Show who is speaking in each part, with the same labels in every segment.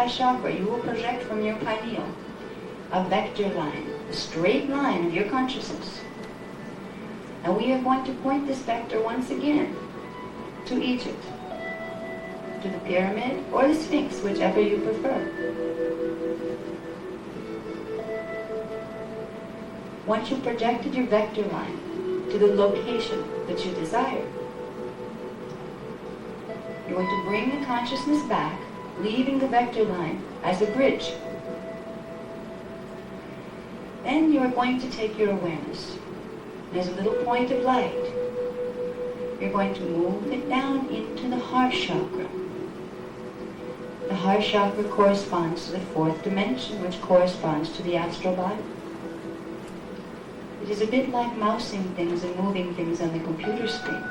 Speaker 1: last chakra, you will project from your pineal a vector line, a straight line of your consciousness. And we are going to point this vector once again to Egypt, to the pyramid or the Sphinx, whichever you prefer. Once you've projected your vector line to the location that you desire, you're going to bring the consciousness back, leaving the vector line as a bridge. Then you are going to take your awareness. There's a little point of light. You're going to move it down into the heart chakra. The heart chakra corresponds to the fourth dimension, which corresponds to the astral body. It is a bit like mousing things and moving things on the computer screen.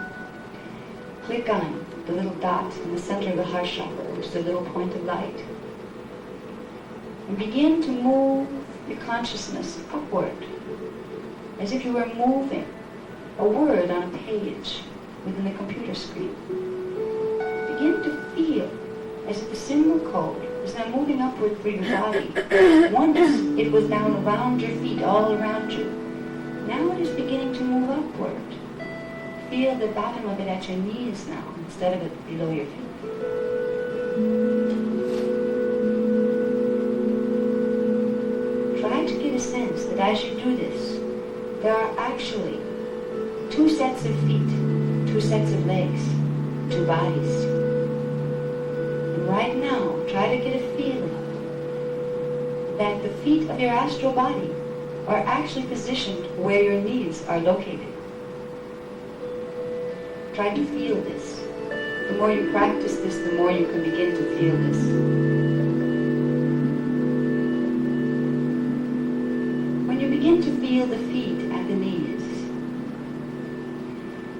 Speaker 1: Click on the little dot in the center of the heart chakra, which is a little point of light. And begin to move your consciousness upward, as if you were moving a word on a page within the computer screen. Begin to feel as if the symbol code is now moving upward through your body. Once it was down around your feet, all around you. Now it is beginning to move upward. Feel the bottom of it at your knees now, instead of it below your feet. Try to get a sense that as you do this, there are actually 2 sets of feet, 2 sets of legs, 2 bodies. And right now, try to get a feeling that the feet of your astral body are actually positioned where your knees are located. Try to feel this. The more you practice this, the more you can begin to feel this. When you begin to feel the feet and the knees,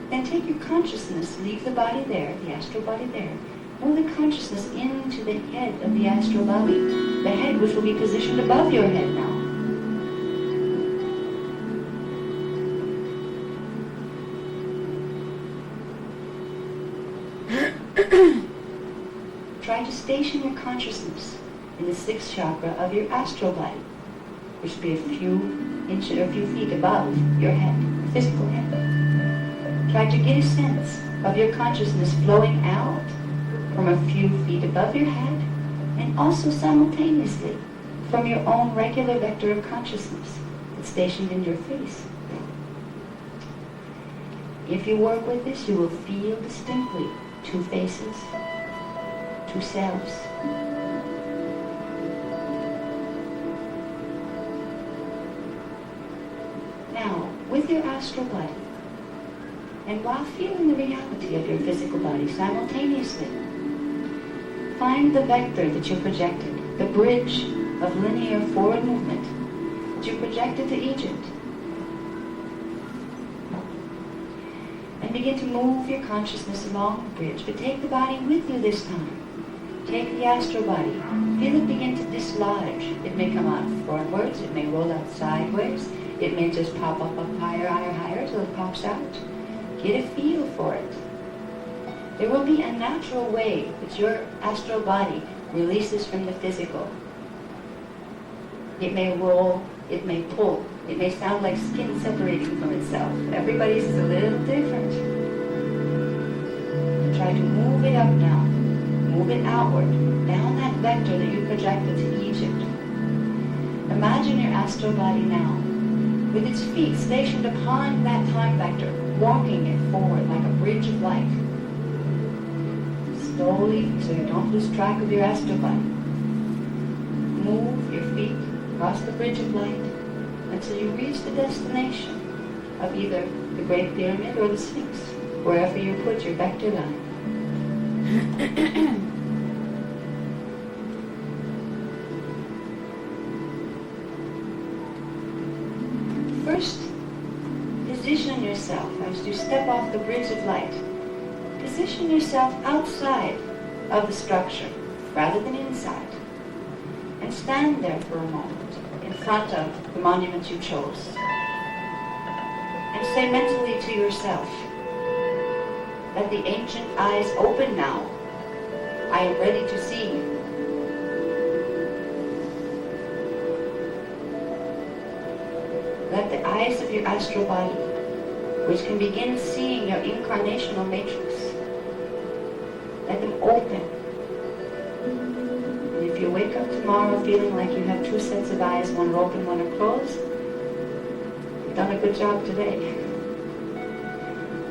Speaker 1: then take your consciousness, leave the body there, the astral body there, move the consciousness into the head of the astral body, the head which will be positioned above your head now. Try to station your consciousness in the 6th chakra of your astral body, which will be a few inches or a few feet above your head, physical head. Try to get a sense of your consciousness flowing out from a few feet above your head, and also simultaneously from your own regular vector of consciousness that's stationed in your face. If you work with this, you will feel distinctly 2 faces, 2 selves. Now, with your astral body, and while feeling the reality of your physical body simultaneously, find the vector that you projected, the bridge of linear forward movement that you projected to Egypt. And begin to move your consciousness along the bridge, but take the body with you this time. Take the astral body. Feel it begin to dislodge. It may come out forwards, it may roll out sideways, it may just pop up higher, higher, higher till it pops out. Get a feel for it. There will be a natural way that your astral body releases from the physical. It may roll, it may pull, it may sound like skin separating from itself. Everybody's is a little different. Try to move it up now. Move it outward, down that vector that you projected to Egypt. Imagine your astral body now, with its feet stationed upon that time vector, walking it forward like a bridge of light. Slowly, so you don't lose track of your astral body. Move your feet across the bridge of light until you reach the destination of either the Great Pyramid or the Sphinx, wherever you put your vector line. First, position yourself as you step off the bridge of light. Position yourself outside of the structure rather than inside. And stand there for a moment in front of the monument you chose. And say mentally to yourself, let the ancient eyes open now. I am ready to see you. Let the eyes of your astral body, which can begin seeing your incarnational matrix, let them open. And if you wake up tomorrow feeling like you have two sets of eyes, one are open, one are closed, you've done a good job today.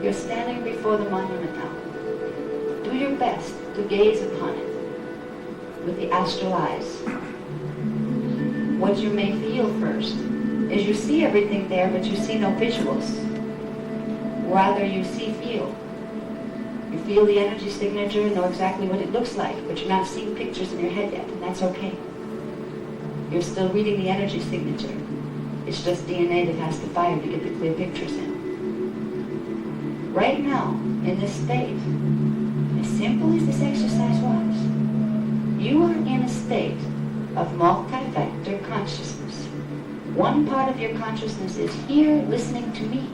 Speaker 1: You're standing before the monument now. Do your best to gaze upon it with the astral eyes. What you may feel first is you see everything there, but you see no visuals. Rather, you feel. You feel the energy signature and know exactly what it looks like, but you're not seeing pictures in your head yet, and that's okay. You're still reading the energy signature. It's just DNA that has to fire to get the clear pictures in. Right now, in this state, as simple as this exercise was, you are in a state of multi-factor consciousness. One part of your consciousness is here listening to me.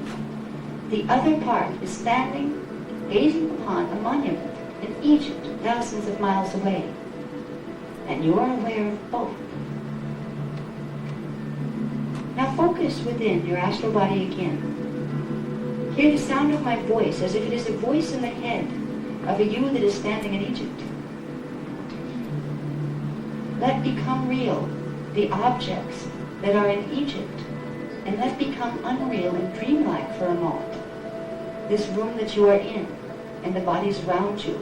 Speaker 1: The other part is standing, gazing upon a monument in Egypt, thousands of miles away. And you are aware of both. Now focus within your astral body again. Hear the sound of my voice as if it is a voice in the head of a you that is standing in Egypt. Let become real the objects that are in Egypt, and let become unreal and dreamlike for a moment. This room that you are in, and the bodies around you,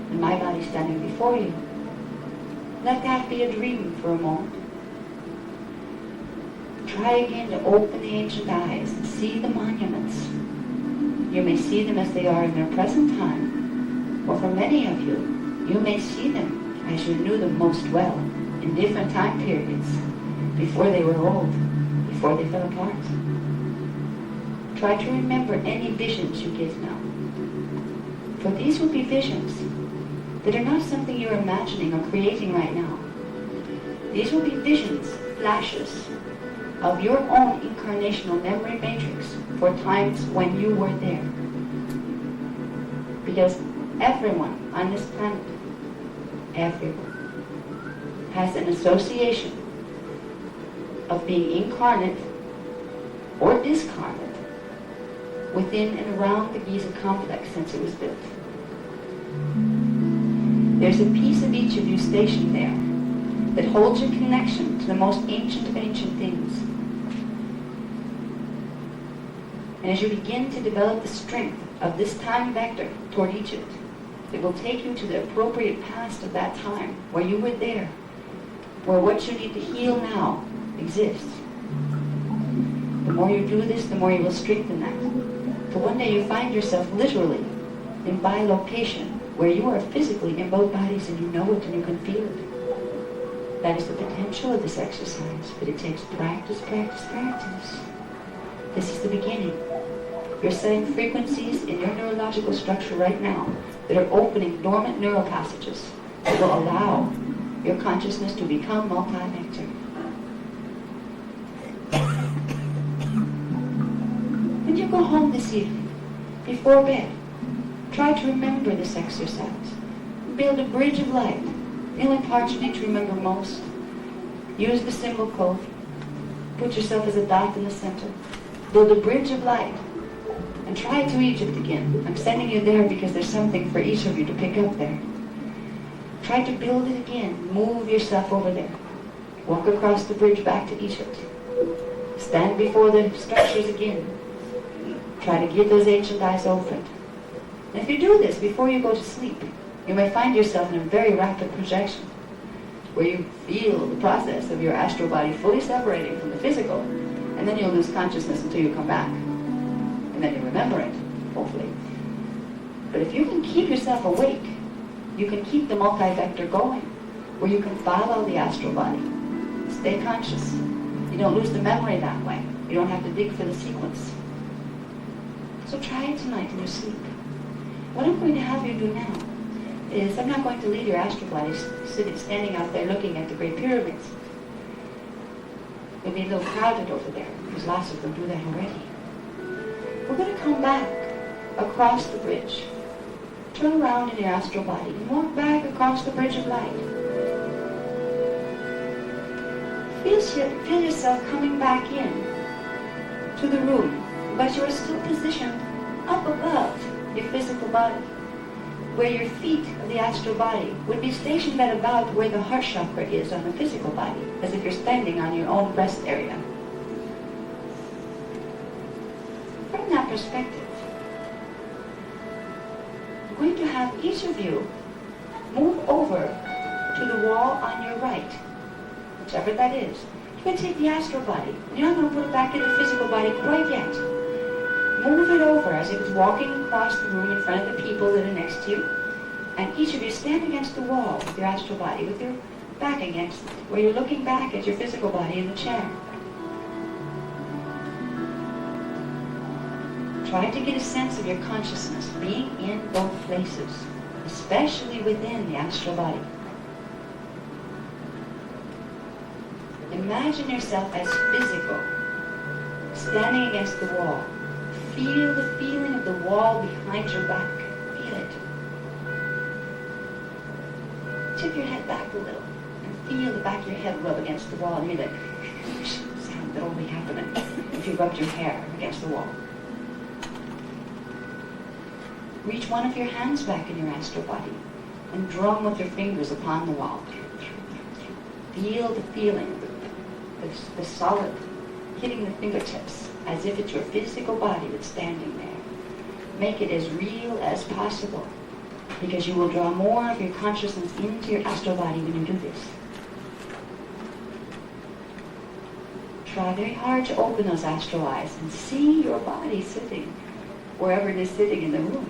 Speaker 1: and my body standing before you. Let that be a dream for a moment. Try again to open the ancient eyes and see the monuments. You may see them as they are in their present time, or for many of you, you may see them as you knew them most well, in different time periods, before they were old, before they fell apart. Try to remember any visions you give now. For these will be visions that are not something you're imagining or creating right now. These will be visions, flashes, of your own incarnational memory matrix for times when you were there. Because everyone on this planet, everyone, has an association of being incarnate or discarnate within and around the Giza complex since it was built. There's a piece of each of you stationed there that holds your connection to the most ancient of ancient things. And as you begin to develop the strength of this time vector toward Egypt, it will take you to the appropriate past of that time where you were there, where what you need to heal now exists. The more you do this, the more you will strengthen that. So one day you find yourself literally in bilocation, where you are physically in both bodies and you know it and you can feel it. That is the potential of this exercise, but it takes practice, practice, practice. This is the beginning. You're setting frequencies in your neurological structure right now that are opening dormant neural passages that will allow your consciousness to become multi-vector. When you go home this evening, before bed, try to remember this exercise. Build a bridge of light. The only parts you need to remember most. Use the symbol code. Put yourself as a dot in the center. Build a bridge of light. And try to Egypt again. I'm sending you there because there's something for each of you to pick up there. Try to build it again. Move yourself over there. Walk across the bridge back to Egypt. Stand before the structures again. Try to get those ancient eyes opened. And if you do this before you go to sleep, you may find yourself in a very rapid projection where you feel the process of your astral body fully separating from the physical, and then you'll lose consciousness until you come back. And then you remember it, hopefully. But if you can keep yourself awake, you can keep the multi-vector going, where you can follow the astral body. Stay conscious. You don't lose the memory that way. You don't have to dig for the sequence. So try it tonight in your sleep. What I'm going to have you do now is I'm not going to leave your astral body standing out there looking at the Great Pyramids. You'll be a little crowded over there, because lots of them do that already. We're going to come back across the bridge. Turn around in your astral body and walk back across the bridge of light. Feel yourself coming back in to the room, but you are still positioned up above your physical body, where your feet of the astral body would be stationed at about where the heart chakra is on the physical body, as if you're standing on your own breast area. From that perspective, I'm going to have each of you move over to the wall on your right, whichever that is. You're going to take the astral body. You're not going to put it back in the physical body quite yet. Move it over as if it's walking across the room in front of the people that are next to you. And each of you stand against the wall with your astral body, with your back against it, where you're looking back at your physical body in the chair. Try to get a sense of your consciousness being in both places, especially within the astral body. Imagine yourself as physical, standing against the wall. Feel the feeling of the wall behind your back. Feel it. Tip your head back a little and feel the back of your head rub against the wall. And you're like, sound that only happening if you rubbed your hair against the wall. Reach one of your hands back in your astral body and drum with your fingers upon the wall. Feel the feeling, the solid hitting the fingertips as if it's your physical body that's standing there. Make it as real as possible, because you will draw more of your consciousness into your astral body when you do this. Try very hard to open those astral eyes and see your body sitting wherever it is sitting in the room.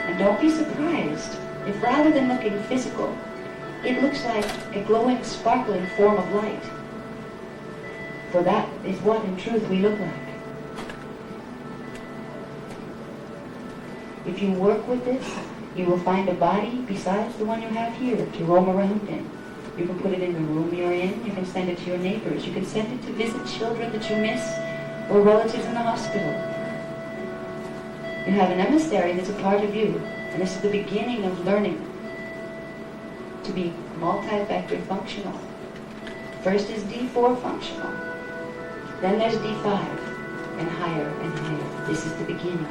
Speaker 1: And don't be surprised if rather than looking physical, it looks like a glowing, sparkling form of light. For that is what in truth we look like. If you work with this, you will find a body besides the one you have here to roam around in. You can put it in the room you're in. You can send it to your neighbors. You can send it to visit children that you miss or relatives in the hospital. You have an emissary that's a part of you, and this is the beginning of learning to be multi-vector functional. First is D4 functional, then there's D5, and higher and higher. This is the beginning.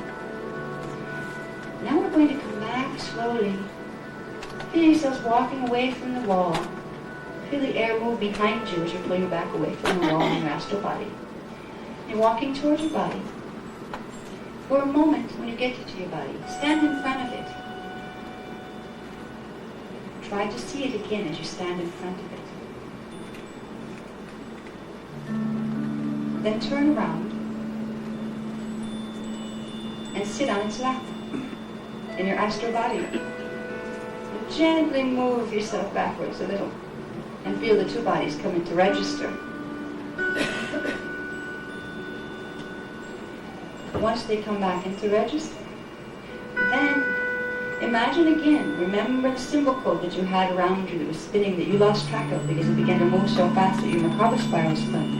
Speaker 1: Now we're going to come back slowly. Feel yourselves walking away from the wall. Feel the air move behind you as you pull your back away from the wall in your astral body. You're walking towards your body. For a moment, when you get to your body, stand in front of it. Try to see it again as you stand in front of it. Then turn around and sit on its lap in your astral body. And gently move yourself backwards a little and feel the two bodies come into register. Once they come back into register, then imagine again, remember the symbol code that you had around you that was spinning that you lost track of because it began to move so fast that your Merkaba spiral spun.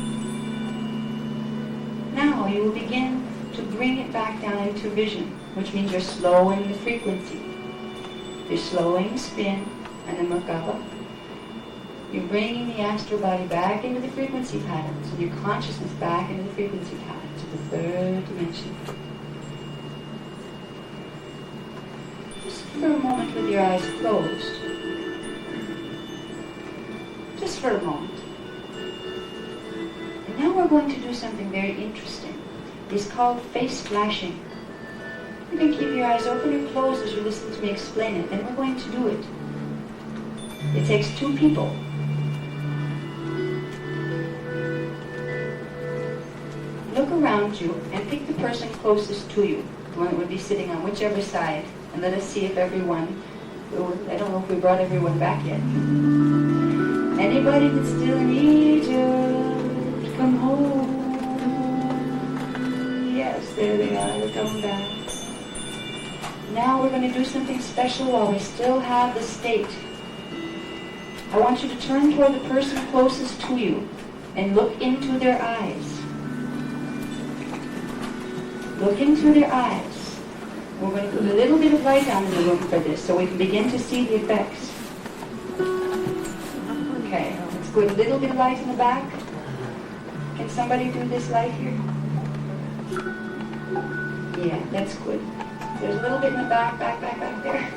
Speaker 1: Now you will begin to bring it back down into vision, which means you're slowing the frequency. You're slowing the spin and the Merkaba. You're bringing the astral body back into the frequency patterns and your consciousness back into the frequency patterns of the third dimension. Just for a moment with your eyes closed. Just for a moment. And now we're going to do something very interesting. It's called face flashing. You can keep your eyes open or closed as you listen to me explain it, and we're going to do it. It takes two people. Look around you and pick the person closest to you, the one that would be sitting on whichever side, and let us see if everyone, I don't know if we brought everyone back yet. Anybody that's still in Egypt, come home. Yes, there they are, they're coming back. Now we're going to do something special while we still have the state. I want you to turn toward the person closest to you and look into their eyes. Look into their eyes. We're going to put a little bit of light on in the room for this so we can begin to see the effects. Okay, let's put a little bit of light in the back. Can somebody do this light here? Yeah, that's good. There's a little bit in the back there.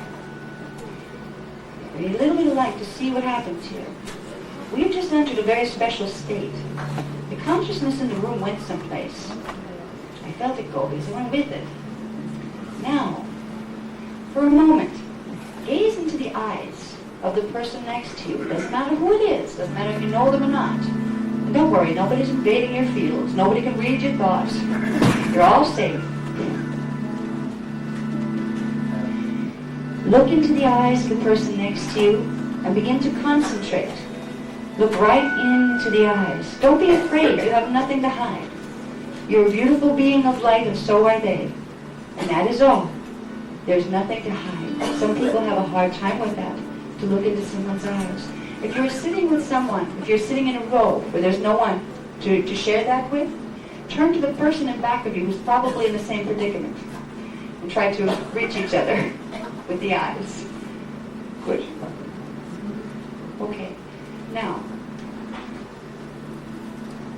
Speaker 1: We need a little bit of light to see what happens here. We've just entered a very special state. The consciousness in the room went someplace. I felt it go because I went with it. Now, for a moment, gaze into the eyes of the person next to you. It doesn't matter who it is. Doesn't matter if you know them or not. And don't worry, nobody's invading your fields. Nobody can read your thoughts. You're all safe. Look into the eyes of the person next to you and begin to concentrate. Look right into the eyes. Don't be afraid. You have nothing to hide. You're a beautiful being of light, and so are they. And that is all. There's nothing to hide. Some people have a hard time with that, to look into someone's eyes. If you're sitting with someone, if you're sitting in a row where there's no one to share that with, turn to the person in back of you who's probably in the same predicament and try to reach each other with the eyes. Good. Okay. Now,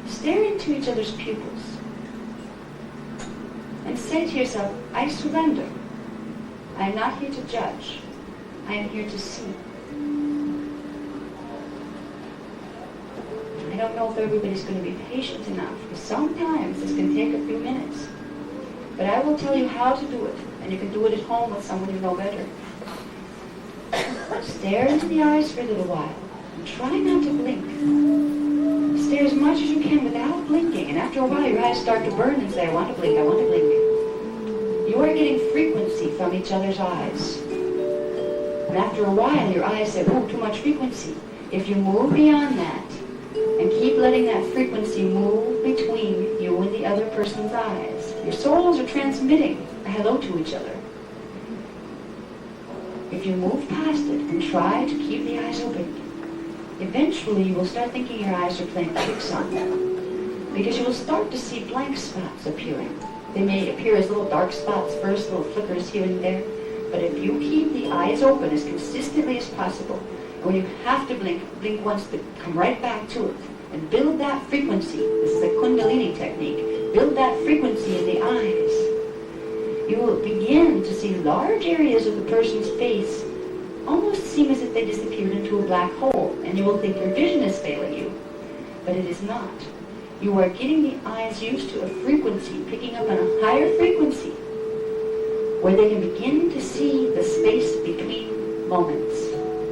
Speaker 1: stare into each other's pupils and say to yourself, I surrender. I am not here to judge. I am here to see. I don't know if everybody's going to be patient enough, because sometimes this can take a few minutes. But I will tell you how to do it, and you can do it at home with someone you know better. Stare into the eyes for a little while, and try not to blink. Stare as much as you can without blinking, and after a while your eyes start to burn and say, I want to blink, I want to blink. You are getting frequency from each other's eyes. And after a while your eyes say, oh, too much frequency. If you move beyond that, and keep letting that frequency move between you and the other person's eyes, your souls are transmitting a hello to each other. If you move past it and try to keep the eyes open, eventually you will start thinking your eyes are playing tricks on you. Because you will start to see blank spots appearing. They may appear as little dark spots first, little flickers here and there. But if you keep the eyes open as consistently as possible, and when you have to blink, blink once, but come right back to it. And build that frequency. This is a Kundalini technique. Build that frequency in the eyes. You will begin to see large areas of the person's face almost seem as if they disappeared into a black hole, and you will think your vision is failing you. But it is not. You are getting the eyes used to a frequency, picking up on a higher frequency, where they can begin to see the space between moments.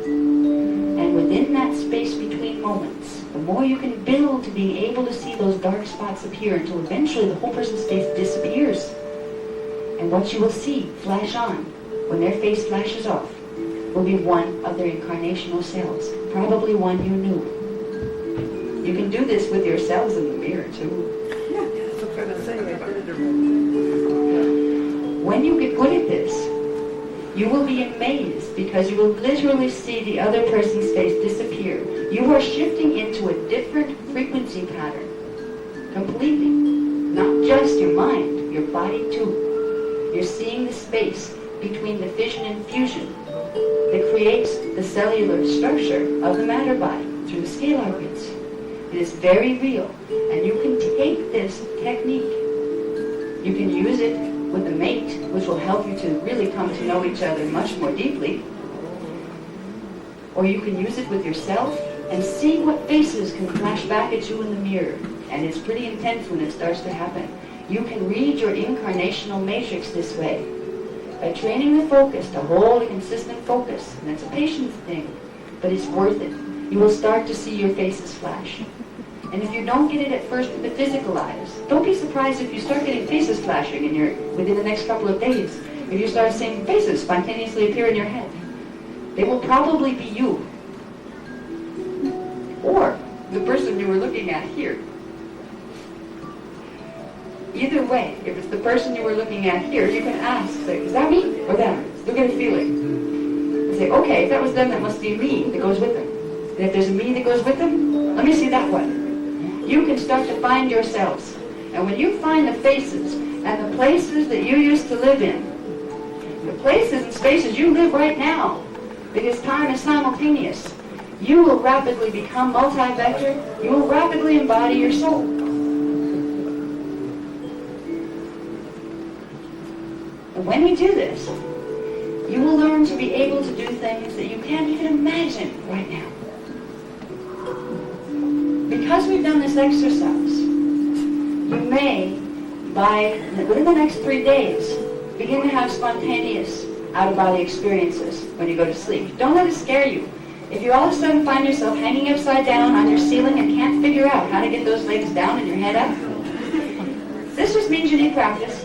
Speaker 1: And within that space between moments, the more you can build to being able to see those dark spots appear until eventually the whole person's face disappears. And what you will see flash on when their face flashes off will be one of their incarnational selves, probably one you knew. You can do this with yourselves in the mirror too.
Speaker 2: Yeah, that's what I'm saying. I did it.
Speaker 1: When you get good at this, you will be amazed because you will literally see the other person's face disappear. You are shifting into a different frequency pattern. Completely. Not just your mind, your body too. You're seeing the space between the fission and fusion that creates the cellular structure of the matter body through the scalar grids. It is very real. And you can take this technique. You can use it with a mate, which will help you to really come to know each other much more deeply. Or you can use it with yourself and see what faces can flash back at you in the mirror. And it's pretty intense when it starts to happen. You can read your incarnational matrix this way. By training the focus to hold a consistent focus. And that's a patience thing, but it's worth it. You will start to see your faces flash. And if you don't get it at first with the physical eyes, don't be surprised if you start getting faces flashing within the next couple of days. If you start seeing faces spontaneously appear in your head, they will probably be you. Or the person you were looking at here. Either way, if it's the person you were looking at here, you can ask, say, is that me or them? Look at a feeling. And say, okay, if that was them, that must be me that goes with them. And if there's a me that goes with them, let me see that one. You can start to find yourselves. And when you find the faces and the places that you used to live in, the places and spaces you live right now, because time is simultaneous, you will rapidly become multi-vector, you will rapidly embody your soul. When we do this, you will learn to be able to do things that you can't even imagine right now. Because we've done this exercise, you may, within the next 3 days, begin to have spontaneous out-of-body experiences when you go to sleep. Don't let it scare you. If you all of a sudden find yourself hanging upside down on your ceiling and can't figure out how to get those legs down and your head up, this just means you need practice.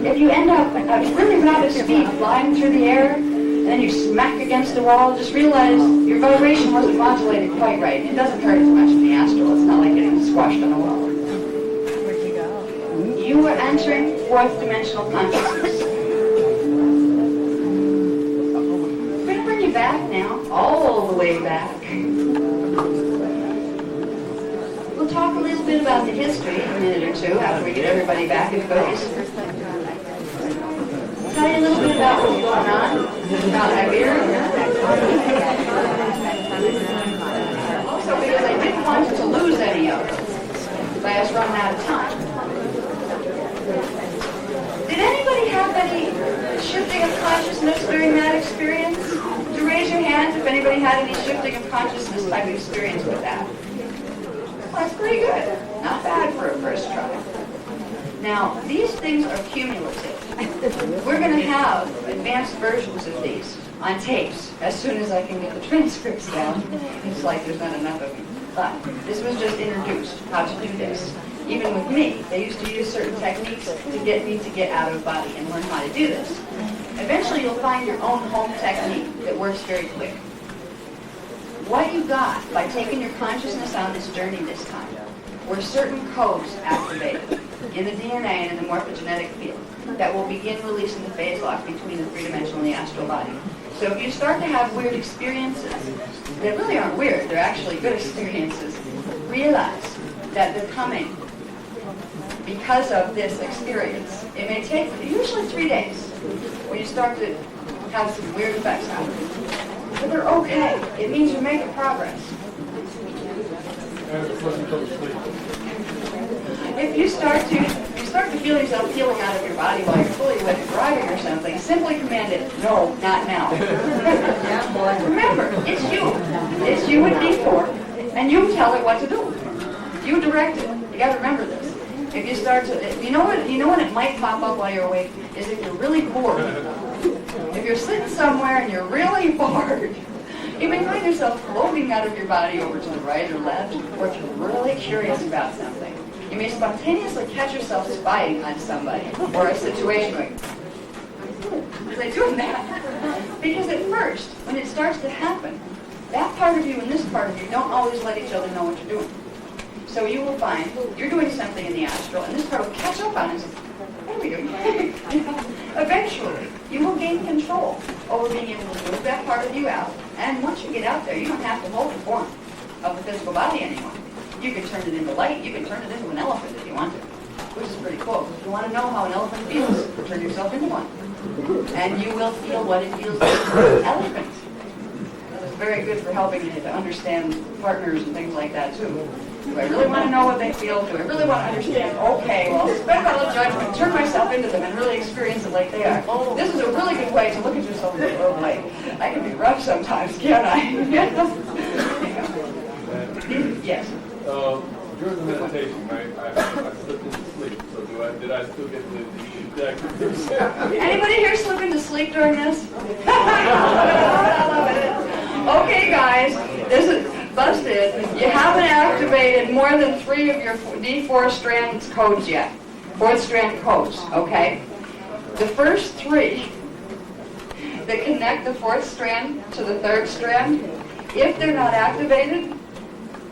Speaker 1: If you end up at really rapid speed flying through the air, and then you smack against the wall, just realize your vibration wasn't modulated quite right. It doesn't hurt as much in the astral. It's not like getting squashed on a wall.
Speaker 2: Where'd you go?
Speaker 1: You are entering fourth dimensional consciousness. We're going to bring you back now, all the way back. We'll talk a little bit about the history in a minute or two after we get everybody back in focus. Tell you a little bit about what's going on, about Iberia. Also, because I didn't want to lose any of it, by us running out of time. Did anybody have any shifting of consciousness during that experience? To raise your hands if anybody had any shifting of consciousness type experience with that. Well, that's pretty good. Not bad for a first try. Now, these things are cumulative. We're going to have advanced versions of these on tapes as soon as I can get the transcripts down. It's like there's not enough of them. But this was just introduced, how to do this. Even with me, they used to use certain techniques to get me to get out of body and learn how to do this. Eventually, you'll find your own home technique that works very quick. What you got by taking your consciousness on this journey this time were certain codes activated in the DNA and in the morphogenetic field that will begin releasing the phase lock between the three-dimensional and the astral body. So if you start to have weird experiences that really aren't weird, they're actually good experiences, realize that they're coming because of this experience. It may take usually 3 days when you start to have some weird effects happen. But they're okay. It means you're making progress. If you start to feel yourself peeling out of your body while you're fully awake and driving or something, simply command it, no, not now. Remember, it's you. It's you at D4, and you tell it what to do. You direct it. You got to remember this. If you start to, you know when it might pop up while you're awake is if you're really bored. If you're sitting somewhere and you're really bored, you may find yourself floating out of your body over to the right or left, or if you're really curious about something. You may spontaneously catch yourself spying on somebody or a situation like, was I doing that? Because at first, when it starts to happen, that part of you and this part of you don't always let each other know what you're doing. So you will find you're doing something in the astral, and this part will catch up on it and say, what are we doing? Eventually, you will gain control over being able to move that part of you out. And once you get out there, you don't have to hold the form of the physical body anymore. You can turn it into light. You can turn it into an elephant if you want to, which is pretty cool. If you want to know how an elephant feels, turn yourself into one. And you will feel what it feels like to be an elephant. It's very good for helping you to understand partners and things like that, too. Do I really want to know what they feel? Do I really want to understand? Okay, well, suspend all the judgment, turn myself into them, and really experience it like they are. This is a really good way to look at yourself and go, oh, boy, I can be rough sometimes, can't I? Yes.
Speaker 3: During the meditation, right, I slipped into sleep. So did I still get the
Speaker 1: Anybody here slip into sleep during this? I love it. Okay, guys, this is busted. You haven't activated more than 3 of your D4 strand codes yet. 4th strand codes, okay? The first 3 that connect the 4th strand to the 3rd strand, if they're not activated,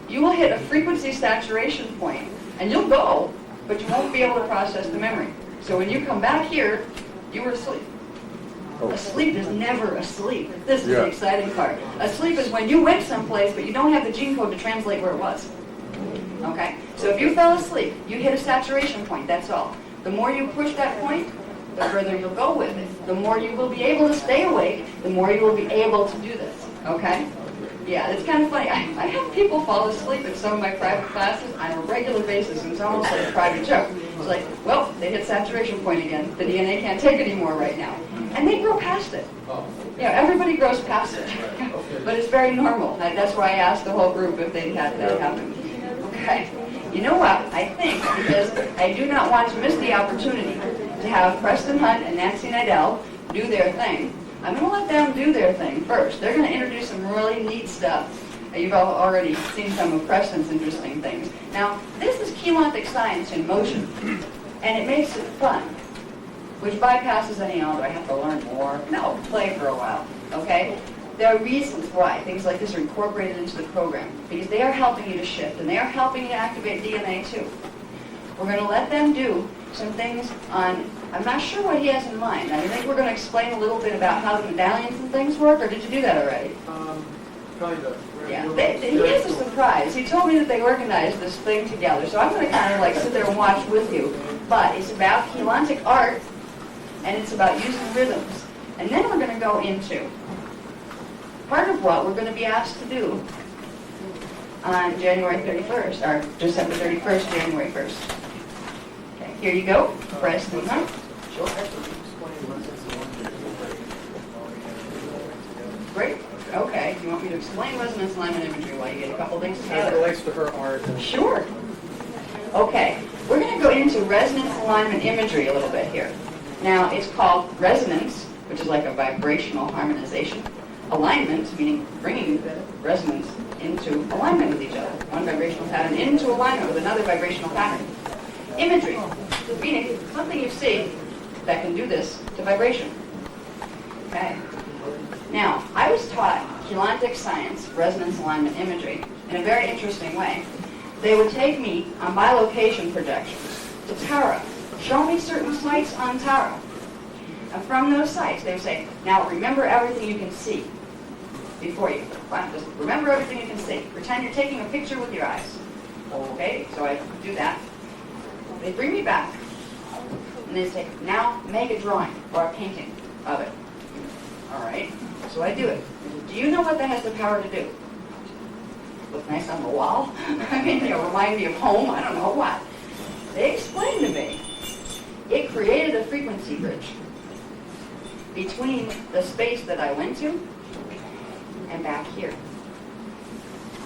Speaker 1: you will hit a frequency saturation point, and you'll go, but you won't be able to process the memory. So when you come back here, you were asleep. Asleep is never asleep. This is the exciting part. Asleep is when you went someplace, but you don't have the gene code to translate where it was. Okay? So if you fell asleep, you hit a saturation point, that's all. The more you push that point, the further you'll go with it. The more you will be able to stay awake, the more you will be able to do this. Okay? Yeah, it's kind of funny. I have people fall asleep in some of my private classes on a regular basis, and it's almost like a private joke. It's like, well, they hit saturation point again. The DNA can't take anymore right now. And they grow past it. Yeah, everybody grows past it. But it's very normal. That's why I asked the whole group if they'd had that happen. Okay. You know what? I think, because I do not want to miss the opportunity to have Preston Hunt and Nancy Nidell do their thing, I'm going to let them do their thing first. They're going to introduce some really neat stuff. You've all already seen some of Preston's interesting things. Now, this is chelantic science in motion, and it makes it fun, which bypasses any, do I have to learn more? No, play for a while, okay? There are reasons why things like this are incorporated into the program, because they are helping you to shift, and they are helping you to activate DNA too. We're going to let them do some things on, I'm not sure what he has in mind. I think we're going to explain a little bit about how the medallions and things work, or did you do that already?
Speaker 4: Kind of.
Speaker 1: Yeah, he has a surprise. He told me that they organized this thing together, so I'm going to kind of like sit there and watch with you. But it's about chelantic art, and it's about using rhythms. And then we're going to go into part of what we're going to be asked to do on January 31st, or December 31st, January 1st. Okay, here you go. Press the button. Sure. Great. Okay. You want me to explain resonance alignment imagery while you get a couple things
Speaker 4: As it
Speaker 1: together?
Speaker 4: relates to her art.
Speaker 1: Sure. Okay. We're going to go into resonance alignment imagery a little bit here. Now, it's called resonance, which is like a vibrational harmonization. Alignment, meaning bringing resonance into alignment with each other. One vibrational pattern into alignment with another vibrational pattern. Imagery, meaning something you see that can do this to vibration. Okay. Now, I was taught chelantic science, resonance alignment imagery, in a very interesting way. They would take me on bilocation projections to Tara, show me certain sites on Tara. And from those sites, they would say, now remember everything you can see before you. Just remember everything you can see. Pretend you're taking a picture with your eyes. Okay, so I do that. They bring me back, and they say, now make a drawing or a painting of it. All right, so I do it. Do you know what that has the power to do? Look nice on the wall? I mean, remind me of home? I don't know what. They explained to me. It created a frequency bridge between the space that I went to and back here.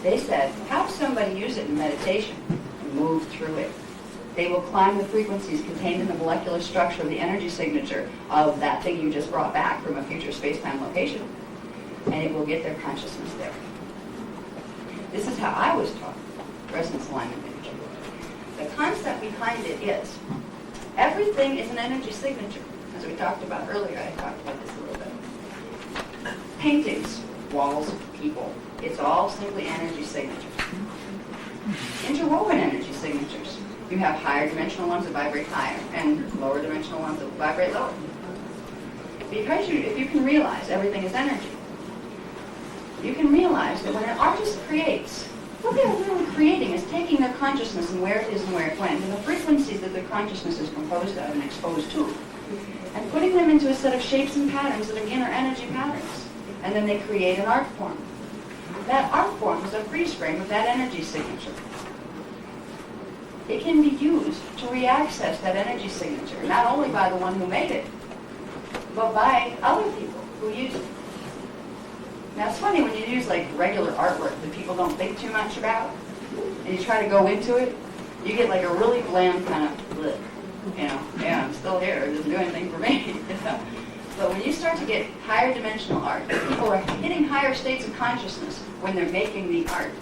Speaker 1: They said, have somebody use it in meditation and move through it. They will climb the frequencies contained in the molecular structure of the energy signature of that thing you just brought back from a future space-time location, and it will get their consciousness there. This is how I was taught resonance alignment imagery. The concept behind it is everything is an energy signature. As we talked about earlier, I talked about this a little bit. Paintings, walls, people, it's all simply energy signatures. Interwoven energy signatures. You have higher dimensional ones that vibrate higher and lower dimensional ones that vibrate lower. Because if you can realize everything is energy, you can realize that when an artist creates, what they're really creating is taking their consciousness and where it is and where it went, and the frequencies that their consciousness is composed of and exposed to, and putting them into a set of shapes and patterns that again are energy patterns. And then they create an art form. That art form is a freeze frame of that energy signature. It can be used to reaccess that energy signature, not only by the one who made it, but by other people who use it. Now it's funny when you use like regular artwork that people don't think too much about, and you try to go into it, you get like a really bland kind of look. Yeah, I'm still here, it doesn't do anything for me. But when you start to get higher dimensional art, people are hitting higher states of consciousness when they're making the art.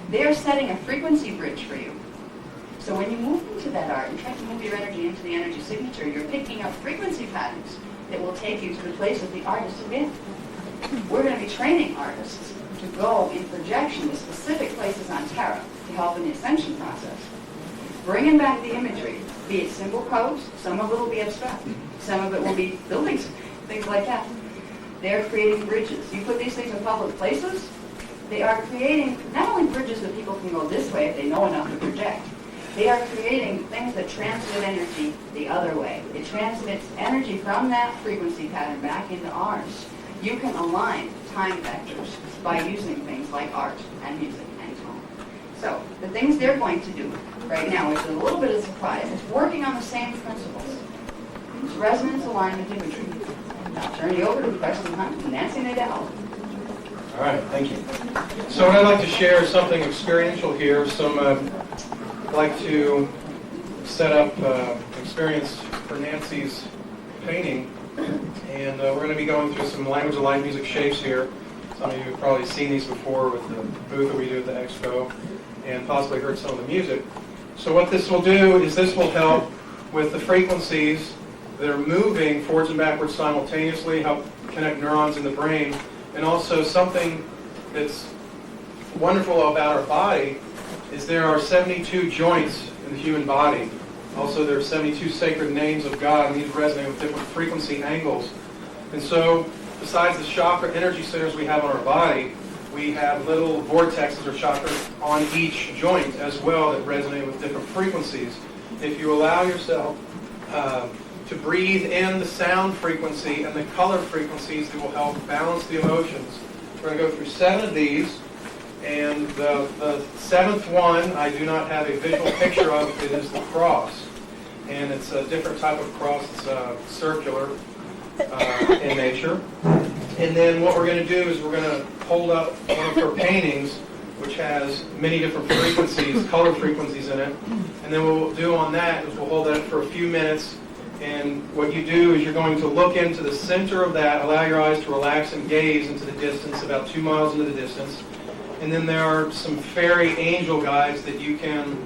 Speaker 1: They're setting a frequency bridge for you. So when you move into that art and try to move your energy into the energy signature, you're picking up frequency patterns that will take you to the places the artist has been. We're going to be training artists to go in projection to specific places on Terra to help in the ascension process. Bringing back the imagery, be it symbol codes, some of it will be abstract, some of it will be buildings, things like that. They're creating bridges. You put these things in public places, they are creating not only bridges that people can go this way if they know enough to project, they are creating things that transmit energy the other way. It transmits energy from that frequency pattern back into ours. You can align time vectors by using things things like art and music and tone. So the things they're going to do right now, which is a little bit of surprise, is working on the same principles. It's resonance alignment imagery. I'll turn you over to Preston Hunt and Nancy Nadell.
Speaker 5: All right, thank you. So what I'd like to share is something experiential here. I'd like to set up experience for Nancy's painting, and we're going to be going through some language of light music shapes here. Some of you have probably seen these before with the booth that we do at the expo, and possibly heard some of the music. So what this will do is this will help with the frequencies that are moving forwards and backwards simultaneously, help connect neurons in the brain, and also something that's wonderful about our body is there are 72 joints in the human body. Also, there are 72 sacred names of God, and these resonate with different frequency angles. And so, besides the chakra energy centers we have on our body, we have little vortexes or chakras on each joint as well that resonate with different frequencies. If you allow yourself to breathe in the sound frequency and the color frequencies, it will help balance the emotions. We're going to go through 7 of these, and the 7th one I do not have a visual picture of. It is the cross, and it's a different type of cross. It's circular in nature. And then what we're going to do is we're going to hold up one of her paintings, which has many different frequencies, color frequencies in it. And then what we'll do on that is we'll hold that for a few minutes. And what you do is you're going to look into the center of that, allow your eyes to relax and gaze into the distance, about 2 miles into the distance. And then there are some fairy angel guides that you can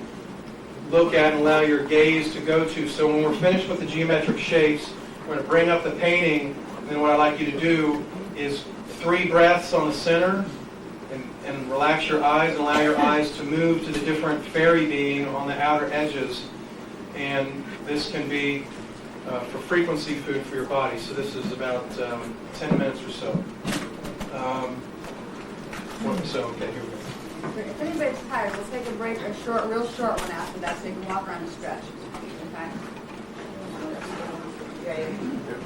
Speaker 5: look at and allow your gaze to go to. So when we're finished with the geometric shapes, we're going to bring up the painting. And then what I'd like you to do is 3 breaths on the center and relax your eyes and allow your eyes to move to the different fairy being on the outer edges. And this can be for frequency food for your body. So this is about 10 minutes or so. Okay, here we go.
Speaker 2: If anybody's tired, let's take a break, a real short one after that, so you can walk around and stretch. Okay? Yeah.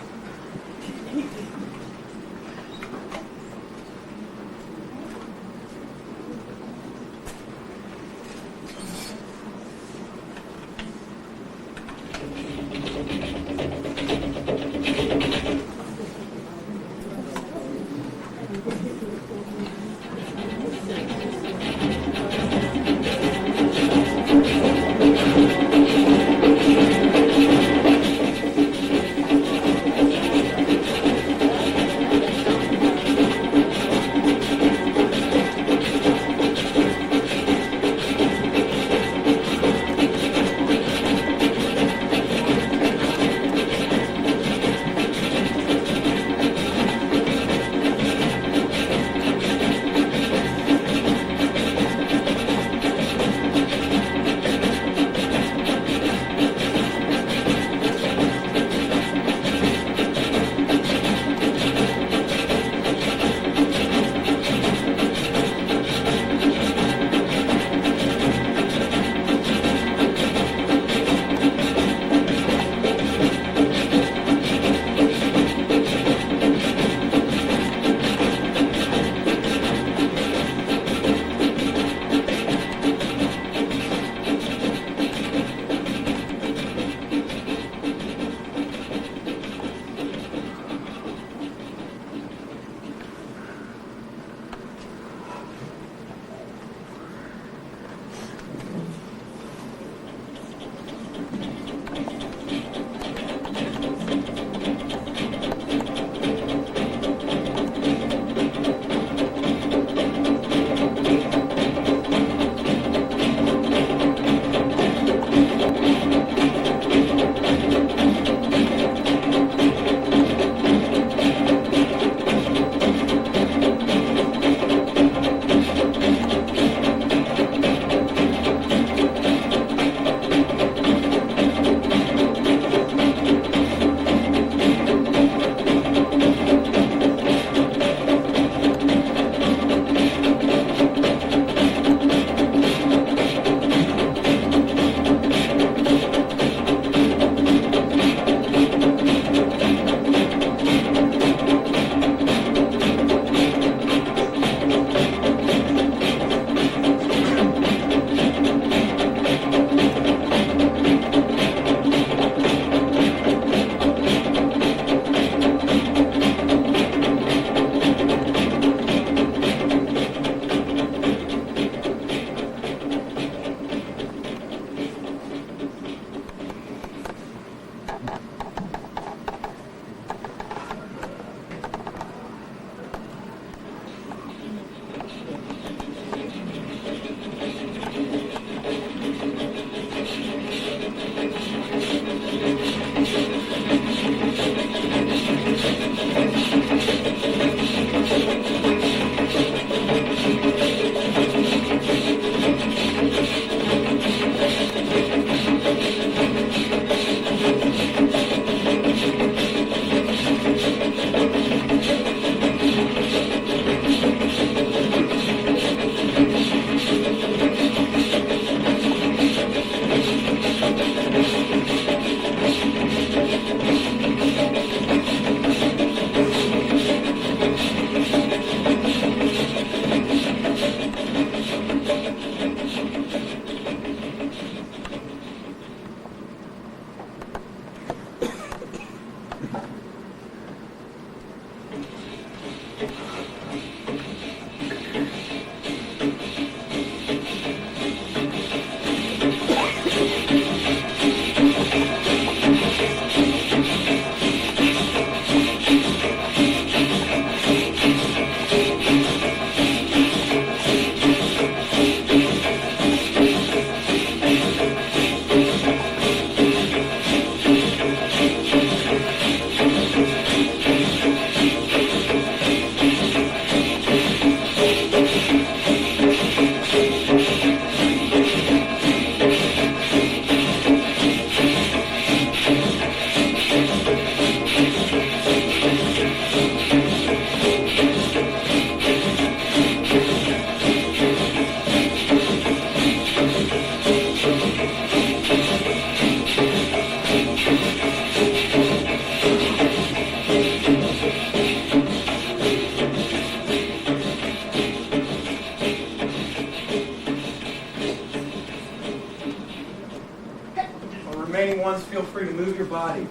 Speaker 5: remaining ones, feel free to move your body.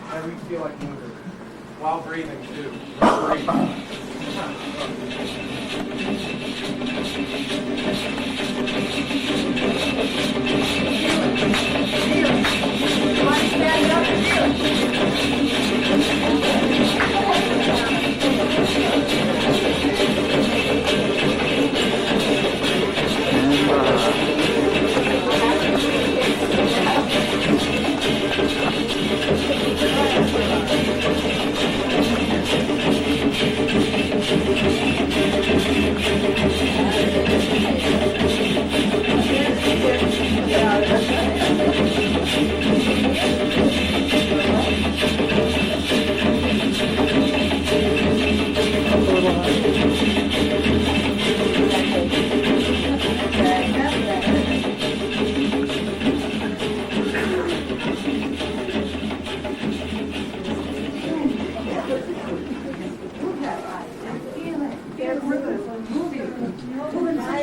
Speaker 5: However you feel like moving. While breathing, too. Breathe.
Speaker 2: Stand up and feel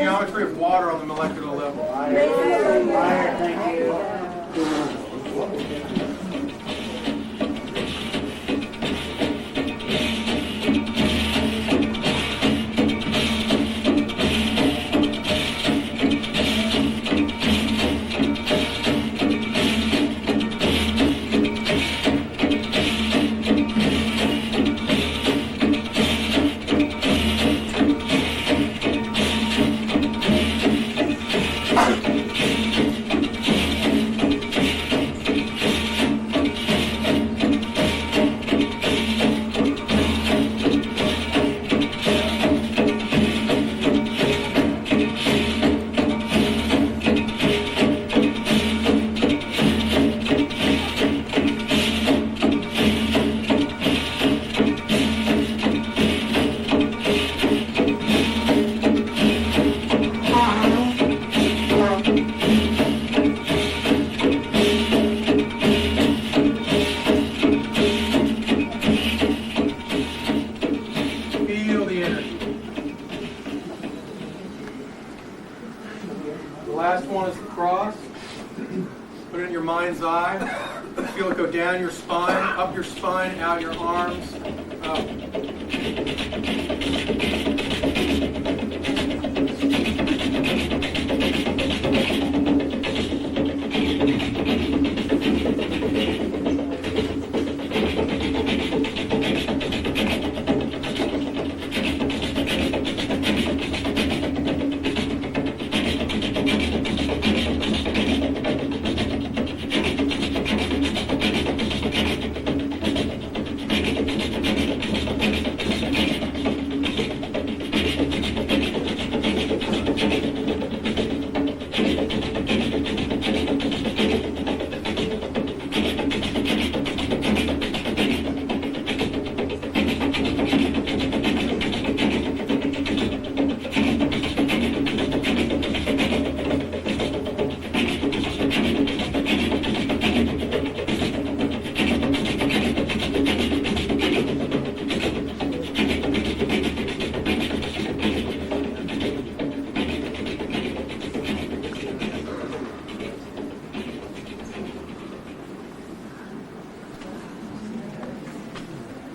Speaker 5: Geometry of water on the molecular level. Feel it go down your spine, up your spine, out your arms, up.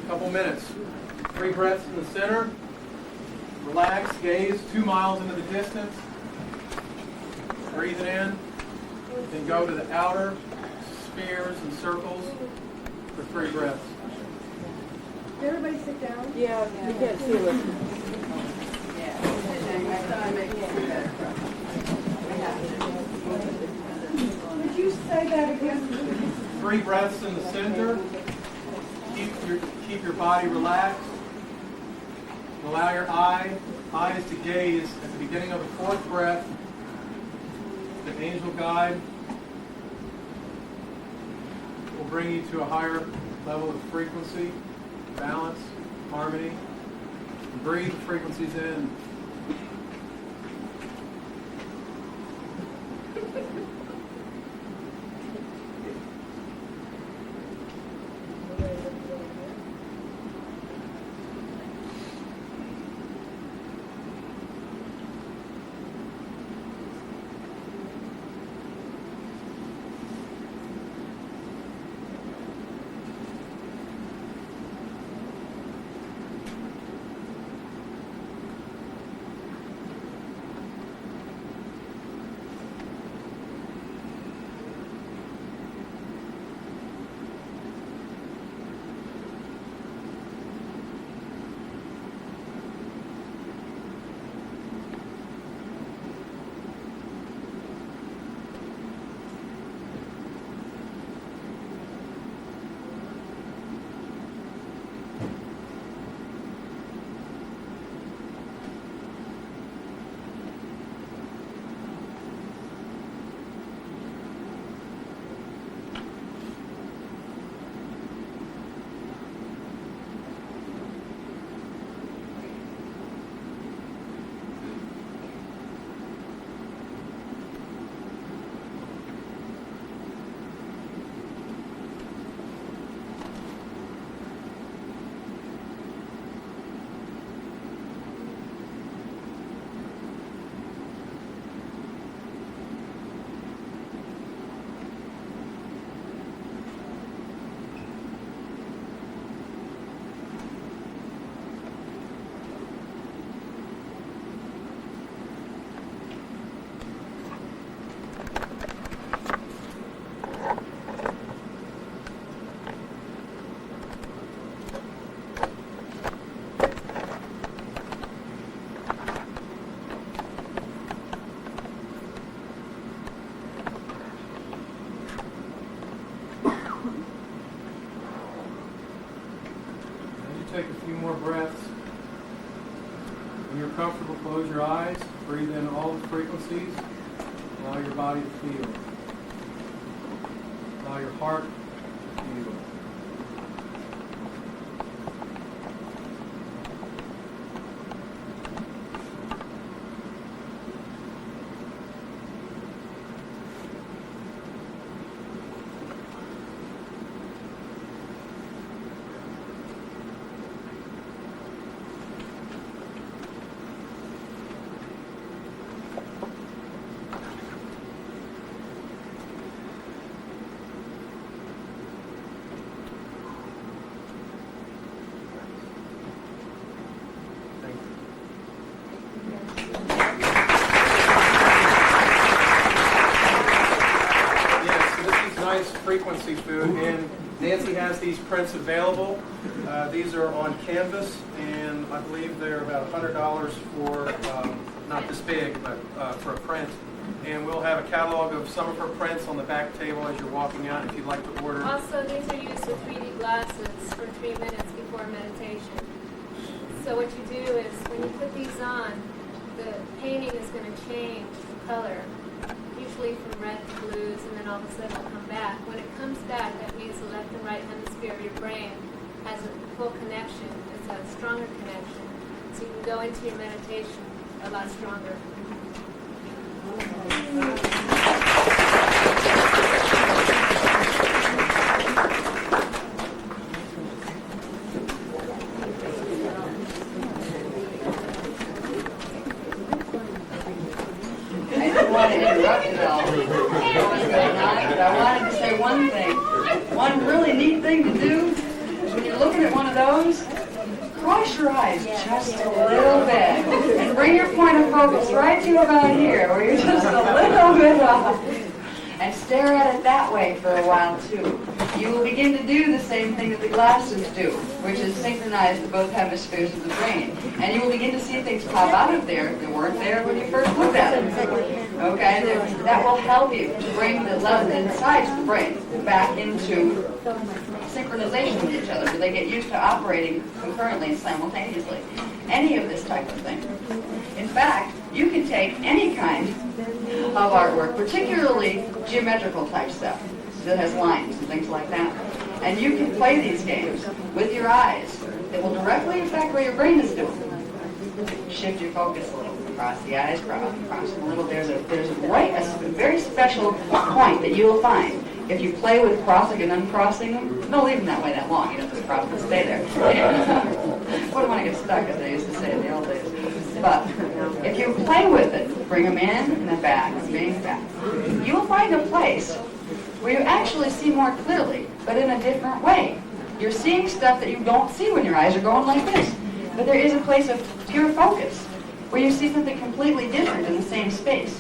Speaker 5: Couple minutes. 3 breaths in the center. Relax, gaze 2 miles into the distance. Breathe it in. Then go to the outer spheres and circles for 3 breaths.
Speaker 2: Did everybody sit down?
Speaker 6: Yeah, you can't see it.
Speaker 2: Could you say that again?
Speaker 5: 3 breaths in the center. Keep your body relaxed. Allow your eyes to gaze at the beginning of the 4th breath. The angel guide will bring you to a higher level of frequency, balance, harmony. Breathe the frequencies in.
Speaker 4: take a few more breaths. When you're comfortable, close your eyes. Breathe in all the frequencies. Allow your body to feel. Allow your heart to feel. Frequency food, and Nancy has these prints available. These are on canvas, and I believe they're about $100 for, not this big, but for a print. And we'll have a catalog of some of her prints on the back table as you're walking out if you'd like to order.
Speaker 6: Also, these are used with 3D glasses for 3 minutes before meditation. So what you do is, when you put these on, the painting is going to change color, usually from red to blues, and then all of a sudden it'll come back. When it comes back, that means the left and right hemisphere of your brain has a full connection. It's a stronger connection. So you can go into your meditation a lot stronger.
Speaker 1: I didn't want to interrupt it all. But I wanted to say one thing. One really neat thing to do is when you're looking at one of those, cross your eyes just a little bit and bring your point of focus right to about here, where you're just a little bit off. And stare at it that way for a while, too. You will begin to do the same thing that the glasses do, which is synchronize the both hemispheres of the brain. And you will begin to see things pop out of there that weren't there when you first looked at them. Okay? That will help you to bring the love inside the brain back into synchronization with each other, so they get used to operating concurrently and simultaneously. Any of this type of thing. In fact, you can take any kind of artwork, particularly geometrical type stuff that has lines and things like that, and you can play these games with your eyes. It will directly affect what your brain is doing. Shift your focus a little, cross the eyes, cross them a little. There's a very special point that you will find if you play with crossing and uncrossing them. Don't leave them that way that long. You don't just cross them and stay there. Wouldn't want to get stuck, as they used to say in the old days. But if you play with it, bring them in and then back, and back, you will find a place where you actually see more clearly, but in a different way. You're seeing stuff that you don't see when your eyes are going like this. But there is a place of pure focus where you see something completely different in the same space.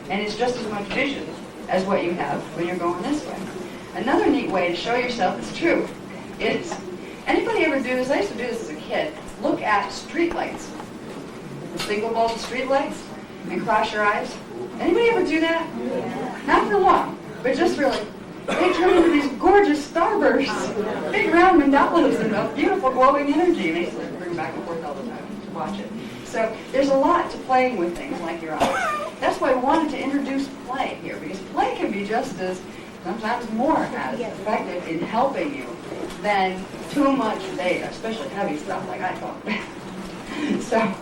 Speaker 1: And it's just as much vision as what you have when you're going this way. Another neat way to show yourself it's true is, anybody ever do this? I used to do this as a kid. Look at street lights. The single bulb street lights, and cross your eyes. Anybody ever do that? Yeah. Not for long, but just really. They turn into these gorgeous starbursts, big round mandalas and a beautiful glowing energy. And they used to bring back and forth all the time to watch it. So there's a lot to playing with things like your eyes. That's why I wanted to introduce play here, because play can be just as, sometimes more as effective in helping you than too much data, especially heavy stuff like I talk. So.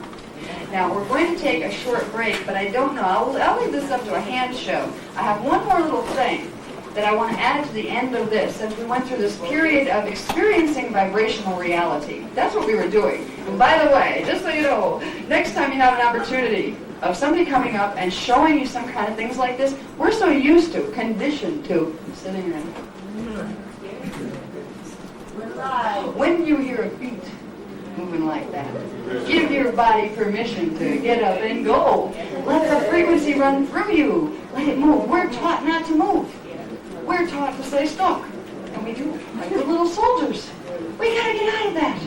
Speaker 1: Now, we're going to take a short break, but I don't know. I'll leave this up to a hand show. I have one more little thing that I want to add to the end of this, since we went through this period of experiencing vibrational reality. That's what we were doing. And by the way, just so you know, next time you have an opportunity of somebody coming up and showing you some kind of things like this, we're so used to, conditioned to, sitting there. When you hear a beat moving like that, give your body permission to get up and go. Let the frequency run through you. Let it move. We're taught not to move. We're taught to stay stuck. And we do, like the little soldiers. We gotta get out of that.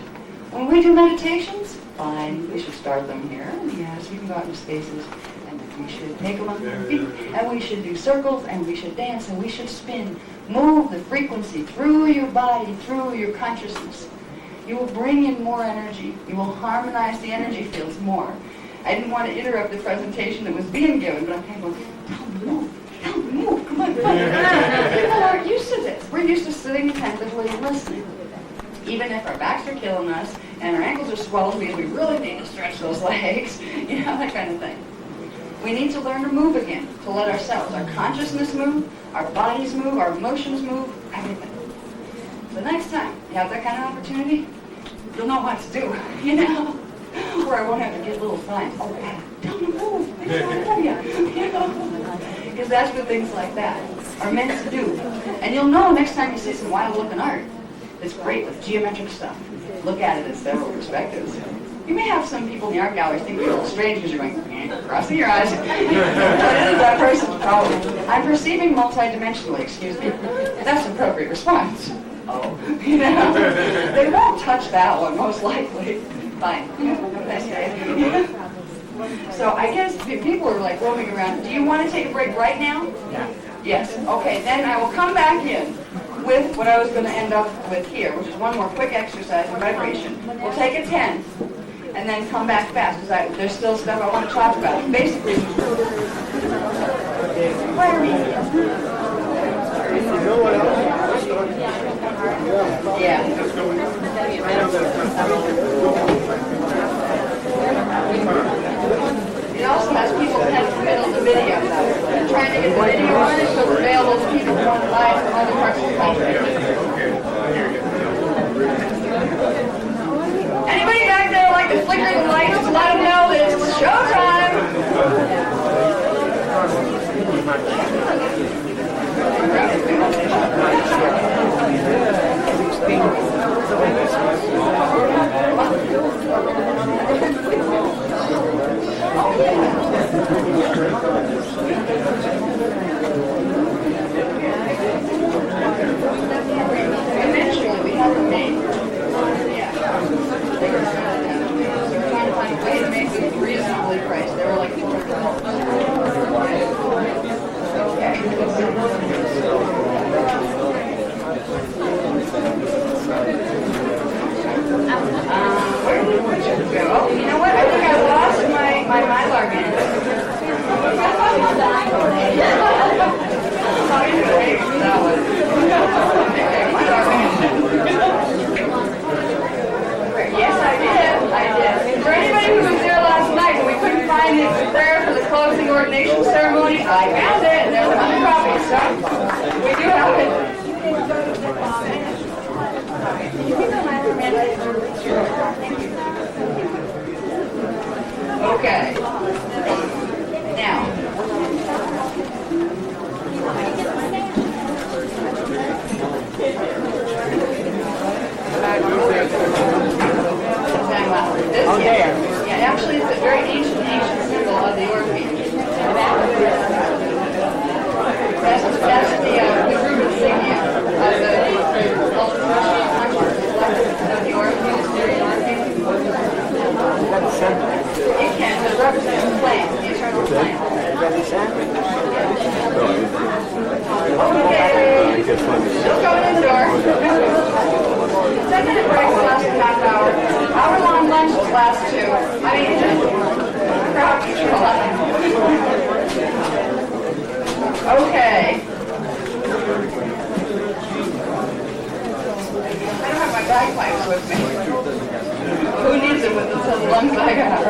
Speaker 1: When we do meditations, fine, we should start them here. Yes, you can go out in spaces. And we should take them on their feet. And we should do circles. And we should dance. And we should spin. Move the frequency through your body, through your consciousness. You will bring in more energy. You will harmonize the energy fields more. I didn't want to interrupt the presentation that was being given, but I'm kind of going, tell them to move. Tell them to move. Come on, come on. People aren't used to this. We're used to sitting attentively and listening. Even if our backs are killing us and our ankles are swollen because we really need to stretch those legs, you know, that kind of thing. We need to learn to move again, to let ourselves, our consciousness move, our bodies move, our emotions move, everything. So next time you have that kind of opportunity, you'll know what to do, you know? Or I won't have to get little signs. Oh, Adam, tell me to move. I just want to tell you know? Because that's what things like that are meant to do. And you'll know next time you see some wild-looking art. It's great with geometric stuff. Look at it in several perspectives. You may have some people in the art galleries think you're a little strange because you're going, crossing your eyes. What is that person's problem? I'm perceiving multidimensionally, excuse me. That's an appropriate response. Oh, you know, they won't touch that one, most likely. Fine. Nice day. So I guess people are like roaming around. Do you want to take a break right now? Yeah. Yes. Okay, then I will come back in with what I was going to end up with here, which is one more quick exercise in vibration. We'll take a 10 and then come back fast because there's still stuff I want to talk about. Basically, where are we? Yeah. It also has people kind of middle of the video. I'm trying to get the video on it so it's available to people who want to buy it from other parts of the country. Anybody back there like to flicker the lights to let them know that it's showtime? Eventually, we have a main. Yeah. So we're trying to find a way to make them reasonably priced. They were like $400. Okay. Where did the pictures go? Oh, you know what? I think I lost my Mylar band. Yes, I did. For anybody who was there last night and we couldn't find the prayer for the closing ordination ceremony, I found it. There's another copy, so we do have it. Okay. Now. This, yeah, actually it's a very ancient symbol of the Orpheus. That's the group insignia of the Orpheus. It can, but it represents the flame, the eternal flame. Okay, still going indoor. 10-minute breaks last a half hour. Hour-long lunches last 2. I mean, crowd control. Okay. I don't have my bagpipes with me. Who needs it with the lungs I got?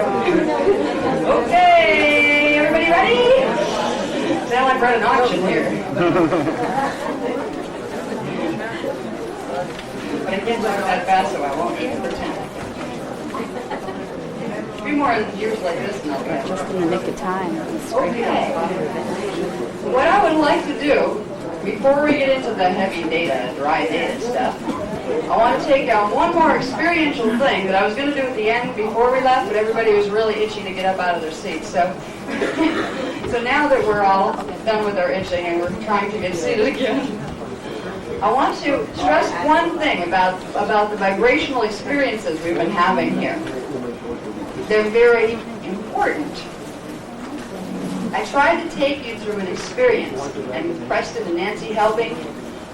Speaker 1: Okay, everybody ready? Sound like we're at an auction here. But I can't talk that fast, so I won't even pretend. 3 more years like this, and I'll be just going to make the time. Okay. What I would like to do, before we get into the heavy data, dry data stuff, I want to take down one more experiential thing that I was going to do at the end before we left, but everybody was really itching to get up out of their seats. So now that we're all done with our itching and we're trying to get seated again, I want to stress one thing about the vibrational experiences we've been having here. They're very important. I tried to take you through an experience, and with Preston and Nancy helping,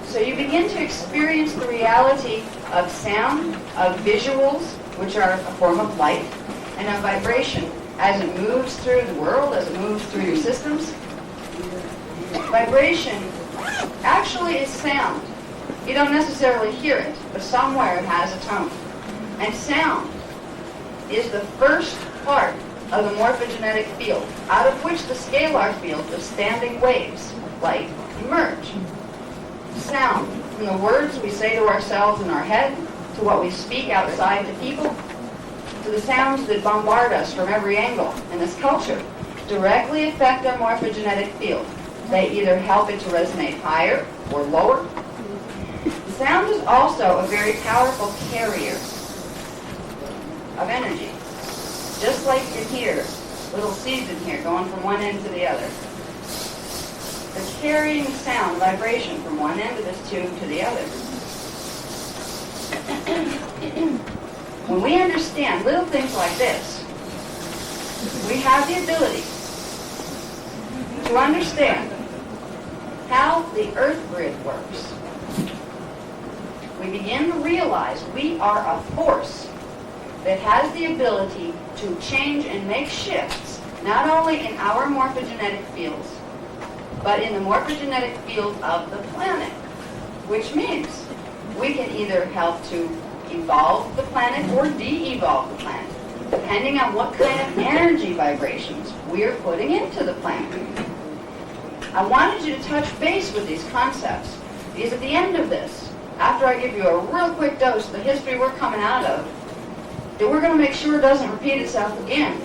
Speaker 1: So you begin to experience the reality of sound, of visuals, which are a form of light, and of vibration as it moves through the world, as it moves through your systems. Vibration actually is sound. You don't necessarily hear it, but somewhere it has a tone. And sound is the first part of the morphogenetic field, out of which the scalar field of standing waves, light, emerge. Sound, from the words we say to ourselves in our head, to what we speak outside to people, to the sounds that bombard us from every angle in this culture, directly affect our morphogenetic field. They either help it to resonate higher or lower. Sound is also a very powerful carrier of energy. Just like you hear little seeds in here going from one end to the other. They're carrying sound, vibration from one end of this tube to the other. When we understand little things like this, we have the ability to understand how the earth grid works. We begin to realize we are a force that has the ability to change and make shifts, not only in our morphogenetic fields, but in the morphogenetic field of the planet, which means we can either help to evolve the planet or de-evolve the planet, depending on what kind of energy vibrations we're putting into the planet. I wanted you to touch base with these concepts, because at the end of this, after I give you a real quick dose of the history we're coming out of, that we're going to make sure it doesn't repeat itself again,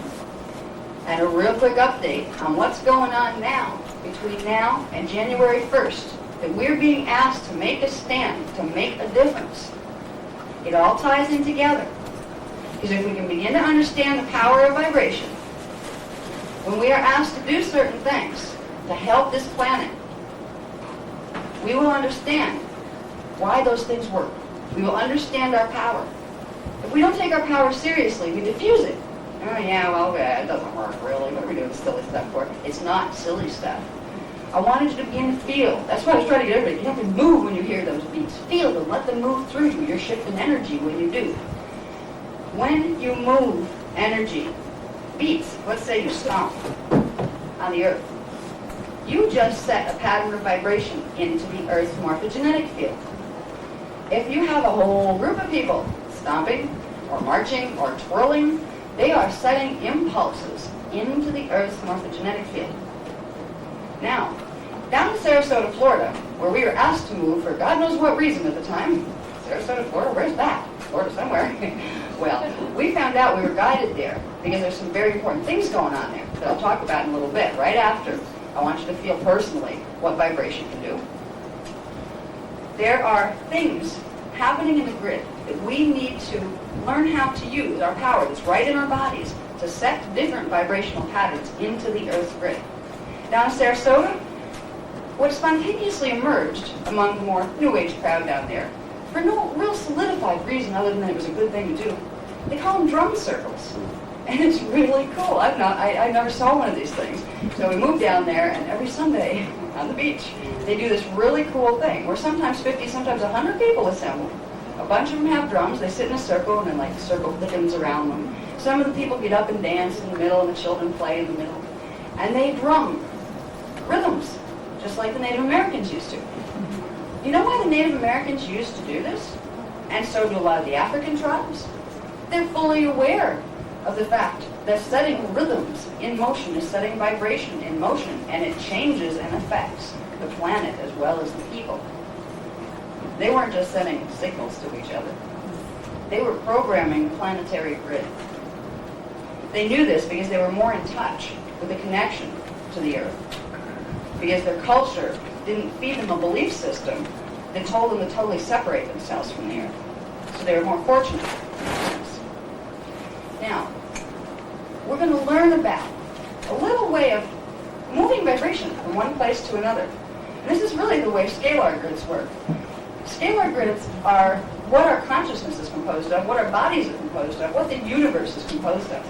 Speaker 1: and a real quick update on what's going on now, between now and January 1st, that we're being asked to make a stand, to make a difference. It all ties in together. Because if we can begin to understand the power of vibration, when we are asked to do certain things to help this planet, we will understand why those things work. We will understand our power. If we don't take our power seriously, we diffuse it. Oh yeah, well, okay, it doesn't work really. What are we doing silly stuff for? It's not silly stuff. I wanted you to begin to feel. That's why I was trying to get everybody. You have to move when you hear those beats. Feel them. Let them move through you. You're shifting energy when you do. When you move energy, beats, let's say you stomp on the earth, you just set a pattern of vibration into the earth's morphogenetic field. If you have a whole group of people stomping or marching or twirling, they are setting impulses into the earth's morphogenetic field. Now, down in Sarasota, Florida, where we were asked to move for God knows what reason at the time, Sarasota, Florida, where's that? Florida somewhere. Well, we found out we were guided there because there's some very important things going on there that I'll talk about in a little bit. Right after, I want you to feel personally what vibration can do. There are things happening in the grid that we need to learn how to use our power that's right in our bodies to set different vibrational patterns into the Earth's grid. Down in Sarasota, what spontaneously emerged among the more New Age crowd down there, for no real solidified reason other than it was a good thing to do, they call them drum circles. And it's really cool. I never saw one of these things. So we moved down there, and every Sunday on the beach, they do this really cool thing where sometimes 50, sometimes 100 people assemble. A bunch of them have drums. They sit in a circle, and then like the circle thickens around them. Some of the people get up and dance in the middle, and the children play in the middle. And they drum rhythms, just like the Native Americans used to. You know why the Native Americans used to do this? And so do a lot of the African tribes. They're fully aware of the fact that setting rhythms in motion is setting vibration in motion, and it changes and affects the planet as well as the people. They weren't just sending signals to each other. They were programming the planetary grid. They knew this because they were more in touch with the connection to the Earth, because their culture didn't feed them a belief system that told them to totally separate themselves from the Earth. So they were more fortunate. Now, we're going to learn about a little way of moving vibration from one place to another. And this is really the way scalar grids work. Scalar grids are what our consciousness is composed of, what our bodies are composed of, what the universe is composed of.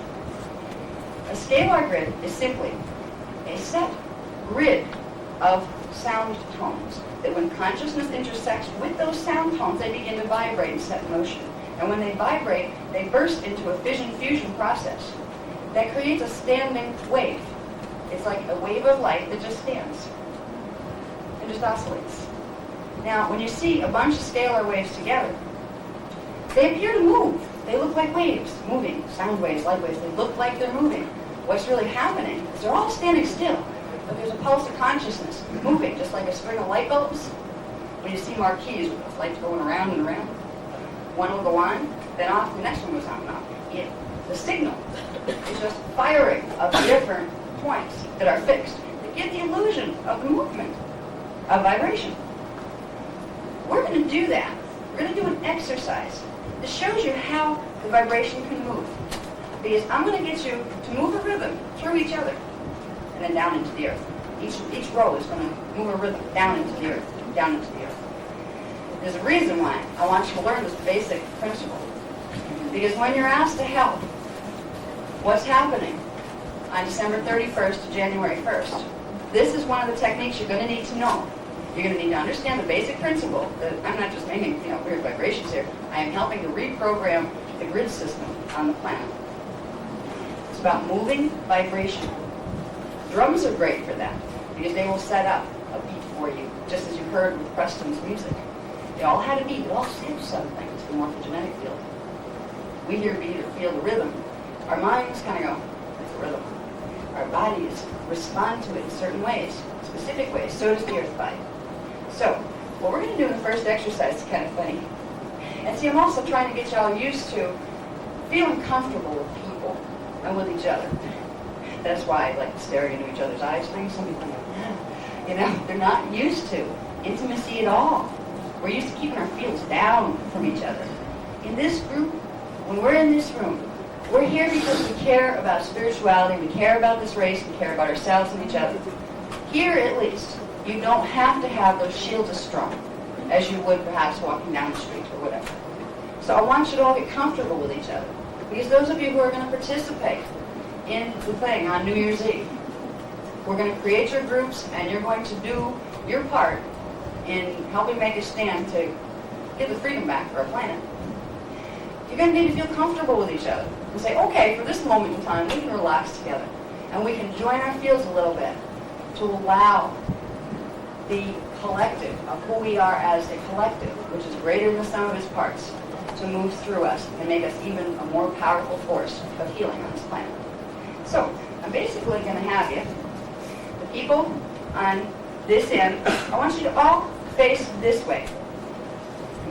Speaker 1: A scalar grid is simply a set grid of sound tones. That when consciousness intersects with those sound tones, they begin to vibrate and set in motion. And when they vibrate, they burst into a fission-fusion process that creates a standing wave. It's like a wave of light that just stands and just oscillates. Now, when you see a bunch of scalar waves together, they appear to move. They look like waves moving, sound waves, light waves. They look like they're moving. What's really happening is they're all standing still, but there's a pulse of consciousness moving, just like a string of light bulbs. When you see marquees with lights going around and around, one will go on, then off, the next one goes on and off. The signal is just firing of different points that are fixed that give the illusion of the movement, of vibration. We're going to do that. We're going to do an exercise that shows you how the vibration can move. Because I'm going to get you to move a rhythm through each other and then down into the earth. Each roll is going to move a rhythm down into the earth, down into the earth. There's a reason why I want you to learn this basic principle. Because when you're asked to help, what's happening on December 31st to January 1st, this is one of the techniques you're going to need to know. You're going to need to understand the basic principle that I'm not just making weird vibrations here. I am helping to reprogram the grid system on the planet. It's about moving vibration. Drums are great for that because they will set up a beat for you, just as you heard with Preston's music. They all had a beat. They all said something to the morphogenetic field. We hear beat or feel the rhythm. Our minds kind of go, that's a rhythm. Our bodies respond to it in certain ways, specific ways. So does the earth body. So, what we're going to do in the first exercise is kind of funny. And see, I'm also trying to get y'all used to feeling comfortable with people and with each other. That's why I like staring into each other's eyes things. Some people are like, they're not used to intimacy at all. We're used to keeping our feels down from each other. In this group, when we're in this room, we're here because we care about spirituality, we care about this race, we care about ourselves and each other. Here, at least, you don't have to have those shields as strong as you would perhaps walking down the street or whatever. So I want you to all get comfortable with each other. Because those of you who are going to participate in the thing on New Year's Eve, we're going to create your groups and you're going to do your part in helping make a stand to get the freedom back for our planet. You're going to need to feel comfortable with each other and say, okay, for this moment in time, we can relax together and we can join our fields a little bit to allow the collective of who we are as a collective, which is greater than the sum of its parts, to move through us and make us even a more powerful force of healing on this planet. So, I'm basically going to have you, the people on this end, I want you to all face this way.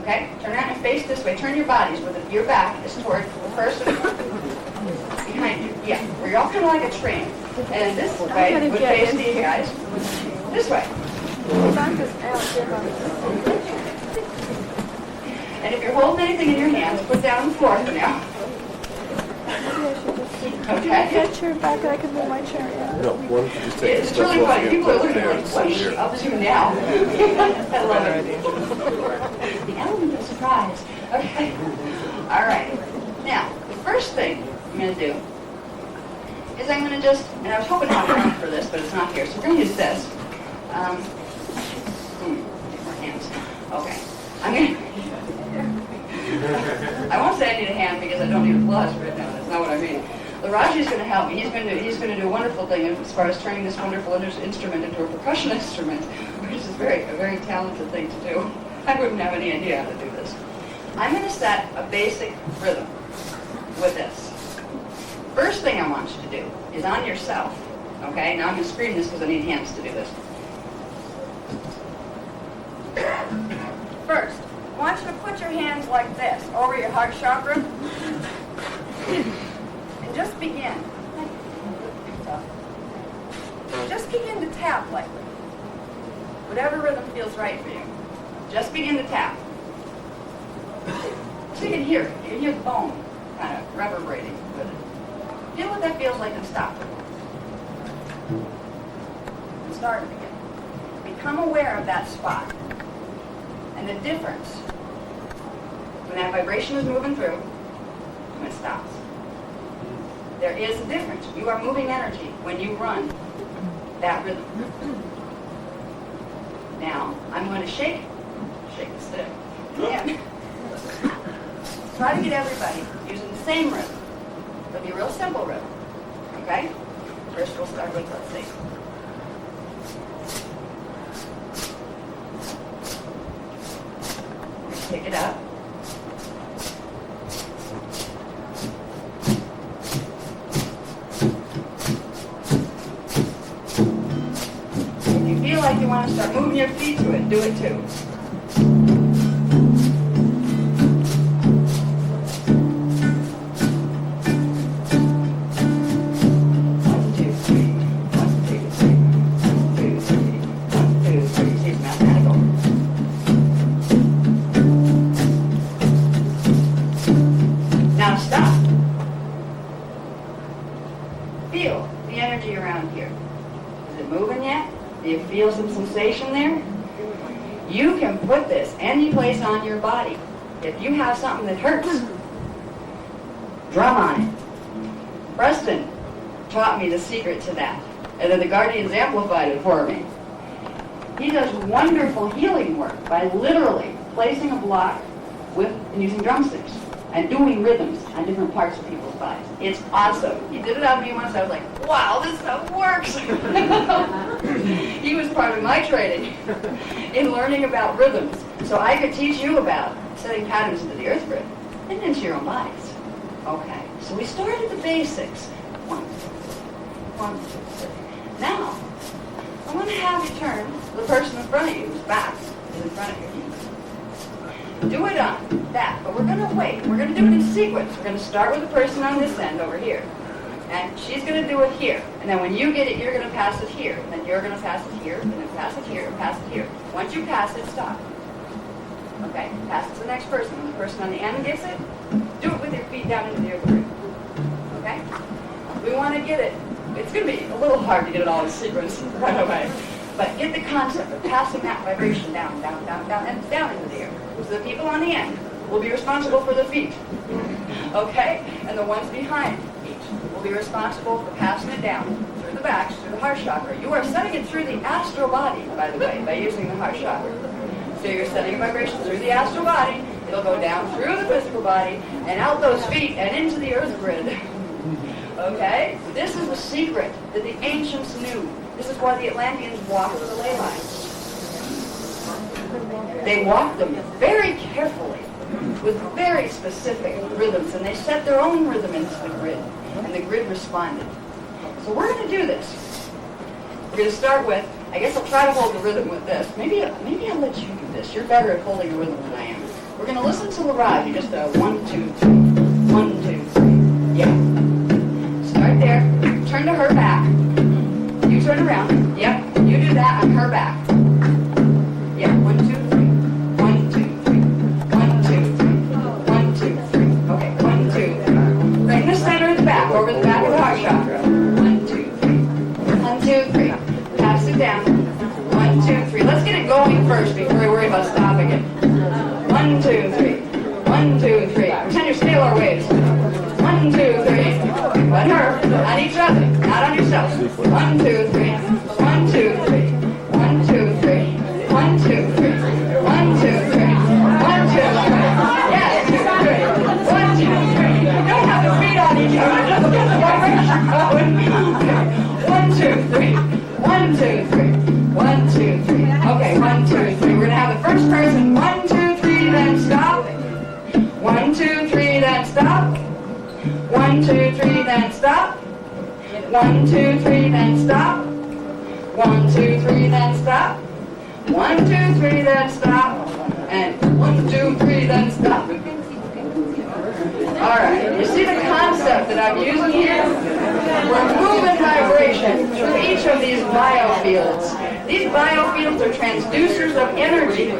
Speaker 1: Okay? Turn around and face this way. Turn your bodies with your back is toward the person behind you. Yeah, where you're all kind of like a train. And this way would face these guys. This way. And if you're holding anything in your hands, put down on the floor for now. Okay.
Speaker 7: Get your back, I can move my chair.
Speaker 8: No, why don't you just take
Speaker 1: It's really funny. People are looking like, what is she up to now? I love it. The element of surprise. Okay. All right. Now, the first thing I'm going to do is I'm going to just, and I was hoping to have a round for this, but it's not here, so we're going to use this. More hands. Okay. I'm going to... I won't say I need a hand because I don't need applause right now. That's not what I mean. Raji's going to help me. He's going to do a wonderful thing as far as turning this wonderful instrument into a percussion instrument, which is a very talented thing to do. I wouldn't have any idea how to do this. I'm going to set a basic rhythm with this. First thing I want you to do is on yourself. Okay? Now I'm going to scream this because I need hands to do this. First, I want you to put your hands like this over your heart chakra. And just begin. Just begin to tap lightly. Whatever rhythm feels right for you. Just begin to tap. So you can hear it. You can hear the bone kind of reverberating with it. Feel what that feels like and stop. And start it again. Become aware of that spot. And the difference when that vibration is moving through and it stops. There is a difference. You are moving energy when you run that rhythm. Now, I'm going to shake the stick. And try to get everybody using the same rhythm. It'll be a real simple rhythm. Okay? First we'll start with, let's see. Pick it up. If you feel like you want to start moving your feet to it, do it too. Feel some sensation there? You can put this any place on your body. If you have something that hurts, drum on it. Preston taught me the secret to that, and then the Guardians amplified it for me. He does wonderful healing work by literally placing a block with and using drumsticks and doing rhythms on different parts of people's bodies. It's awesome. He did it on me once. I was like, wow, this stuff works. He was part of my training in learning about rhythms. So I could teach you about setting patterns into the earth grid and into your own bodies. Okay, so we started at the basics. 1, 2, 3. Now, I want to have you turn the person in front of you whose back is in front of you. Do it on that, but we're going to wait. We're going to do it in sequence. We're going to start with the person on this end over here. And she's going to do it here. And then when you get it, you're going to pass it here. And then you're going to pass it here, and then pass it here, and pass it here. Once you pass it, stop. Okay? Pass it to the next person. When the person on the end gets it, do it with your feet down into the earth grid. Okay? We want to get it. It's going to be a little hard to get it all in sequence right away. But get the concept of passing that vibration down, down, down, down, and down into the air. So the people on the end will be responsible for the feet. Okay? And the ones behind each will be responsible for passing it down through the backs, through the heart chakra. You are setting it through the astral body, by the way, by using the heart chakra. So you're setting a vibration through the astral body. It'll go down through the physical body and out those feet and into the earth grid. Okay? This is the secret that the ancients knew. This is why the Atlanteans walked the ley lines. They walked them very carefully with very specific rhythms, and they set their own rhythm into the grid, and the grid responded. So we're going to do this. We're going to start with, I guess I'll try to hold the rhythm with this. Maybe I'll let you do this. You're better at holding the rhythm than I am. We're going to listen to Laraj. You just 1, 2, 3. 1, 2, 3. Yeah. Start there. Turn to her back. You turn around. Yep. You do that on her back. Yeah. 1, 2, 3. 1, 2, 3. 1, 2, 3. 1, 2, 3. Okay. 1, 2, 3. Right in the center of the back, over the back of the heart chakra. 1, 2, 3. 1, 2, 3. Pass it down. 1, 2, 3. Let's get it going first before we worry about stopping it. 1, 2, 3. 1, 2, 3. Pretend you're scalar waves. 1, 2, 3. But her, on each other, not on yourself. 1, 2, 3. 1, 2, 3. 1, 2, 3. 1, 2, 3. 1, 2, 3. 1, 2, 3. Yes, 2, 3. 1, 2, 3. Don't have the feet on each other. Just get the vibration going. 1, 2, 3. 1, 2, 3. 1, 2, 3. Okay, 1, 2, 3. We're going to have the first person. 1, 2, 3, then stop. 1, 2, 3, then stop. 1, 2, 3, then stop. 1, 2, 3, then stop. 1, 2, 3, then stop. 1, 2, 3, then stop. And 1, 2, 3, then stop. Alright, you see the concept that I'm using here? We're moving vibration through each of these biofields. These biofields are transducers of energy.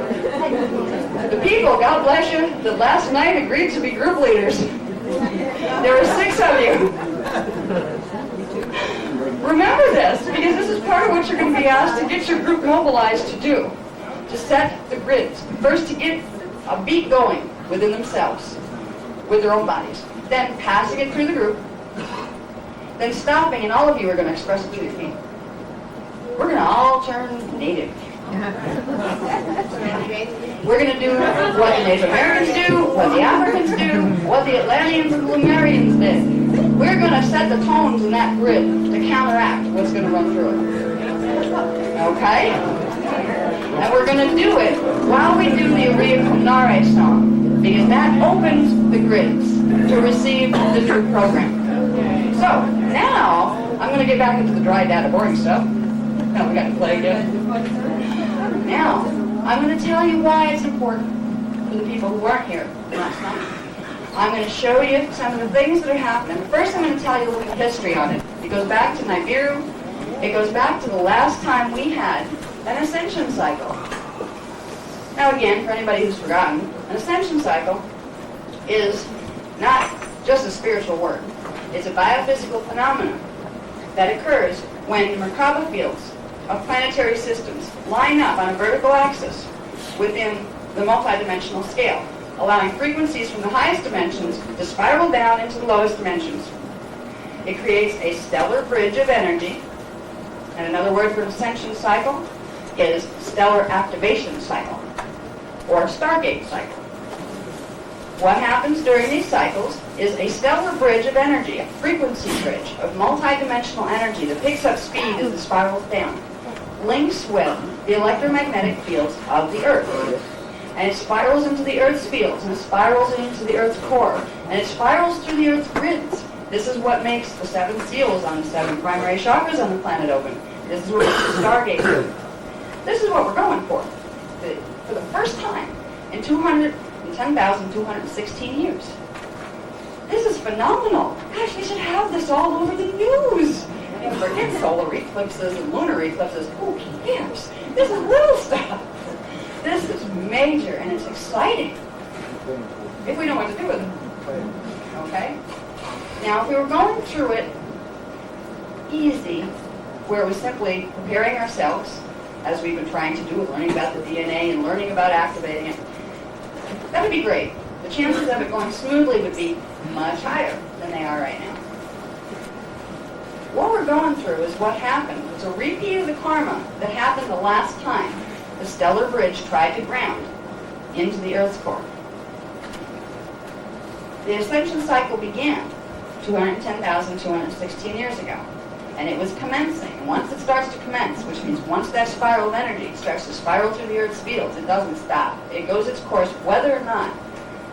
Speaker 1: The people, God bless you, that last night agreed to be group leaders. There were 6 of you. Remember this, because this is part of what you're going to be asked to get your group mobilized to do. To set the grids. First, to get a beat going within themselves, with their own bodies. Then passing it through the group. Then stopping, and all of you are going to express it through your feet. We're going to all turn native. We're going to do what the Native Americans do, what the Africans do, what the Atlanteans and Lemurians did. We're going to set the tones in that grid to counteract what's going to run through it. Okay? And we're going to do it while we do the Aria Kumnare song, because that opens the grids to receive the true program. So, now, I'm going to get back into the dry data boring stuff. Now we got to play again. Now, I'm going to tell you why it's important for the people who weren't here last night. I'm going to show you some of the things that are happening. First, I'm going to tell you a little history on it. It goes back to Nibiru. It goes back to the last time we had an ascension cycle. Now again, for anybody who's forgotten, an ascension cycle is not just a spiritual word. It's a biophysical phenomenon that occurs when the Merkaba fields of planetary systems line up on a vertical axis within the multidimensional scale, allowing frequencies from the highest dimensions to spiral down into the lowest dimensions. It creates a stellar bridge of energy, and another word for ascension cycle is stellar activation cycle, or Stargate cycle. What happens during these cycles is a stellar bridge of energy, a frequency bridge of multidimensional energy that picks up speed as it spirals down, links with the electromagnetic fields of the Earth. And it spirals into the Earth's fields, and it spirals into the Earth's core, and it spirals through the Earth's grids. This is what makes the 7 seals on the 7 primary chakras on the planet open. This is what makes the Stargate open. This is what we're going for. For the first time in 210,216 years. This is phenomenal. Gosh, we should have this all over the news. And forget solar eclipses and lunar eclipses. Who cares? This is little stuff. This is major, and it's exciting. If we know what to do with it. Okay? Now, if we were going through it easy, where it was simply preparing ourselves, as we've been trying to do, learning about the DNA and learning about activating it, that would be great. The chances of it going smoothly would be much higher than they are right now. What we're going through is what happened. It's a repeat of the karma that happened the last time the stellar bridge tried to ground into the Earth's core. The ascension cycle began 210,216 years ago. And it was commencing. Once it starts to commence, which means once that spiral of energy starts to spiral through the Earth's fields, it doesn't stop. It goes its course whether or not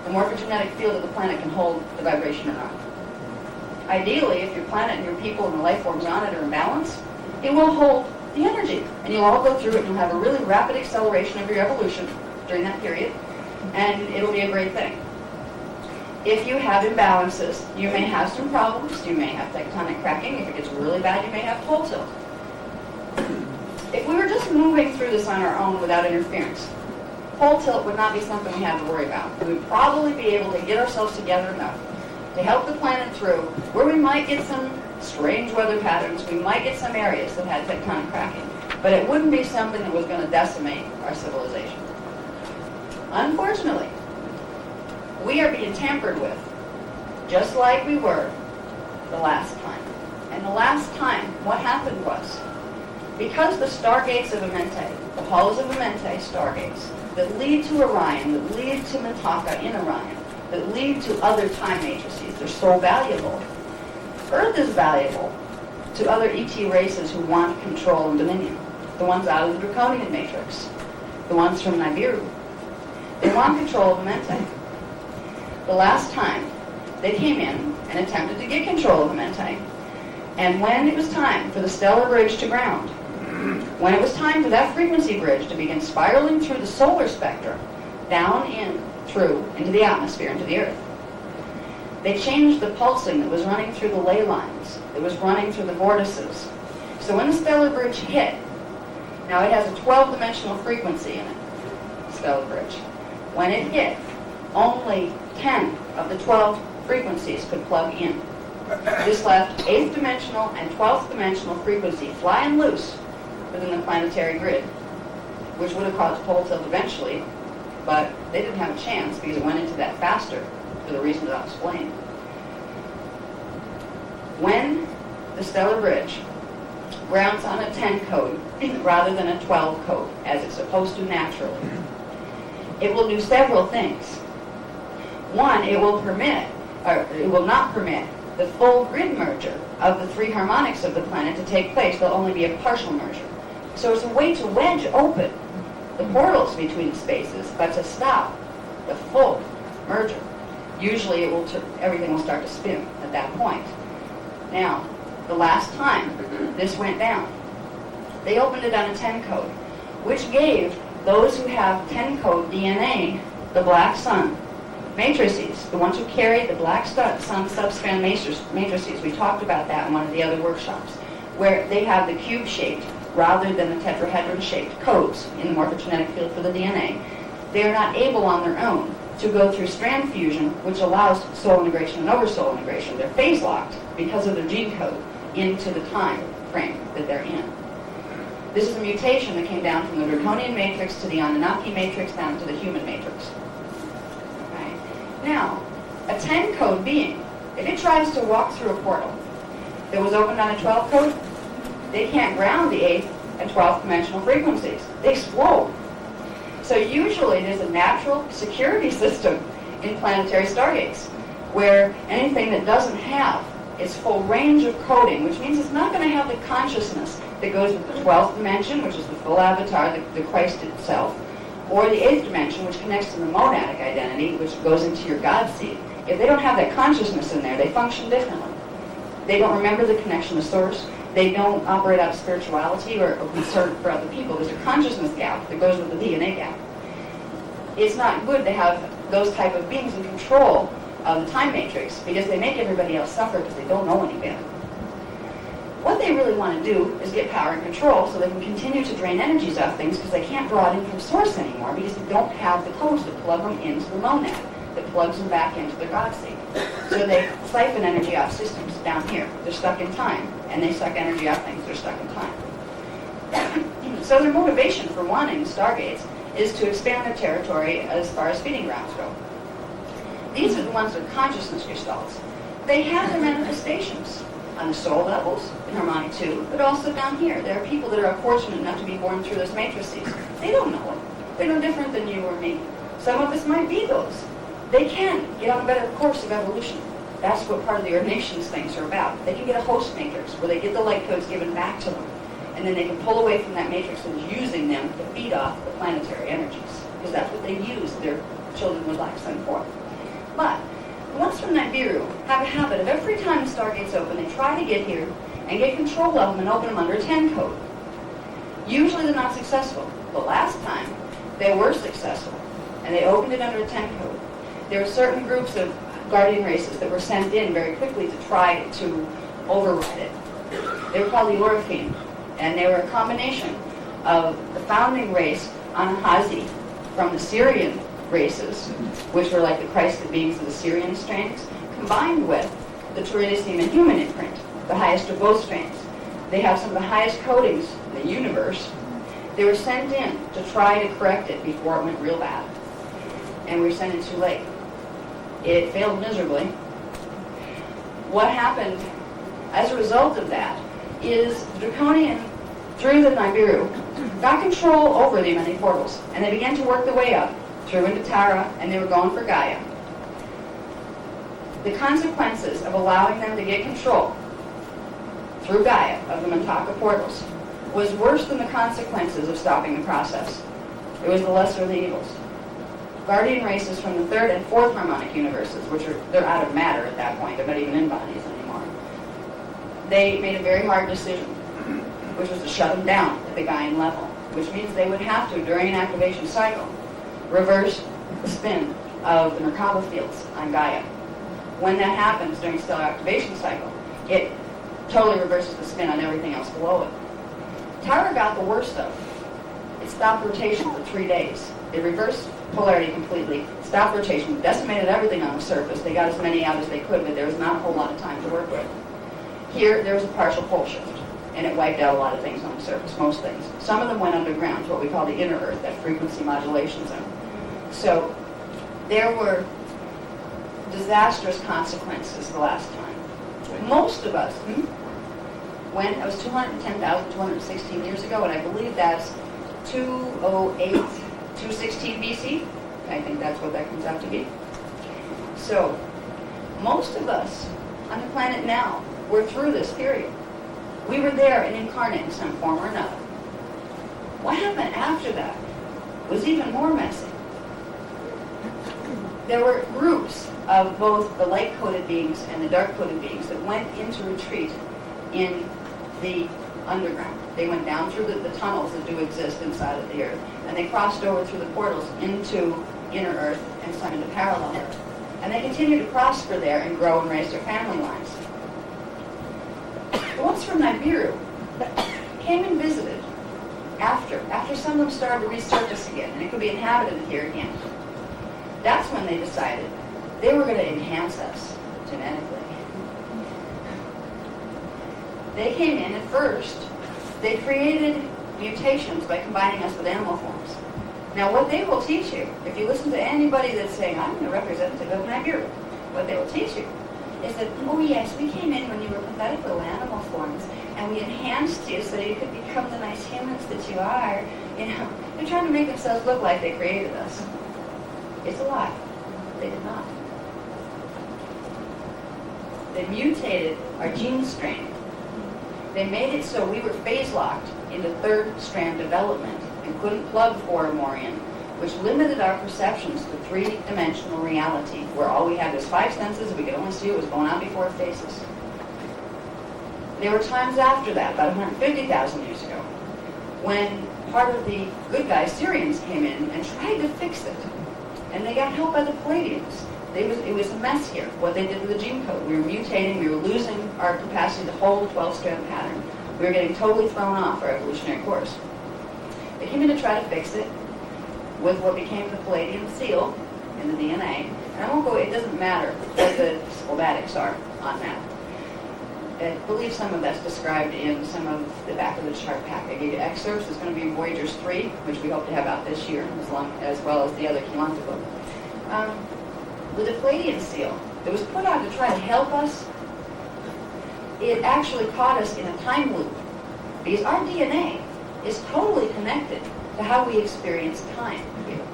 Speaker 1: the morphogenetic field of the planet can hold the vibration or not. Ideally, if your planet and your people and the life forms on it are in balance, it will hold the energy. And you'll all go through it and you'll have a really rapid acceleration of your evolution during that period. And it'll be a great thing. If you have imbalances, you may have some problems. You may have tectonic cracking. If it gets really bad, you may have pole tilt. If we were just moving through this on our own without interference, pole tilt would not be something we had to worry about. We would probably be able to get ourselves together enough to help the planet through where we might get some strange weather patterns. We might get some areas that had tectonic cracking. But it wouldn't be something that was going to decimate our civilization. Unfortunately, we are being tampered with, just like we were the last time. And the last time, what happened was, because the stargates of Amente, the halls of Amente stargates, that lead to Orion, that lead to Mintaka in Orion, that lead to other time matrices, they're so valuable. Earth is valuable to other ET races who want control and dominion. The ones out of the Draconian matrix, the ones from Nibiru. They want control of Amente. The last time, they came in and attempted to get control of the Mente. And when it was time for the stellar bridge to ground, when it was time for that frequency bridge to begin spiraling through the solar spectrum, down in, through, into the atmosphere, into the Earth, they changed the pulsing that was running through the ley lines, that was running through the vortices. So when the stellar bridge hit, now it has a 12-dimensional frequency in it, stellar bridge. When it hit, only 10 of the 12 frequencies could plug in. This left 8th dimensional and 12th dimensional frequency flying loose within the planetary grid, which would have caused pole tilt eventually, but they didn't have a chance because it went into that faster for the reasons I'll explain. When the stellar bridge grounds on a 10 code rather than a 12 code, as it's supposed to naturally. It will do several things. One, it will not permit the full grid merger of the three harmonics of the planet to take place. There'll only be a partial merger. So it's a way to wedge open the portals between spaces, but to stop the full merger. Usually everything will start to spin at that point. Now, the last time this went down, they opened it on a 10 code, which gave those who have 10 code DNA the black sun matrices, the ones who carry the black sun substrand matrices. We talked about that in one of the other workshops, where they have the cube-shaped rather than the tetrahedron-shaped codes in the morphogenetic field for the DNA. They are not able on their own to go through strand fusion, which allows soul integration and over-soul integration. They're phase-locked because of their gene code into the time frame that they're in. This is a mutation that came down from the Draconian matrix to the Anunnaki matrix down to the human matrix. Okay? Now, a 10 code being, if it tries to walk through a portal that was opened on a 12 code, they can't ground the 8th and 12th dimensional frequencies. They explode. So usually there's a natural security system in planetary stargates where anything that doesn't have its full range of coding, which means it's not going to have the consciousness that goes with the 12th dimension, which is the full avatar, the Christ itself, or the 8th dimension, which connects to the monadic identity, which goes into your God seed. If they don't have that consciousness in there, they function differently. They don't remember the connection to source. They don't operate out of spirituality or concern for other people. There's a consciousness gap that goes with the DNA gap. It's not good to have those type of beings in control of the time matrix because they make everybody else suffer because they don't know any better. What they really want to do is get power and control so they can continue to drain energies off things because they can't draw it in from source anymore because they don't have the codes that plug them into the monad, that plugs them back into their God seed. So they siphon energy off systems down here. They're stuck in time, and they suck energy off things that are stuck in time. So their motivation for wanting stargates is to expand their territory as far as feeding grounds go. These are the ones that are consciousness gestalts. They have their manifestations on the soul levels, in harmonic 2, but also down here. There are people that are fortunate enough to be born through those matrices. They don't know it. They're no different than you or me. Some of us might be those. They can get on a better course of evolution. That's what part of the ordinations things are about. They can get a host matrix where they get the light codes given back to them, and then they can pull away from that matrix and using them to feed off the planetary energies, because that's what they use their children with life sent for. But the ones from Nibiru have a habit of every time the stargates open, they try to get here and get control of them and open them under a 10 code. Usually they're not successful. The last time they were successful, and they opened it under a 10 code. There were certain groups of guardian races that were sent in very quickly to try to override it. They were called the Orifim, and they were a combination of the founding race, Anahazi, from the Syrian races, which were like the Christed beings of the Syrian strains, combined with the Tauridicium and human imprint, the highest of both strains. They have some of the highest codings in the universe. They were sent in to try to correct it before it went real bad. And we were sent in too late. It failed miserably. What happened as a result of that is Draconian, through the Nibiru, got control over the many portals, and they began to work their way up through into Tara, and they were going for Gaia. The consequences of allowing them to get control through Gaia of the Mantaka portals was worse than the consequences of stopping the process. It was the lesser of the evils. Guardian races from the 3rd and 4th harmonic universes, they're out of matter at that point, they're not even in bodies anymore. They made a very hard decision, which was to shut them down at the Gaian level, which means they would have to, during an activation cycle, reverse the spin of the Merkaba fields on Gaia. When that happens during stellar activation cycle, it totally reverses the spin on everything else below it. Tara got the worst of it. It stopped rotation for 3 days. It reversed polarity completely, stopped rotation, decimated everything on the surface. They got as many out as they could, but there was not a whole lot of time to work with. Here, there was a partial pole shift, and it wiped out a lot of things on the surface, most things. Some of them went underground, to what we call the inner Earth, that frequency modulation zone. So there were disastrous consequences the last time. Most of us, when it was 210,216 years ago, and I believe that's 208, 216 BC. I think that's what that comes out to be. So, most of us on the planet now were through this period. We were there and incarnate in some form or another. What happened after that was even more messy. There were groups of both the light-coded beings and the dark-coded beings that went into retreat in the underground. They went down through the tunnels that do exist inside of the earth, and they crossed over through the portals into inner earth and some into parallel earth. And they continue to prosper there and grow and raise their family lines. The ones from Nibiru came and visited after some of them started to resurface again, and it could be inhabited here again. That's when they decided they were going to enhance us genetically. They came in at first, they created mutations by combining us with animal forms. Now what they will teach you, if you listen to anybody that's saying, I'm the representative of Nibiru, what they will teach you is that, oh yes, we came in when you were pathetic little animal forms, and we enhanced you so you could become the nice humans that you are. You know, they're trying to make themselves look like they created us. It's a lie. They did not. They mutated our gene strain. They made it so we were phase-locked into third strand development and couldn't plug 4 or more in, which limited our perceptions to 3-dimensional reality, where all we had was 5 senses, we could only see what was going on before our faces. There were times after that, about 150,000 years ago, when part of the good guys, Syrians, came in and tried to fix it. And they got help by the Palladians. It was a mess here, what they did with the gene code. We were mutating, we were losing our capacity to hold a 12-strand pattern. We were getting totally thrown off our evolutionary course. They came in to try to fix it with what became the Palladian seal in the DNA. And I won't go, it doesn't matter what the schematics are on that. I believe some of that's described in some of the back of the chart pack. I gave you excerpts. It's going to be Voyagers 3, which we hope to have out this year, as well as the other Kilanta book. With the Palladian seal that was put out to try to help us, it actually caught us in a time loop, because our DNA is totally connected to how we experience time here.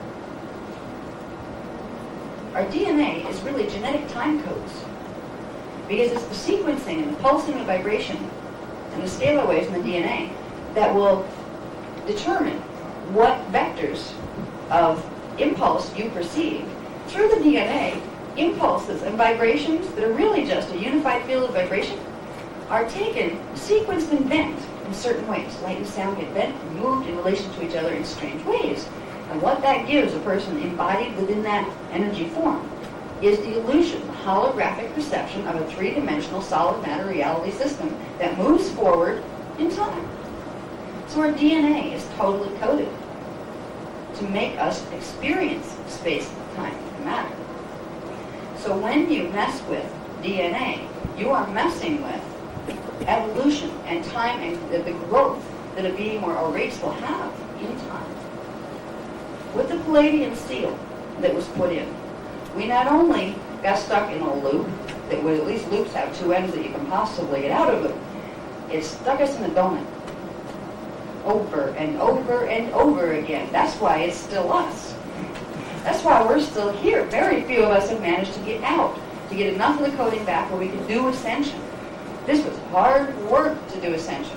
Speaker 1: Our DNA is really genetic time codes, because it's the sequencing and the pulsing and vibration and the scalar waves in the DNA that will determine what vectors of impulse you perceive through the DNA. Impulses and vibrations that are really just a unified field of vibration are taken, sequenced, and bent in certain ways. Light and sound get bent and moved in relation to each other in strange ways. And what that gives a person embodied within that energy form is the illusion, the holographic perception of a 3-dimensional solid matter reality system that moves forward in time. So our DNA is totally coded to make us experience space, time, and matter. So when you mess with DNA, you are messing with evolution and time and the growth that a being or a race will have in time. With the Palladian seal that was put in, we not only got stuck in a loop that would, at least loops have 2 ends that you can possibly get out of it, it stuck us in a donut over and over and over again. That's why it's still us. That's why we're still here. Very few of us have managed to get out, to get enough of the coding back where we could do ascension. This was hard work to do ascension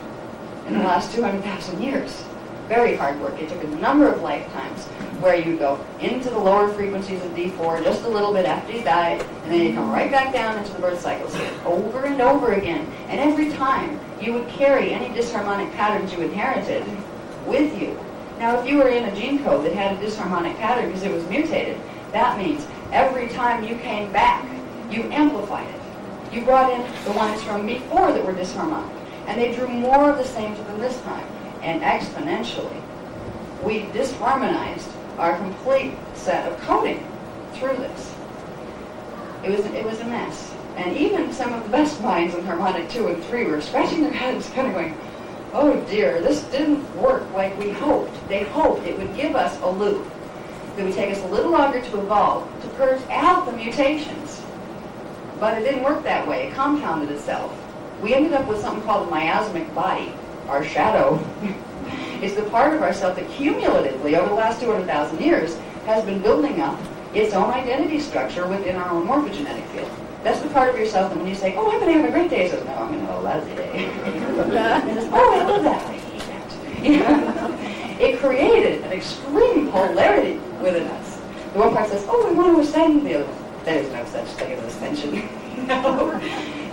Speaker 1: in the last 200,000 years. Very hard work. It took a number of lifetimes where you go into the lower frequencies of D4 just a little bit after you died, and then you come right back down into the birth cycles over and over again. And every time you would carry any disharmonic patterns you inherited with you. Now, if you were in a gene code that had a disharmonic pattern because it was mutated, that means every time you came back, you amplified it. You brought in the ones from before that were disharmonic, and they drew more of the same to them this time. And exponentially, we disharmonized our complete set of coding through this. It was a mess. And even some of the best minds in harmonic 2 and 3 were scratching their heads, kind of going, oh dear, this didn't work like we hoped. They hoped it would give us a loop that would take us a little longer to evolve, to purge out the mutations. But it didn't work that way. It compounded itself. we ended up with something called a miasmic body, our shadow. It's the part of ourself that cumulatively, over the last 200,000 years, has been building up its own identity structure within our own morphogenetic field. That's the part of yourself that when you say, oh, I'm going to have a great day, it says, no, I'm going to have a lousy day. And it's, oh, I love that. I hate that. You know? It created an extreme polarity within us. The one part says, oh, we want to ascend. The other one, there's no such thing as ascension. No.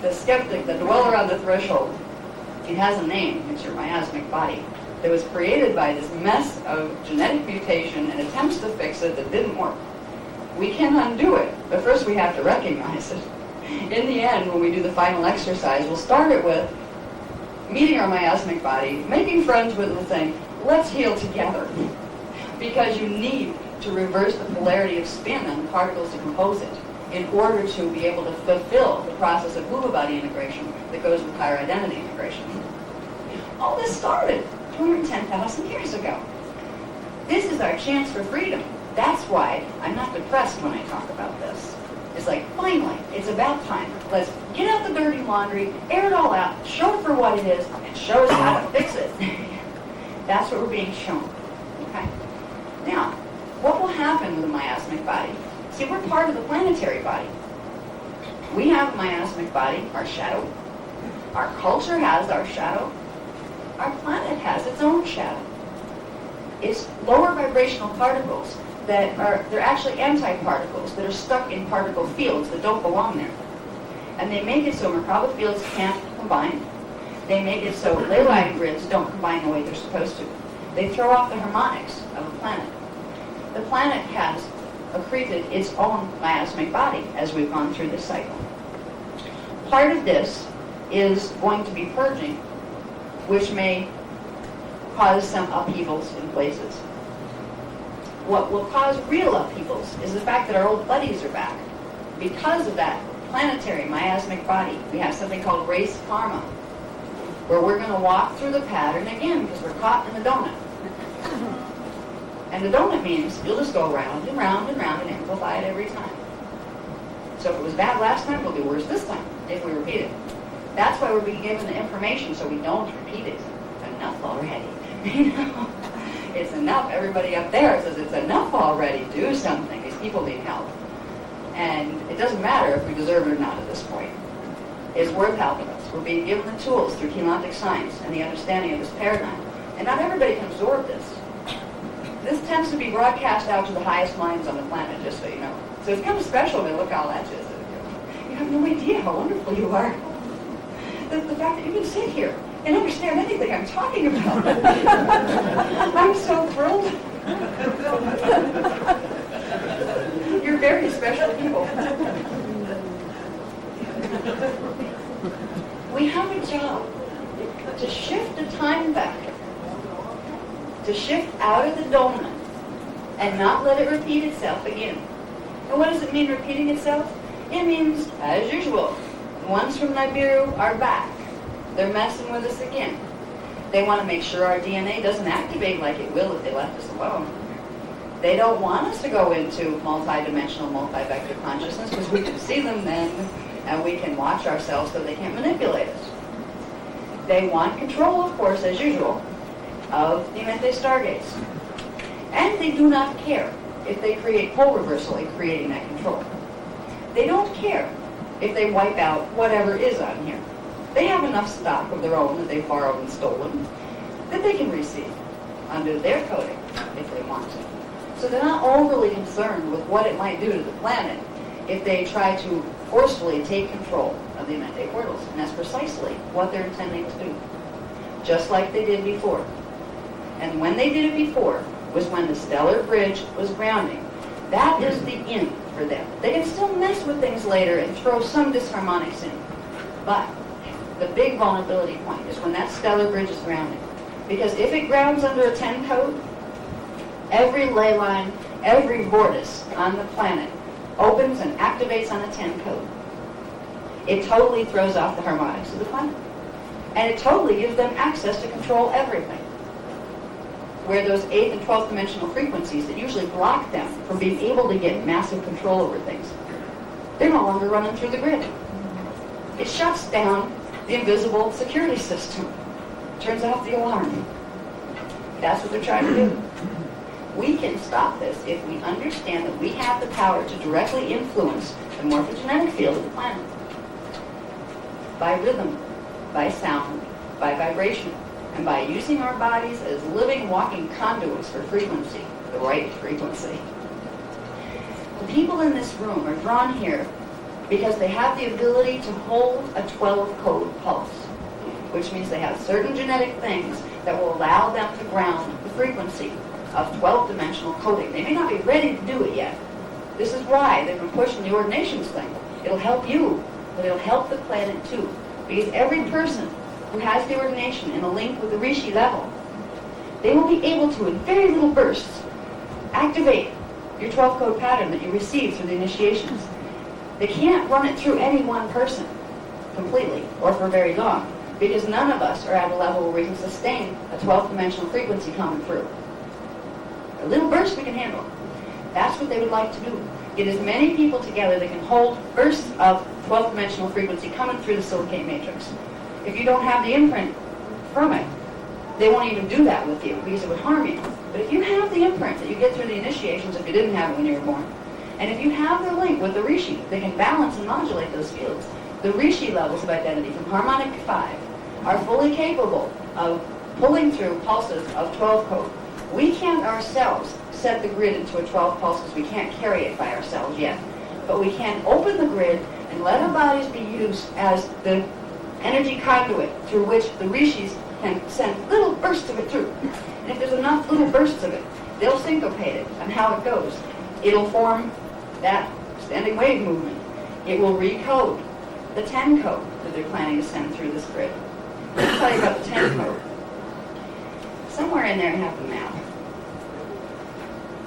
Speaker 1: The skeptic, the dweller on the threshold, it has a name. It's your miasmic body. That was created by this mess of genetic mutation and attempts to fix it that didn't work. We can undo it, but first we have to recognize it. In the end, when we do the final exercise, we'll start it with meeting our miasmic body, making friends with it and saying, let's heal together. Because you need to reverse the polarity of spin on the particles that compose it in order to be able to fulfill the process of Hoover body integration that goes with higher identity integration. All this started 210,000 years ago. This is our chance for freedom. That's why I'm not depressed when I talk about this. It's like, finally, it's about time. Let's get out the dirty laundry, air it all out, show it for what it is, and show us how to fix it. That's what we're being shown. Okay? Now, what will happen with the miasmic body? See, we're part of the planetary body. We have a miasmic body, our shadow. Our culture has our shadow. Our planet has its own shadow. It's lower vibrational particles that they're actually antiparticles that are stuck in particle fields that don't belong there. And they make it so Merkaba fields can't combine. They make it so ley line grids don't combine the way they're supposed to. They throw off the harmonics of the planet. The planet has accreted its own miasmic body as we've gone through this cycle. Part of this is going to be purging, which may cause some upheavals in places. What will cause real upheavals is the fact that our old buddies are back. Because of that planetary miasmic body, we have something called race karma, where we're going to walk through the pattern again because we're caught in the donut. And the donut means you'll just go round and round and round and amplify it every time. So if it was bad last time, it'll be worse this time if we repeat it. That's why we're being given the information so we don't repeat it. Enough already. You know? It's enough. Everybody up there says it's enough already. Do something. These people need help. And it doesn't matter if we deserve it or not at this point. It's worth helping us. We're being given the tools through chelotic science and the understanding of this paradigm. And not everybody can absorb this. This tends to be broadcast out to the highest minds on the planet, just so you know. So it's kind of special to look how that is. You have no idea how wonderful you are. The fact that you can sit here and understand anything I'm talking about. I'm so thrilled. You're very special people. We have a job to shift the time back, to shift out of the donut and not let it repeat itself again. And what does it mean, repeating itself? It means, as usual, the ones from Nibiru are back. They're messing with us again. They want to make sure our DNA doesn't activate like it will if they left us alone. They don't want us to go into multi-dimensional, multi-vector consciousness because we can see them then and we can watch ourselves so they can't manipulate us. They want control, of course, as usual, of the Mente Stargates. And they do not care if they create pole reversal in creating that control. They don't care if they wipe out whatever is on here. They have enough stock of their own that they've borrowed and stolen that they can receive under their coding if they want to. So they're not overly concerned with what it might do to the planet if they try to forcefully take control of the Mente portals. And that's precisely what they're intending to do, just like they did before. And when they did it before was when the stellar bridge was grounding. That is the end for them. They can still mess with things later and throw some disharmonics in. But the big vulnerability point is when that stellar bridge is grounding. Because if it grounds under a 10 code, every ley line, every vortex on the planet opens and activates on a 10 code. It totally throws off the harmonics of the planet. And it totally gives them access to control everything. Where those 8th and 12th dimensional frequencies that usually block them from being able to get massive control over things, they're no longer running through the grid. It shuts down the invisible security system, turns off the alarm. That's what they're trying to do. We can stop this if we understand that we have the power to directly influence the morphogenetic field of the planet. By rhythm, by sound, by vibration, and by using our bodies as living, walking conduits for frequency, the right frequency. The people in this room are drawn here because they have the ability to hold a 12-code pulse, which means they have certain genetic things that will allow them to ground the frequency of 12-dimensional coding. They may not be ready to do it yet. This is why they've been pushing the ordinations thing. It'll help you, but it'll help the planet too. Because every person who has the ordination in a link with the Rishi level, they will be able to, in very little bursts, activate your 12-code pattern that you received through the initiations. They can't run it through any one person completely or for very long, because none of us are at a level where we can sustain a 12-dimensional frequency coming through. A little burst we can handle. That's what they would like to do. Get as many people together that can hold bursts of 12-dimensional frequency coming through the silicate matrix. If you don't have the imprint from it, they won't even do that with you because it would harm you. But if you have the imprint that you get through the initiations, if you didn't have it when you were born, and if you have the link with the Rishi, they can balance and modulate those fields. The Rishi levels of identity from harmonic 5 are fully capable of pulling through pulses of 12 code. We can't ourselves set the grid into a 12 pulse because we can't carry it by ourselves yet. But we can open the grid and let our bodies be used as the energy conduit through which the Rishis can send little bursts of it through. And if there's enough little bursts of it, they'll syncopate it and how it goes. It'll form that standing wave movement. It will recode the 10 code that they're planning to send through this grid. Let me tell you about the 10 code. Somewhere in there I have the map.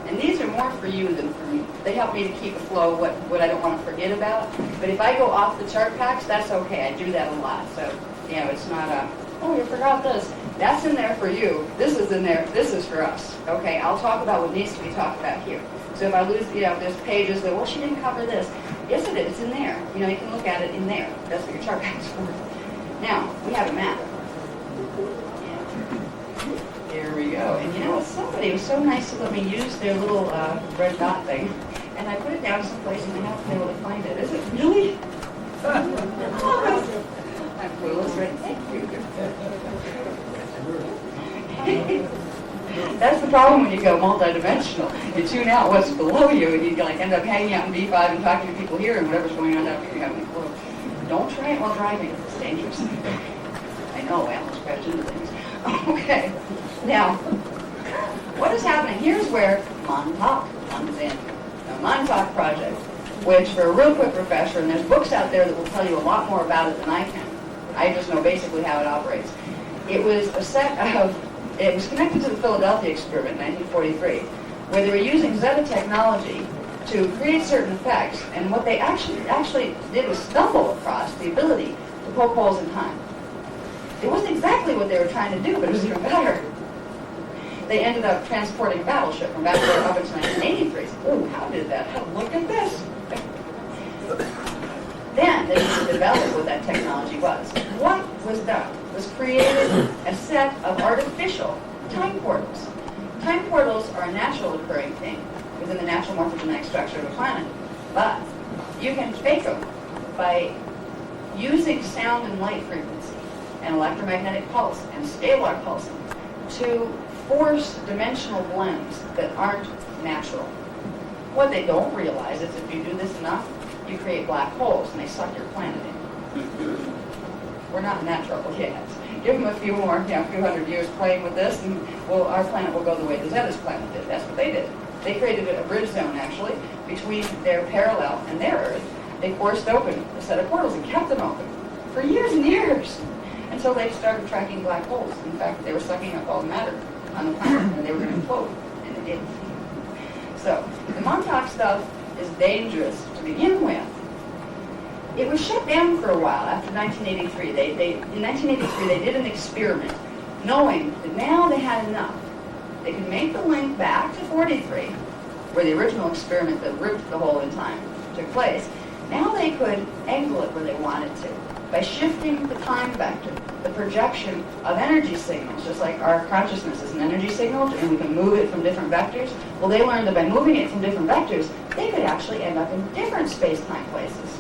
Speaker 1: And these are more for you than for me. They help me to keep a flow of what I don't want to forget about. But if I go off the chart packs, that's okay. I do that a lot. So, you know, it's not a, oh, you forgot this. That's in there for you. This is in there. This is for us. Okay, I'll talk about what needs to be talked about here. So if I lose, you know, if there's pages that, well, she didn't cover this. Yes, it is. It's in there. You know, you can look at it in there. That's what your chart pack's for. Now, we have a map. Here we go. And you know, somebody was so nice to let me use their little red dot thing. And I put it down someplace and I haven't been able to find it. Is it really? I'm clueless, right? Thank you. That's the problem when you go multidimensional. You tune out what's below you and you like end up hanging out in B5 and talking to people here and whatever's going on down here, you have any clue. Don't try it while driving. It's dangerous. I know, I almost crashed into things. Okay. Now, what is happening? Here's where Montauk comes in. The Montauk Project, which for a real quick refresher, and there's books out there that will tell you a lot more about it than I can. I just know basically how it operates. It was a set of, it was connected to the Philadelphia experiment in 1943, where they were using Zeta technology to create certain effects, and what they actually did was stumble across the ability to poke holes in time. It wasn't exactly what they were trying to do, but it was even better. They ended up transporting a battleship from back there up into 1983. Oh, how did that? Look at this. Then they needed to develop what that technology was. What was done was created a set of artificial time portals. Time portals are a natural occurring thing within the natural morphogenetic structure of a planet. But you can fake them by using sound and light frequency and electromagnetic pulse and scalar pulsing to force dimensional blends that aren't natural. What they don't realize is if you do this enough, you create black holes and they suck your planet in. We're not in that trouble yet. Give them a few more, a few hundred years playing with this, and our planet will go the way the Zeta's planet did. That's what they did. They created a bridge zone, actually, between their parallel and their Earth. They forced open a set of portals and kept them open for years and years until they started tracking black holes. In fact, they were sucking up all the matter on the planet, and they were going to implode, and they didn't. So, the Montauk stuff is dangerous to begin with. It was shut down for a while after 1983. In 1983, they did an experiment, knowing that now they had enough. They could make the link back to 43, where the original experiment that ripped the hole in time took place. Now they could angle it where they wanted to. by shifting the time vector, the projection of energy signals, just like our consciousness is an energy signal, and we can move it from different vectors. Well, they learned that by moving it from different vectors, they could actually end up in different space-time places.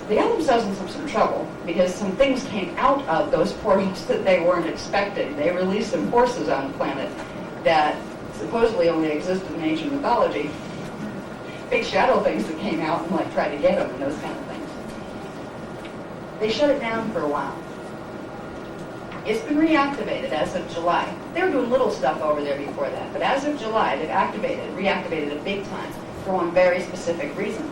Speaker 1: They got themselves in some trouble because some things came out of those portals that they weren't expecting. They released some forces on the planet that supposedly only existed in ancient mythology. Big shadow things that came out and like tried to get them and those kind of things. They shut it down for a while. It's been reactivated as of July. They were doing little stuff over there before that, but as of July, they've reactivated it big time for one very specific reason.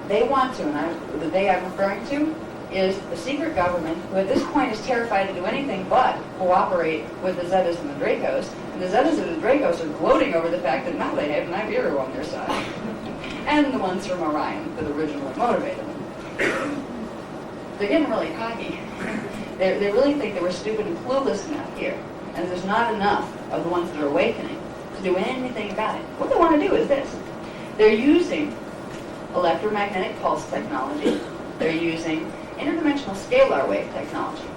Speaker 1: They want to, and the they I'm referring to is the secret government, who at this point is terrified to do anything but cooperate with the Zetas and the Dracos. And the Zetas and the Dracos are gloating over the fact that now they have Nibiru on their side. And the ones from Orion that originally motivated them. They're getting really cocky. They really think that we're stupid and clueless enough here. And there's not enough of the ones that are awakening to do anything about it. What they want to do is this. They're using electromagnetic pulse technology. They're using interdimensional scalar wave technology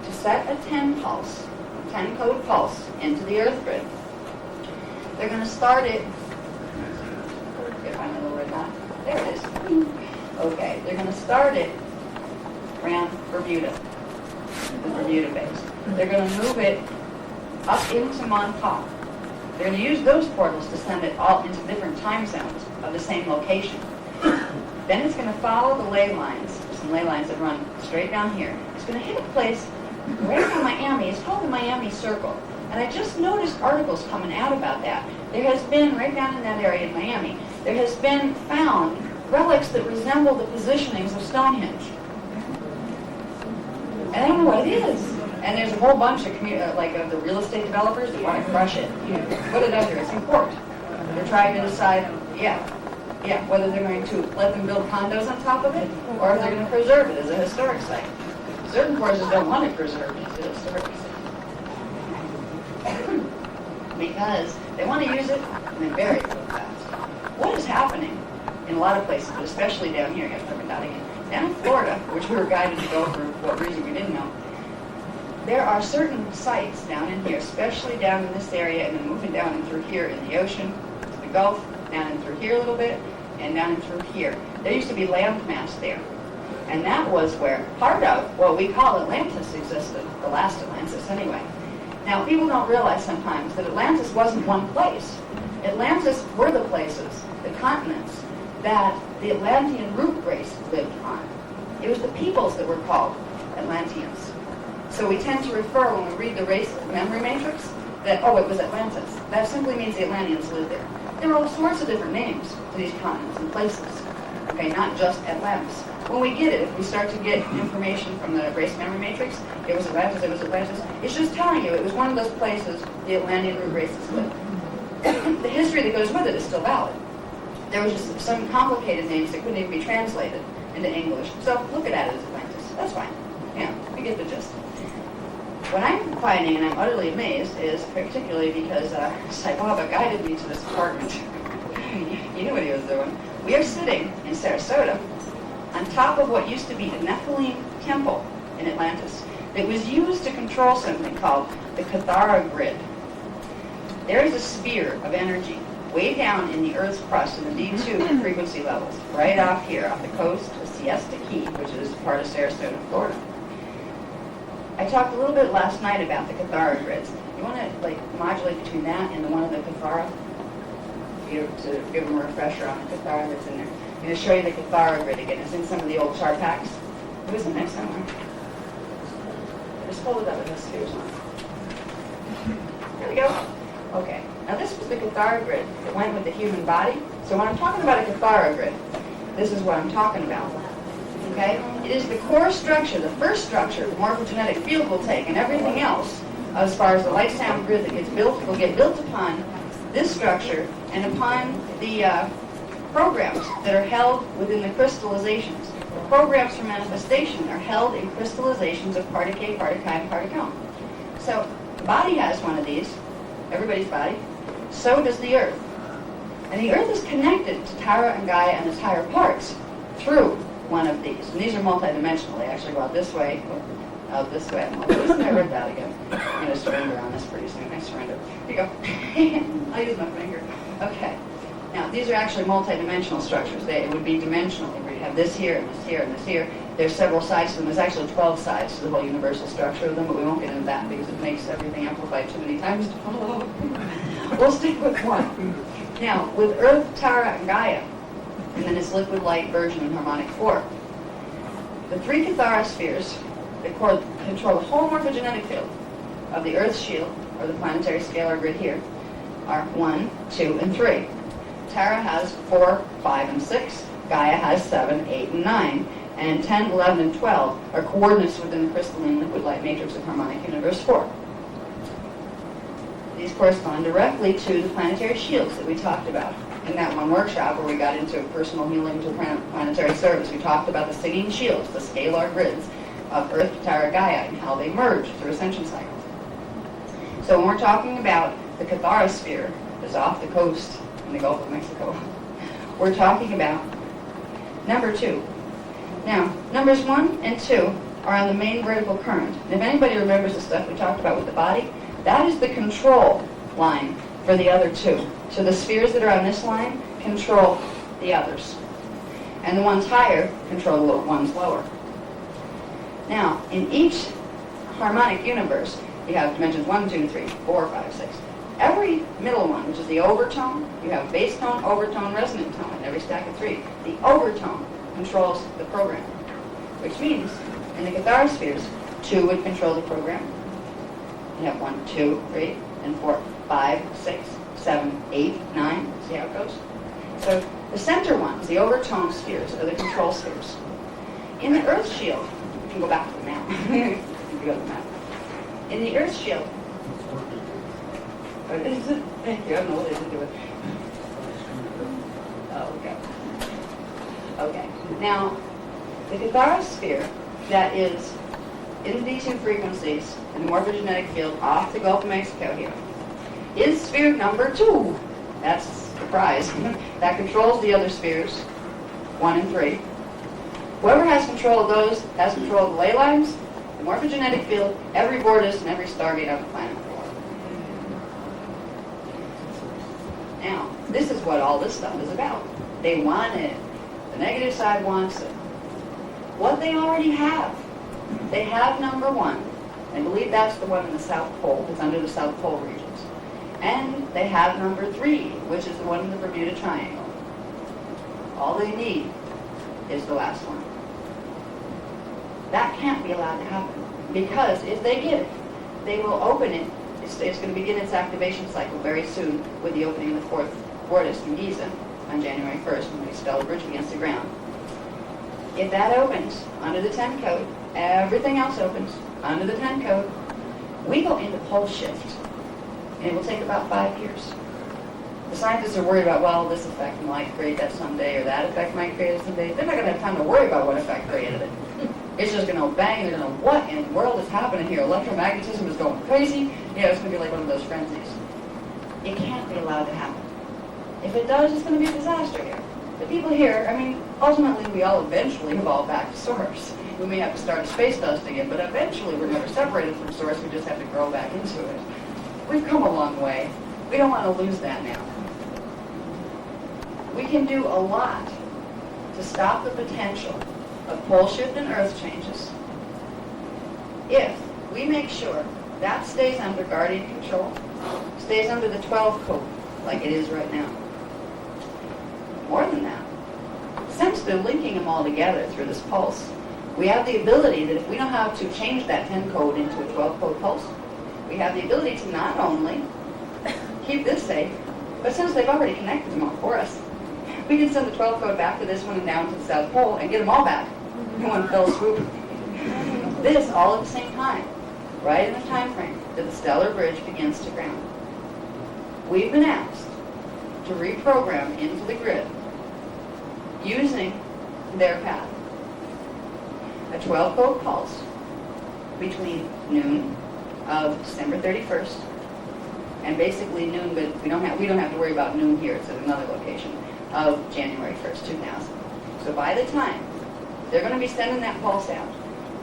Speaker 1: to set a 10 code pulse into the Earth grid. They're going to start it. Find a little red dot. There it is. Okay, they're going to start it around Bermuda, the Bermuda base. They're going to move it up into Montauk. They're going to use those portals to send it all into different time zones of the same location. Then it's going to follow the ley lines. There's some ley lines that run straight down here. It's going to hit a place right around Miami. It's called the Miami Circle. And I just noticed articles coming out about that. There has been, right down in that area in Miami, there has been found relics that resemble the positionings of Stonehenge. And I don't know what it is. And there's a whole bunch of of the real estate developers that want to crush it. Put it out there. It's in court. They're trying to decide, whether they're going to let them build condos on top of it, or if they're going to preserve it as a historic site. Certain forces don't want to preserve it as a historic site. Because they want to use it and then bury it real fast. What is happening in a lot of places, but especially down here, down in Florida, which we were guided to go for what reason we didn't know, there are certain sites down in here, especially down in this area, and then moving down and through here in the ocean, to the Gulf, down and through here a little bit, and down and through here. There used to be landmass there. And that was where part of what we call Atlantis existed, the last Atlantis anyway. Now, people don't realize sometimes that Atlantis wasn't one place. Atlantis were the places, the continents, that the Atlantean root race lived on. It was the peoples that were called Atlanteans. So we tend to refer, when we read the race memory matrix, that, it was Atlantis. That simply means the Atlanteans lived there. There are all sorts of different names to these continents and places. Okay, not just Atlantis. When we get it, if we start to get information from the race memory matrix, it was Atlantis, it's just telling you it was one of those places the Atlantean root races lived. The history that goes with it is still valid. There was just some complicated names that couldn't even be translated into English. So look at it as Atlantis. That's fine. Yeah, you get the gist. What I'm finding, and I'm utterly amazed, is particularly because Sai Baba guided me to this apartment. He knew what he was doing. We are sitting in Sarasota on top of what used to be the Nephilim temple in Atlantis. It was used to control something called the Cathara grid. There is a sphere of energy way down in the Earth's crust in the D2 frequency levels, right off here, off the coast of Siesta Key, which is part of Sarasota, Florida. I talked a little bit last night about the Cathara grids. You want to modulate between that and the one of the Cathara? To give them a refresher on the Cathara that's in there. I'm going to show you the Cathara grid again. It's in some of the old chart packs. It was in there somewhere. Just hold it up with this. Here's one. There we go. Okay. Now this was the Cathara grid that went with the human body. So when I'm talking about a Cathara grid, this is what I'm talking about. Okay? It is the core structure, the first structure the morphogenetic field will take, and everything else, as far as the light sound grid that gets built, will get built upon this structure and upon the programs that are held within the crystallizations. The programs for manifestation are held in crystallizations of part of K, part of Chi, and part of Count. So the body has one of these, everybody's body. So does the Earth. And the Earth is connected to Tara and Gaia and its higher parts through one of these. And these are multidimensional. They actually go out this way, out this way, and this way. I read that again. I'm going to surrender on this pretty soon. I surrender. Here you go. I'll use my finger. Okay. Now, these are actually multidimensional structures. It would be dimensional. You have this here, and this here, and this here. There's several sides to them. There's actually 12 sides to the whole universal structure of them, but we won't get into that because it makes everything amplified too many times to follow. We'll stick with one. Now, with Earth, Tara, and Gaia, and then its liquid light version in harmonic form, the three Cathara spheres that control the whole morphogenetic field of the Earth's shield, or the planetary scalar grid here, are 1, 2, and 3. Tara has 4, 5, and 6. Gaia has 7, 8, and 9. And 10, 11, and 12 are coordinates within the crystalline liquid light matrix of harmonic universe 4. These correspond directly to the planetary shields that we talked about in that one workshop where we got into personal healing to planetary service. We talked about the singing shields, the scalar grids of Earth, Tara, Gaia, and how they merge through ascension cycles. So when we're talking about the Cathara sphere that's off the coast in the Gulf of Mexico, we're talking about number 2. Now, numbers 1 and 2 are on the main vertical current. And if anybody remembers the stuff we talked about with the body, that is the control line for the other 2. So the spheres that are on this line control the others. And the ones higher control the ones lower. Now, in each harmonic universe, you have dimensions 1, 2, 3, 4, 5, 6. Every middle one, which is the overtone, you have base tone, overtone, resonant tone in every stack of 3. The overtone controls the program, which means in the Cathara spheres, 2 would control the program. You have 1, 2, 3, and 4, 5, 6, 7, 8, 9. See how it goes? So the center ones, the overtone spheres, are the control spheres. In the Earth shield, you can go back to the map. You can go to the map. In the Earth shield, thank you, I don't know what it is to do it. Oh, okay. Okay. Now, the Cathara sphere that is in these 2 frequencies in the morphogenetic field off the Gulf of Mexico here is sphere number 2. That's the prize. That controls the other spheres, 1 and 3. Whoever has control of those has control of the ley lines, the morphogenetic field, every vortex, and every stargate on the planet. Now, this is what all this stuff is about. They want it. The negative side wants it. What they already have. They have number 1. I believe that's the one in the South Pole. It's under the South Pole regions. And they have number 3, which is the one in the Bermuda Triangle. All they need is the last one. That can't be allowed to happen. Because if they get it, they will open it. It's going to begin its activation cycle very soon with the opening of the 4th vortex in Giza on January 1st when we expel the bridge against the ground. If that opens under the 10 code, everything else opens under the 10 code, we go into pole shift. And it will take about 5 years. The scientists are worried about, well, this effect might create that someday, or that effect might create it someday. They're not going to have time to worry about what effect created it. It's just going to bang, and they're going to, what in the world is happening here? Electromagnetism is going crazy. Yeah, it's going to be like one of those frenzies. It can't be allowed to happen. If it does, it's going to be a disaster here. The people here, I mean, ultimately we all eventually evolve back to source. We may have to start a space dust again, but eventually we're never separated from source. We just have to grow back into it. We've come a long way. We don't want to lose that now. We can do a lot to stop the potential of pole shift and earth changes if we make sure that stays under guardian control, stays under the 12 code like it is right now. More than that, since they're linking them all together through this pulse, we have the ability that if we know how to change that 10 code into a 12 code pulse, we have the ability to not only keep this safe, but since they've already connected them all for us, we can send the 12 code back to this one and down to the South Pole and get them all back in one fell swoop. This all at the same time, right in the time frame that the stellar bridge begins to ground. We've been asked to reprogram into the grid using their path a 12 code pulse between noon of December 31st and basically noon, but we don't have to worry about noon here, it's at another location, of January 1st, 2000. So by the time they're going to be sending that pulse out,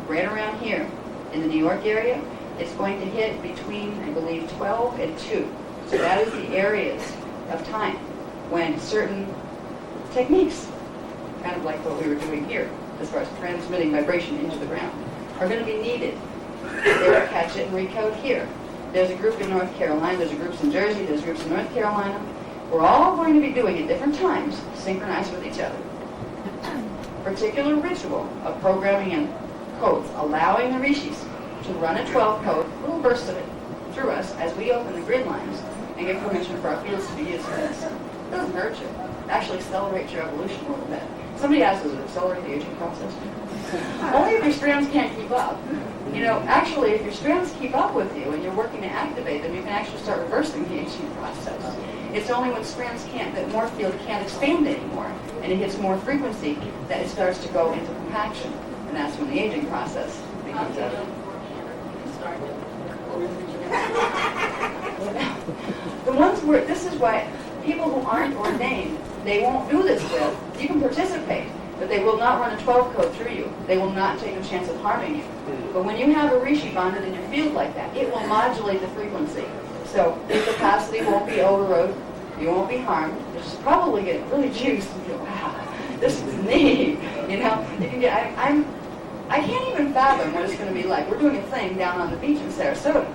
Speaker 1: right around here in the New York area, it's going to hit between, I believe, 12 and 2. So that is the areas of time when certain techniques, kind of like what we were doing here, as far as transmitting vibration into the ground, are going to be needed. They'll catch it and recode here. There's a group in North Carolina, there's groups in Jersey, there's groups in North Carolina. We're all going to be doing at different times, synchronized with each other. Particular ritual of programming in codes, allowing the rishis to run a 12 code, little bursts of it, through us as we open the grid lines and give permission for our fields to be used for this. It doesn't hurt you. It actually accelerates your evolution a little bit. Somebody asked, does it accelerate the aging process? Only if your strands can't keep up. You know, actually, if your strands keep up with you and you're working to activate them, you can actually start reversing the aging process. It's only when strands can't, that more field can't expand anymore, and it hits more frequency, that it starts to go into compaction. And that's when the aging process becomes evident. The ones where, this is why people who aren't ordained, they won't do this with. You can participate, but they will not run a 12 code through you. They will not take a chance of harming you. But when you have a rishi bonded in your field like that, it will modulate the frequency. So your capacity won't be overrode. You won't be harmed. You'll just probably get really juiced and feel, wow, this is neat. You know, you can get. I can't even fathom what it's going to be like. We're doing a thing down on the beach in Sarasota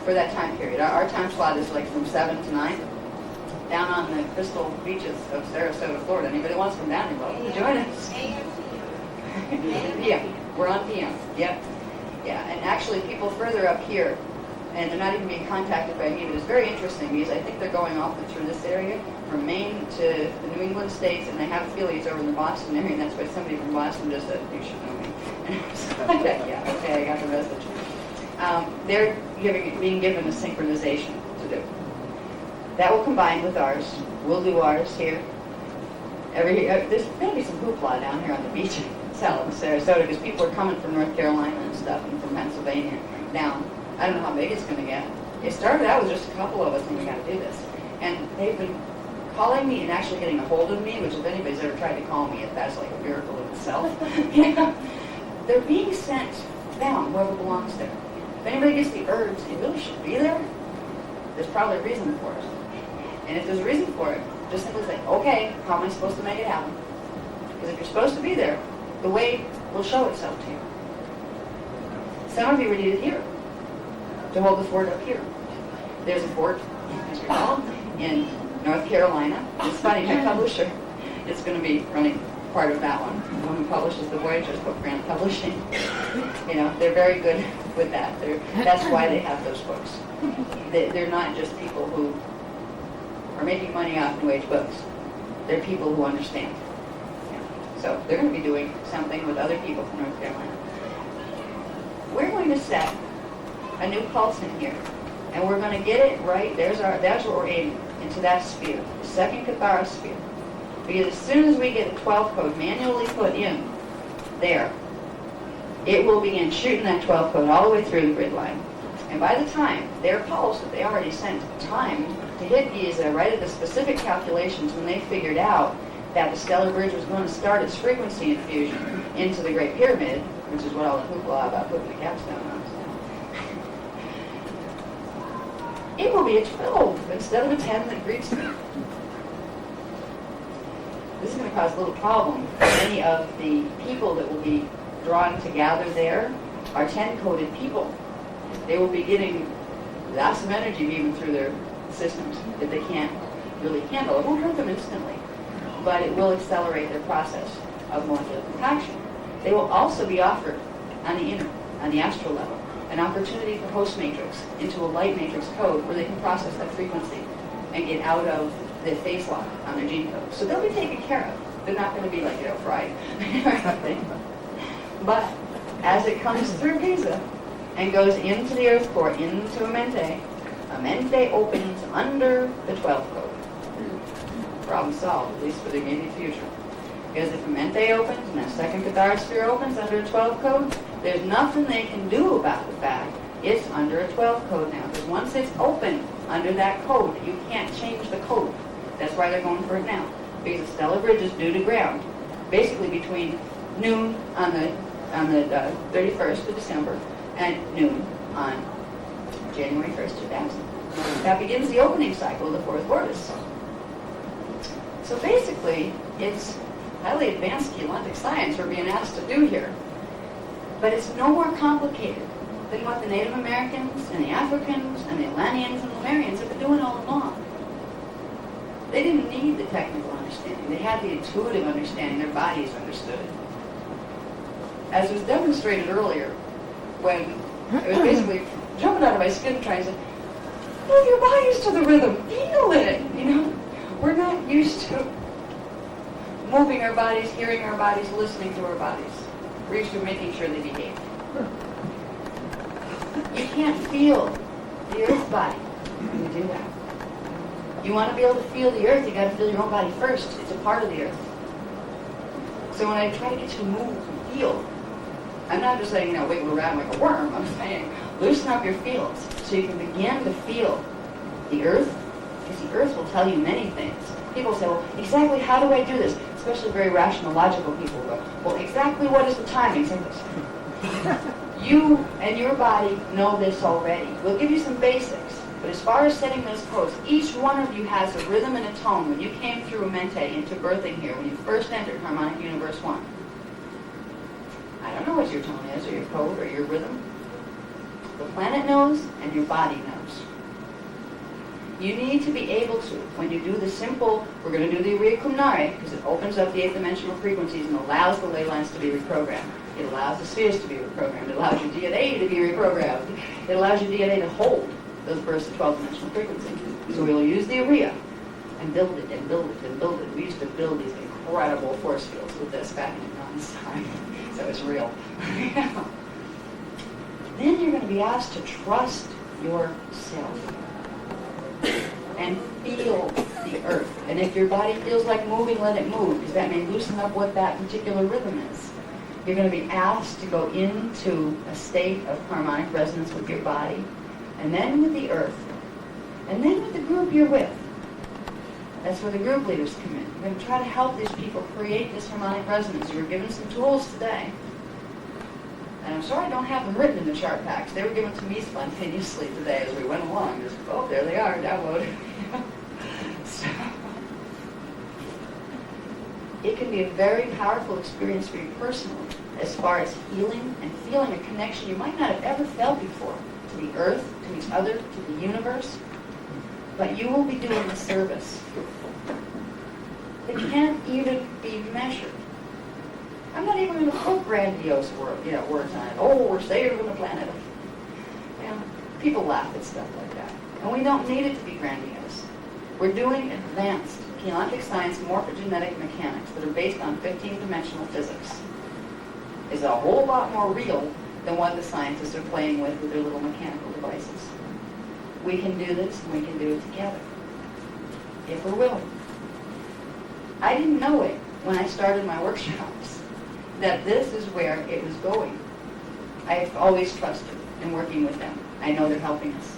Speaker 1: for that time period. Our time slot is like from 7 to 9. Down on the crystal beaches of Sarasota, Florida. Anybody wants to come down, you're welcome to join us. Yeah, we're on PM. Yep. Yeah, and actually people further up here, and they're not even being contacted by me, but it's very interesting because I think they're going off through this area, from Maine to the New England states, and they have affiliates over in the Boston area, and that's why somebody from Boston just said, you should know me. And I was like, yeah, okay, I got the message. They're being given a synchronization to do. That will combine with ours. We'll do ours here. There's going to be some hoopla down here on the beach in Sarasota because people are coming from North Carolina and stuff and from Pennsylvania down. I don't know how big it's going to get. It started out with just a couple of us and we got to do this. And they've been calling me and actually getting a hold of me, which if anybody's ever tried to call me, that's like a miracle in itself. Yeah. They're being sent down, whoever belongs there. If anybody gets the urge, they really should be there, there's probably a reason for it. And if there's a reason for it, just simply say, okay, how am I supposed to make it happen? Because if you're supposed to be there, the way will show itself to you. Some of you were needed here to hold the fort up here. There's a fort, as you call, in North Carolina. It's funny, my publisher is going to be running part of that one. The one who publishes the Voyagers book, Grant Publishing. You know, they're very good with that. That's why they have those books. They're not just people who are making money off New Age books. They're people who understand. Yeah. So they're going to be doing something with other people from North Carolina. We're going to set a new pulse in here, and we're going to get it right. That's what we're aiming, into that sphere, the second Kathara sphere. Because as soon as we get a 12 code manually put in there, it will begin shooting that 12 code all the way through the grid line. And by the time their pulse that they already sent time to hit Giza right at the specific calculations when they figured out that the stellar bridge was going to start its frequency infusion into the Great Pyramid, which is what all the hoopla about putting the capstone on. It will be a 12 instead of a 10 that greets me. This is going to cause a little problem for many of the people that will be drawn to gather there are 10-coded people. They will be getting lots of energy even through their systems that they can't really handle. It won't hurt them instantly, but it will accelerate their process of molecular compaction. They will also be offered on the inner, on the astral level, an opportunity for host matrix into a light matrix code where they can process that frequency and get out of the phase lock on their gene code. So they'll be taken care of. They're not going to be like, fried or anything. But as it comes through Giza and goes into the earth core, into Amente opens under the 12 code. Problem solved, at least for the immediate future. Because if Amente opens and that second Kathara sphere opens under a 12 code, there's nothing they can do about the fact it's under a 12 code now. Because once it's open under that code, you can't change the code. That's why they're going for it now. Because the stellar bridge is due to ground. basically between noon on the 31st of December and noon on January 1st, 2000. That begins the opening cycle of the fourth vortice. So basically, it's highly advanced geologic science we're being asked to do here. But it's no more complicated than what the Native Americans and the Africans and the Atlanteans and Lemurians have been doing all along. They didn't need the technical understanding. They had the intuitive understanding. Their bodies understood it. As was demonstrated earlier, when it was basically jumping out of my skin trying to say, move your bodies to the rhythm, feel it, you know. We're not used to moving our bodies, hearing our bodies, listening to our bodies. We're used to making sure they behave. You can't feel the earth body when you do that. You want to be able to feel the earth, you got to feel your own body first. It's a part of the earth. So when I try to get you to move and feel, I'm not just saying, you know, wiggle around like a worm. I'm saying loosen up your feels so you can begin to feel the earth, because the earth will tell you many things. People say, well, exactly how do I do this? Especially very rational, logical people go, well, exactly what is the timing? You and your body know this already. We'll give you some basics, but as far as setting those codes, each one of you has a rhythm and a tone. When you came through Mente into birthing here, when you first entered Harmonic Universe 1, I don't know what your tone is, or your code, or your rhythm. The planet knows, and your body knows. You need to be able to, when you do the simple, we're going to do the Uriah Kumnare, because it opens up the 8th dimensional frequencies and allows the ley lines to be reprogrammed. It allows the spheres to be reprogrammed. It allows your DNA to be reprogrammed. It allows your DNA to hold those bursts of 12th dimensional frequency. So we'll use the Uriah and build it and build it and build it. We used to build these incredible force fields with this back in John's time. So it's real. Then you're going to be asked to trust yourself and feel the earth. And if your body feels like moving, let it move, because that may loosen up what that particular rhythm is. You're going to be asked to go into a state of harmonic resonance with your body, and then with the earth, and then with the group you're with. That's where the group leaders come in. You're going to try to help these people create this harmonic resonance. You were given some tools today. And I'm sorry I don't have them written in the chart packs. They were given to me spontaneously today as we went along. Just, oh, there they are, download. So, it can be a very powerful experience for you personally, as far as healing and feeling a connection you might not have ever felt before to the earth, to each other, to the universe. But you will be doing a service that can't even be measured. I'm not even going to put grandiose words on it. Oh, we're saving the planet. People laugh at stuff like that. And we don't need it to be grandiose. We're doing advanced geologic science, morphogenetic mechanics that are based on 15-dimensional physics. It's a whole lot more real than what the scientists are playing with their little mechanical devices. We can do this, and we can do it together, if we're willing. I didn't know it when I started my workshops, that this is where it was going. I've always trusted in working with them. I know they're helping us.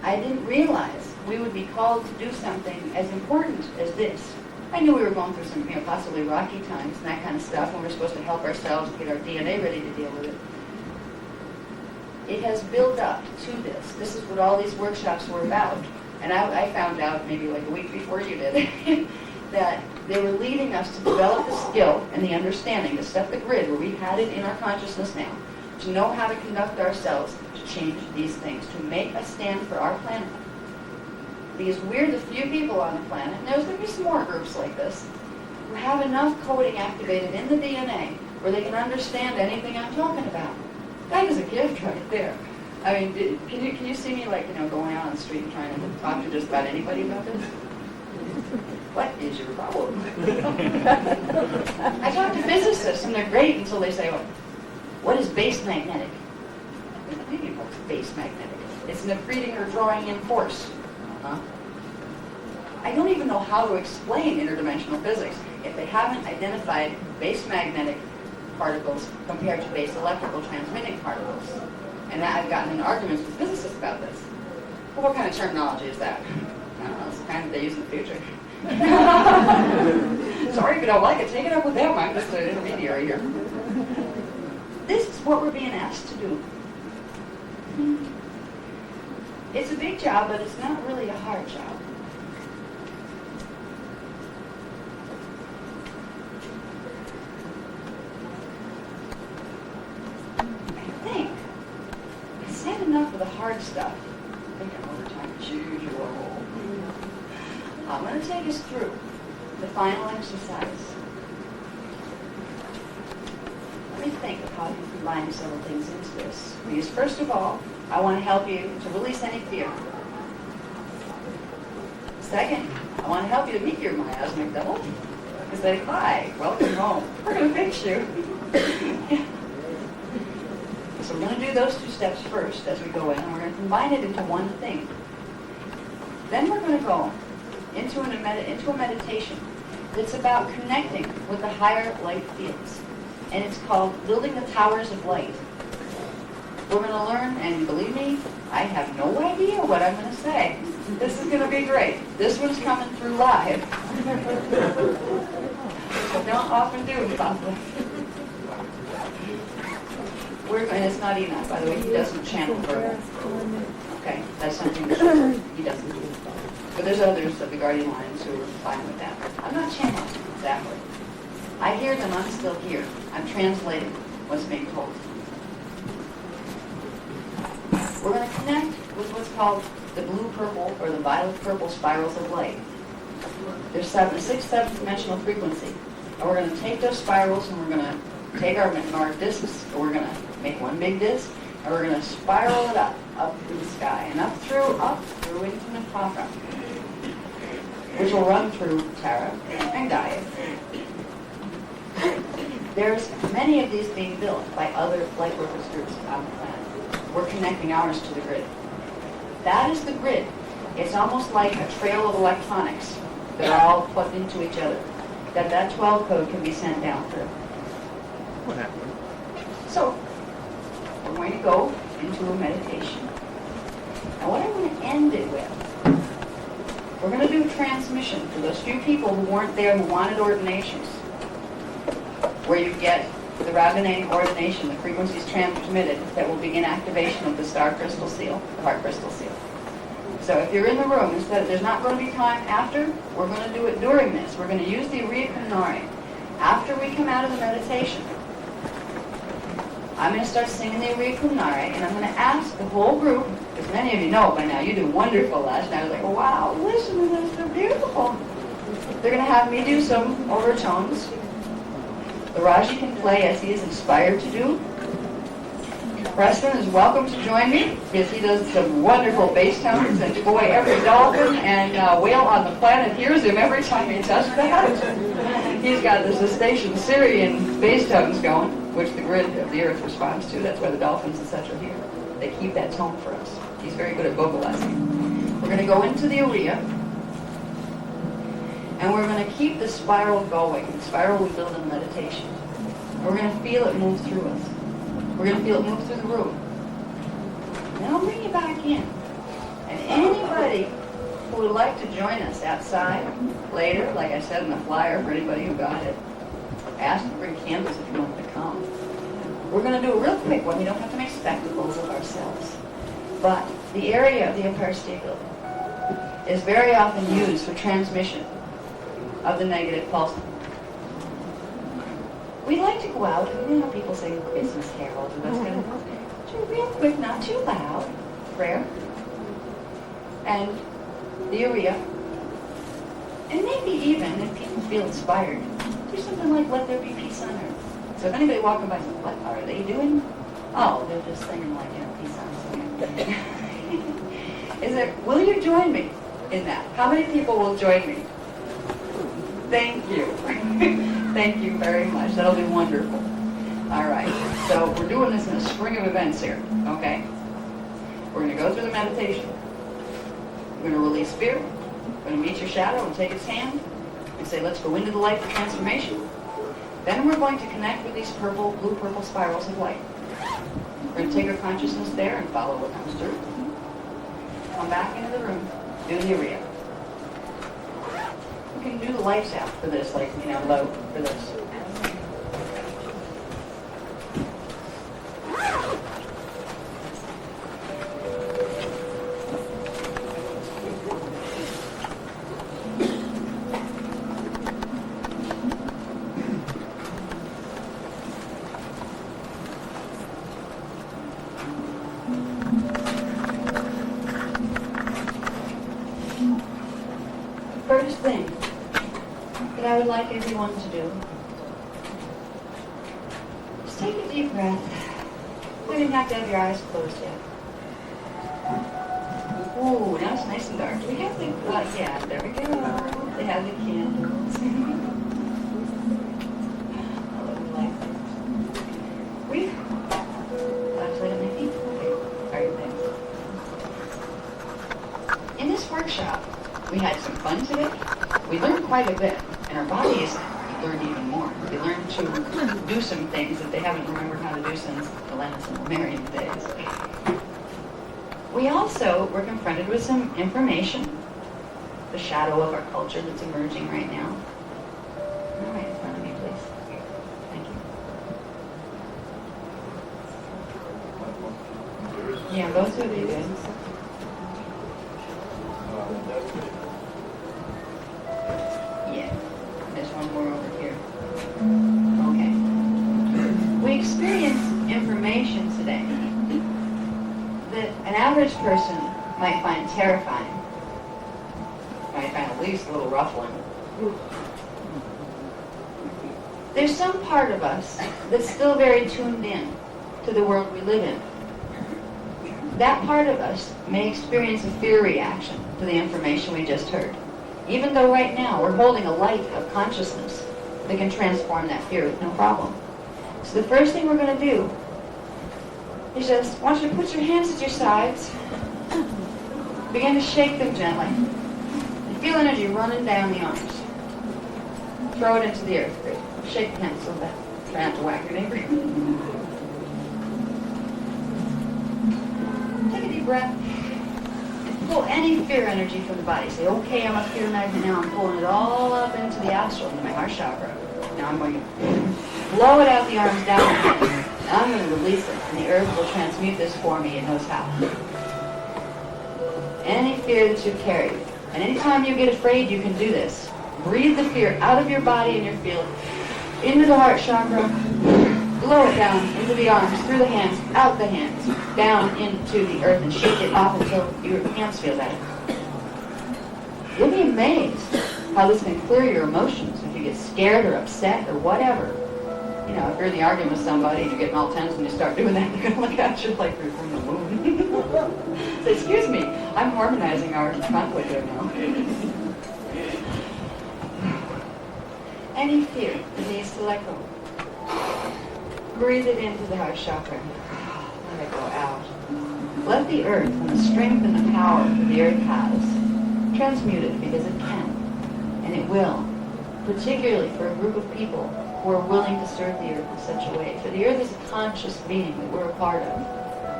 Speaker 1: I didn't realize we would be called to do something as important as this. I knew we were going through some, possibly rocky times and that kind of stuff, and we're supposed to help ourselves get our DNA ready to deal with it. It has built up to this. This is what all these workshops were about. And I found out maybe like a week before you did that they were leading us to develop the skill and the understanding to set the grid where we had it in our consciousness now, to know how to conduct ourselves, to change these things, to make a stand for our planet. Because we're the few people on the planet, and there's going to be some more groups like this, who have enough coding activated in the DNA where they can understand anything I'm talking about. That is a gift right there. I mean, can you see me going out on the street and trying to talk to just about anybody about this? What is your problem? I talk to physicists, and they're great until they say, what is base magnetic? What do you mean, what's base magnetic? It's an accreting or drawing in force. I don't even know how to explain interdimensional physics if they haven't identified base magnetic particles compared to base electrical transmitting particles. And I've gotten in arguments with physicists about this. Well, what kind of terminology is that? I don't know. kind of they use in the future. Sorry if you don't like it, take it up with them. I'm just an intermediary here. This is what we're being asked to do. It's a big job, but it's not really a hard job. I think I said enough of the hard stuff. I think I'm over time as usual. I'm going to take us through the final exercise. Let me think of how you combine several things into this. Because first of all, I want to help you to release any fear. Second, I want to help you to meet your miasmic devil. To say, hi, welcome home. We're going to fix you. So we're going to do those two steps first as we go in, and we're going to combine it into one thing. Then we're going to go into a meditation that's about connecting with the higher light fields. And it's called Building the Towers of Light. We're going to learn, and believe me, I have no idea what I'm going to say. This is going to be great. This one's coming through live. So don't often do something. And it's not Enoch, by the way. He doesn't channel verbal. Okay, that's something that he doesn't do. But there's others of the guardian lines who are fine with that. I'm not channeling exactly. I hear them, I'm still here. I'm translating what's being told. We're going to connect with what's called the blue-purple or the violet-purple spirals of light. There's sixth, seventh dimensional frequency. And we're going to take those spirals and we're going to take our discs, and we're going to make one big disc, and we're going to spiral it up through the sky, and up through into Nataka, which will run through Tara and Gaia. There's many of these being built by other light workers groups on the planet. We're connecting ours to the grid. That is the grid. It's almost like a trail of electronics that are all plugged into each other. That 12 code can be sent down through.
Speaker 5: What happened?
Speaker 1: So, we're going to go into a meditation. And what I want to end it with, we're going to do a transmission for those few people who weren't there who wanted ordinations, where you get the rabbinate ordination, the frequencies transmitted that will begin activation of the star crystal seal, the heart crystal seal. So if you're in the room, there's not going to be time after, we're going to do it during this. We're going to use the Uriya Kunari. After we come out of the meditation, I'm going to start singing the Uriya Kunari, and I'm going to ask the whole group, because many of you know it by now, you did wonderful last night. I was like, wow, listen to this, they're beautiful. They're going to have me do some overtones. The Raji can play as he is inspired to do. Preston is welcome to join me, because he does some wonderful bass tones, and boy, every dolphin and whale on the planet hears him every time he does that. He's got the cetacean Syrian bass tones going, which the grid of the earth responds to. That's why the dolphins and such are here. They keep that tone for us. He's very good at vocalizing. We're going to go into the Uriya, and we're going to keep the spiral going. The spiral we build in meditation. And we're going to feel it move through us. We're going to feel it move through the room. Then I'll bring you back in. And anybody who would like to join us outside later, like I said in the flyer for anybody who got it, ask to bring candles if you want to come. We're going to do a real quick one. We don't have to make spectacles of ourselves. But the area of the Empire State Building is very often used for transmission of the negative pulse. We like to go out, and you know how people sing Christmas carols and those kind of things. Real quick, not too loud. Prayer. And the Uriya. And maybe even, if people feel inspired, do something like Let There Be Peace on Earth. So if anybody walking by says, what are they doing? Oh, they're just singing like, peace on earth. Is it, will you join me in that? How many people will join me? Thank you. Thank you very much. That'll be wonderful. All right. So we're doing this in a string of events here, okay? We're going to go through the meditation. We're going to release fear. We're going to meet your shadow and take its hand and say, let's go into the light for transformation. Then we're going to connect with these blue-purple spirals of light. We're going to take our consciousness there and follow what comes through. Come back into the room. Do the Uriya. lights out for this, like, low for this. First thing that I would like everyone to do is take a deep breath. You don't have to have your eyes closed yet. Ooh, now it's nice and dark. Do we have the, yeah, there we go. They have the candles. I love the light. Flashlight on my feet. Okay, sorry, thanks. In this workshop, we had some fun today. We learned quite a bit, and our bodies learned even more. They learned to do some things that they haven't remembered how to do since the Lennis and Millenium days. We also were confronted with some information, the shadow of our culture that's emerging right now. All right, in front of me, please. Thank you. Yeah, both would be good. Yeah, there's one more over here. Okay. We experienced information today that an average person might find terrifying, might find at least a little ruffling. There's some part of us that's still very tuned in to the world we live in. That part of us may experience a fear reaction to the information we just heard, even though right now we're holding a light of consciousness that can transform that fear with no problem. So the first thing we're going to do is just want you to put your hands at your sides, begin to shake them gently, and feel energy running down the arms. Throw it into the earth. Great. Shake the hands a little bit. Try not to whack your neighbor. Take a deep breath. And pull any fear energy from the body. Say, okay, I'm a fear magnet now. I'm pulling it all up into the astral, into my heart chakra. Now I'm going to blow it out the arms down the head. Now I'm going to release it, and the earth will transmute this for me. It knows how. Any fear that you've carried. And anytime you get afraid, you can do this. Breathe the fear out of your body and your field, into the heart chakra, blow it down into the arms, through the hands, out the hands, down into the earth, and shake it off until your hands feel better. You'll be amazed how this can clear your emotions if you get scared or upset or whatever. You know, if you're in the argument with somebody and you're getting all tense and you start doing that, they're going to look at you like you're from the moon. So, excuse me, I'm harmonizing our conflict right now. Any fear that needs to let go. Breathe it into the heart chakra. Let it go out. Let the earth and the strength and the power that the earth has transmute it, because it can. And it will. Particularly for a group of people who are willing to serve the earth in such a way. For the earth is a conscious being that we're a part of.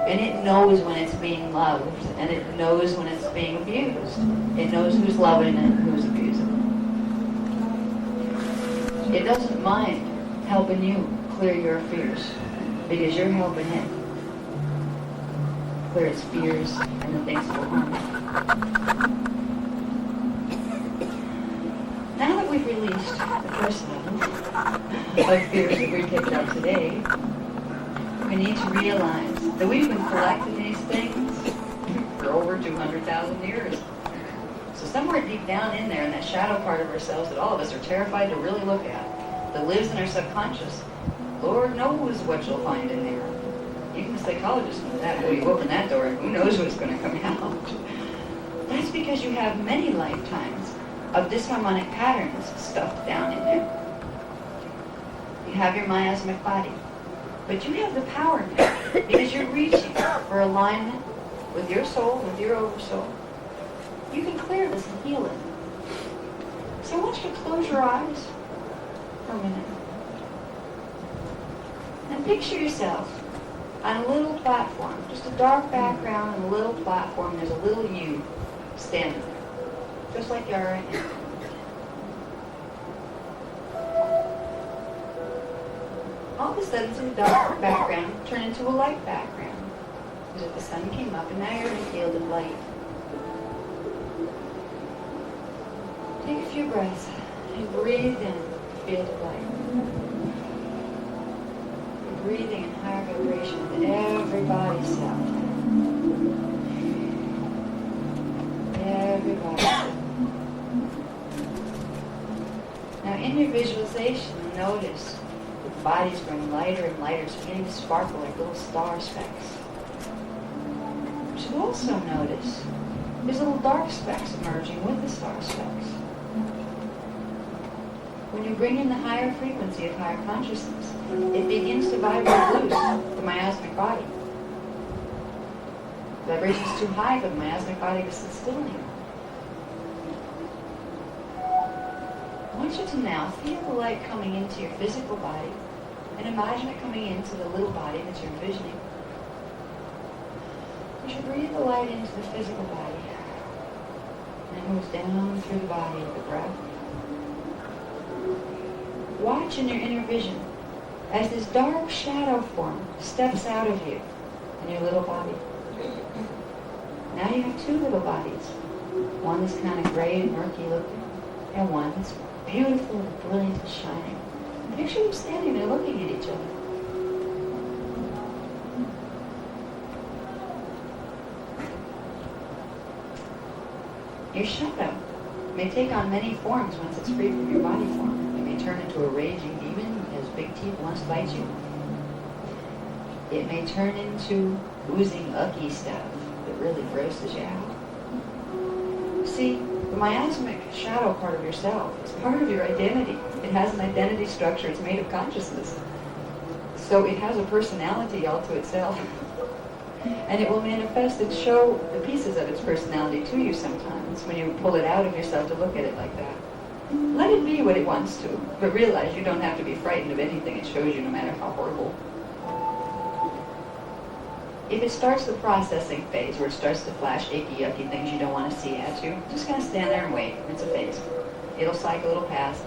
Speaker 1: And it knows when it's being loved, and it knows when it's being abused. It knows who's loving and who's abusing. It doesn't mind helping you clear your fears, because you're helping it clear its fears and the things that will harm it. Now that we've released the first level of fears that we picked up today, we need to realize that we've been collecting these things for over 200,000 years. So somewhere deep down in there, in that shadow part of ourselves that all of us are terrified to really look at, that lives in our subconscious, Lord knows what you'll find in there. Even the psychologist knows that. Well, you open that door and who knows what's going to come out. That's because you have many lifetimes of disharmonic patterns stuffed down in there. You have your miasmic body. But you have the power now, because you're reaching for alignment with your soul, with your oversoul. You can clear this and heal it. So I want you to close your eyes for a minute. And picture yourself on a little platform, just a dark background and a little platform. There's a little you standing there, just like you are right now. of a sudden the dark background turn into a light background. As if the sun came up and now you're in a field of light. Take a few breaths and breathe in the field of light. You're breathing in higher vibration with every body cell. Every body cell. Now in your visualization, notice the body's growing lighter and lighter. It's beginning to sparkle like little star specks. You should also notice there's little dark specks emerging with the star specks. When you bring in the higher frequency of higher consciousness, it begins to vibrate loose the miasmic body. The vibration's too high for the miasmic body to sit still anymore. I want you to now feel the light coming into your physical body and imagine it coming into the little body that you're envisioning. You should breathe the light into the physical body and it moves down through the body with the breath. Watch in your inner vision as this dark shadow form steps out of you in your little body. Now you have two little bodies. One that's kind of gray and murky looking, and one that's beautiful and brilliant and shining. Picture them standing there looking at each other. Your shadow may take on many forms once it's freed from your body form. It may turn into a raging demon that has big teeth, wants to bite you. It may turn into oozing ucky stuff that really grosses you out. See, the miasmic shadow part of yourself is part of your identity. It has an identity structure. It's made of consciousness. So it has a personality all to itself. And it will manifest and show the pieces of its personality to you sometimes when you pull it out of yourself to look at it like that. Let it be what it wants to, but realize you don't have to be frightened of anything it shows you, no matter how horrible. If it starts the processing phase, where it starts to flash icky, yucky things you don't want to see at you, just kind of stand there and wait. It's a phase. It'll cycle, it'll pass.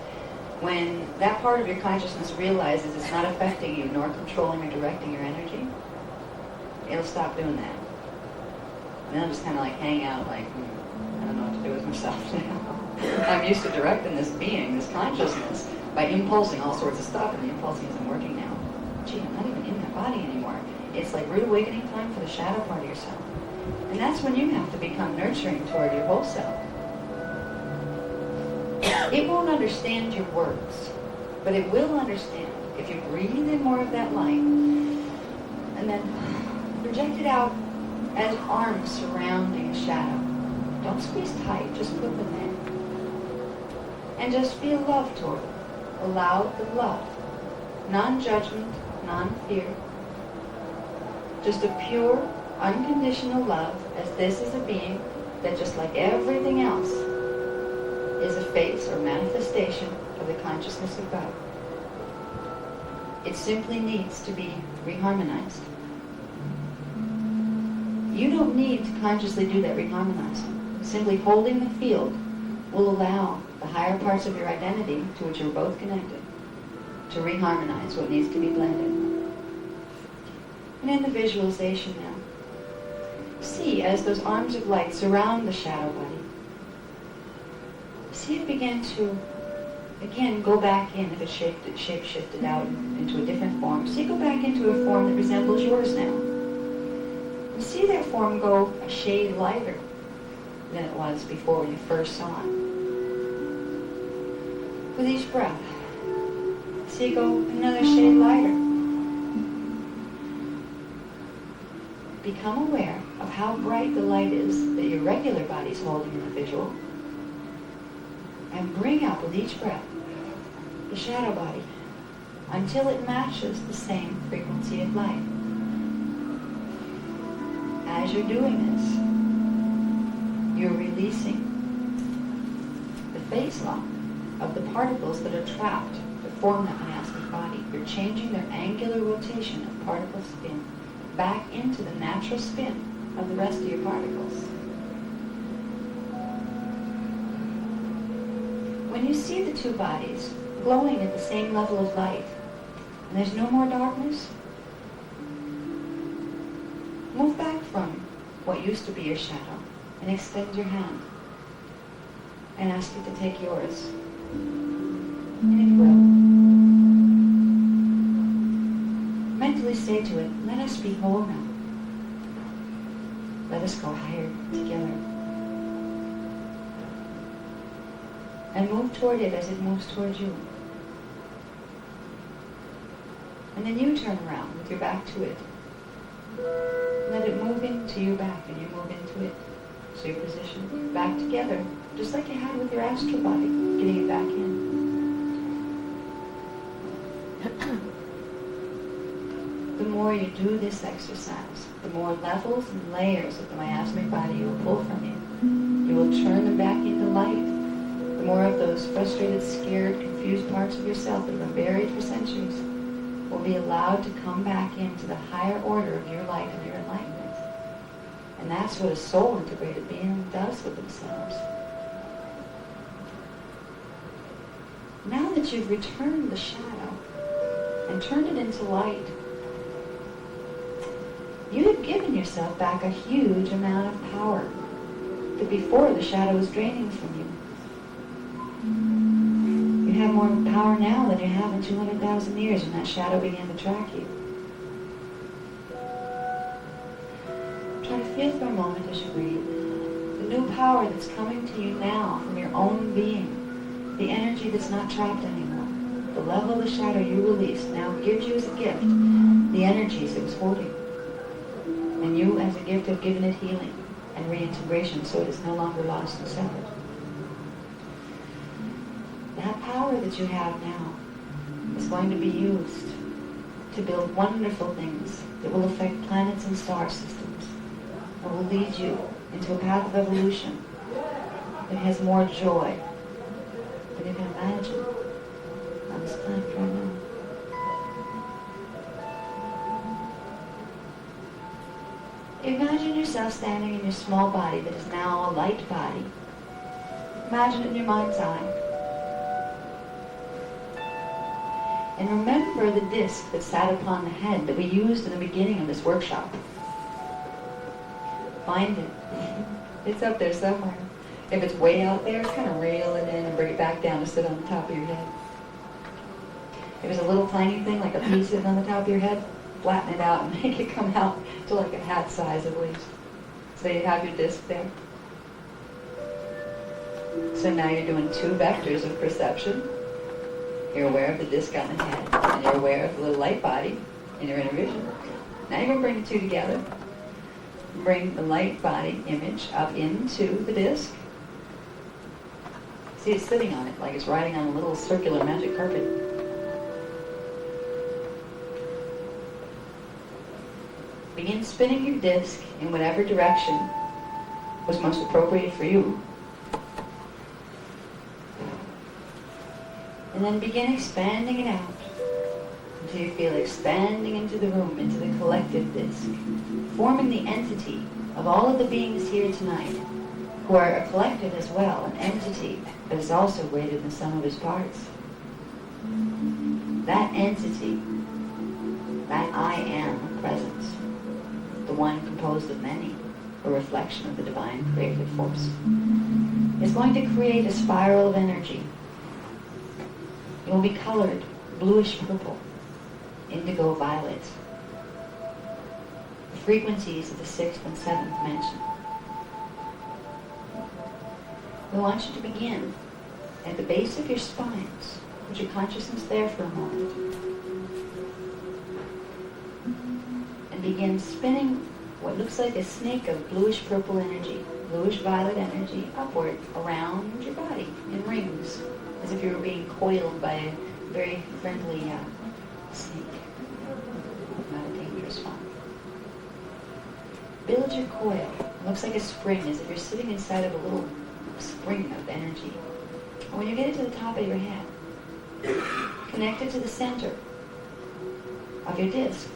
Speaker 1: When that part of your consciousness realizes it's not affecting you, nor controlling or directing your energy, it'll stop doing that. And then I'll just kind of like hang out like, I don't know what to do with myself now. I'm used to directing this being, this consciousness, by impulsing all sorts of stuff, and the impulsing isn't working now. Gee, I'm not even in that body anymore. It's like rude awakening time for the shadow part of yourself. And that's when you have to become nurturing toward your whole self. It won't understand your words, but it will understand if you breathe in more of that light and then project it out as arms surrounding a shadow. Don't squeeze tight, just put them there. And just feel love toward it. Allow the love. Non-judgment, non-fear. Just a pure, unconditional love, as this is a being that, just like everything else, is a face or manifestation of the consciousness of God. It simply needs to be reharmonized. You don't need to consciously do that reharmonizing. Simply holding the field will allow the higher parts of your identity, to which you're both connected, to reharmonize what needs to be blended. And in the visualization now, see as those arms of light surround the shadow body. See it begin to, again, go back in, if it's shape-shifted out into a different form. See it go back into a form that resembles yours now. And see that form go a shade lighter than it was before when you first saw it. With each breath, see it go another shade lighter. Become aware of how bright the light is that your regular body is holding in the visual. And bring up with each breath the shadow body until it matches the same frequency of light. As you're doing this, you're releasing the phase lock of the particles that are trapped to form that miasmic body. You're changing their angular rotation of particle spin back into the natural spin of the rest of your particles. When you see the two bodies glowing at the same level of light, and there's no more darkness, move back from what used to be your shadow and extend your hand and ask it to take yours. And it will. Mentally say to it, let us be whole now. Let us go higher together. And move toward it as it moves toward you. And then you turn around with your back to it. Let it move into your back and you move into it. So you're positioned back together, just like you had with your astral body, getting it back in. The more you do this exercise, the more levels and layers of the miasmic body you will pull from you. You will turn them back into light. The more of those frustrated, scared, confused parts of yourself that have been buried for centuries will be allowed to come back into the higher order of your light and your enlightenment. And that's what a soul-integrated being does with themselves. Now that you've returned the shadow and turned it into light, you have given yourself back a huge amount of power that before the shadow was draining from you. You have more power now than you have in 200,000 years when that shadow began to track you. Try to feel for a moment as you breathe the new power that's coming to you now from your own being, the energy that's not trapped anymore. The level of the shadow you released now gives you as a gift the energies it was holding. And you as a gift have given it healing and reintegration so it is no longer lost and severed. That power that you have now is going to be used to build wonderful things that will affect planets and star systems and will lead you into a path of evolution that has more joy than you can imagine on this planet right now. Imagine yourself standing in your small body that is now a light body. Imagine it in your mind's eye. And remember the disc that sat upon the head that we used in the beginning of this workshop. Find it. It's up there somewhere. If it's way out there, kind of reel it in and bring it back down to sit on the top of your head. If it's a little tiny thing, like a pea sitting on the top of your head, flatten it out and make it come out to like a hat size at least. So you have your disc there. So now you're doing two vectors of perception. You're aware of the disc on the head, and you're aware of the little light body in your inner vision. Now you're going to bring the two together. Bring the light body image up into the disc. See, it's sitting on it like it's riding on a little circular magic carpet. Begin spinning your disc in whatever direction was most appropriate for you. And then begin expanding it out until you feel expanding into the room, into the collective disc, forming the entity of all of the beings here tonight, who are a collective as well, an entity that is also greater than some of its parts. That entity, that I am presence, the one composed of many, a reflection of the divine creative force, is going to create a spiral of energy. It will be colored bluish purple, indigo violet, the frequencies of the 6th and 7th dimension. We want you to begin at the base of your spines. Put your consciousness there for a moment. And begin spinning what looks like a snake of bluish purple energy, bluish violet energy, upward around your body in rings, as if you were being coiled by a very friendly snake. Not a dangerous one. Build your coil. It looks like a spring, as if you're sitting inside of a little spring of energy. And when you get it to the top of your head, connect it to the center of your disc.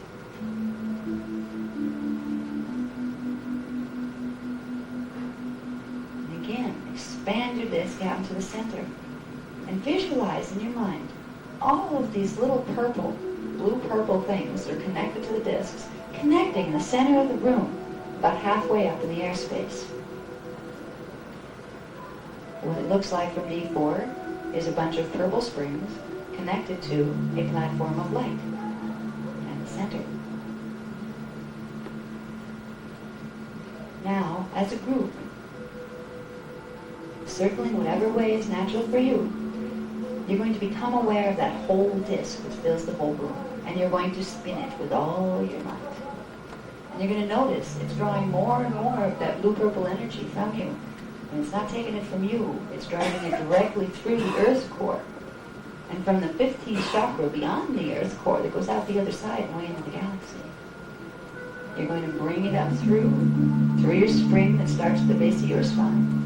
Speaker 1: And again, expand your disc out into the center. And visualize in your mind all of these little purple blue-purple things that are connected to the discs, connecting in the center of the room, about halfway up in the airspace. What it looks like from D4 is a bunch of purple springs connected to a platform of light at the center. Now, as a group, circling whatever way is natural for you, you're going to become aware of that whole disc which fills the whole room, and you're going to spin it with all your might. And you're going to notice it's drawing more and more of that blue-purple energy from you. And it's not taking it from you, it's driving it directly through the Earth core. And from the 15th chakra beyond the Earth core that goes out the other side and way into the galaxy. You're going to bring it up through your spring that starts at the base of your spine.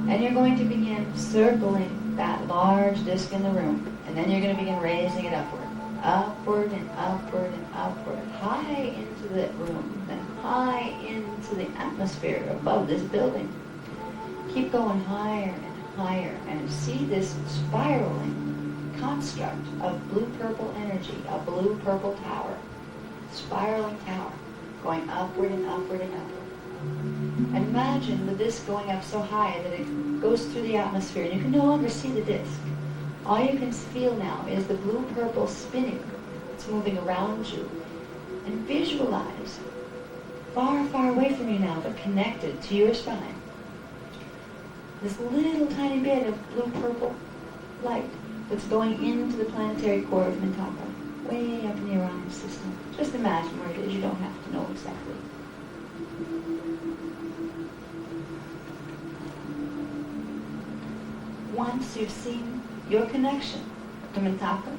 Speaker 1: And you're going to begin circling that large disc in the room. And then you're going to begin raising it upward. Upward and upward and upward. High into the room. Then high into the atmosphere above this building. Keep going higher and higher. And see this spiraling construct of blue-purple energy. A blue-purple tower. Spiraling tower. Going upward and upward and upward. And imagine the disc going up so high that it goes through the atmosphere and you can no longer see the disc. All you can feel now is the blue-purple spinning. It's moving around you. And visualize, far, far away from you now, but connected to your spine, this little tiny bit of blue-purple light that's going into the planetary core of Mintaka, way up in the Uranus system. Just imagine where it is. You don't have to know exactly. Once you've seen your connection to Mintaka,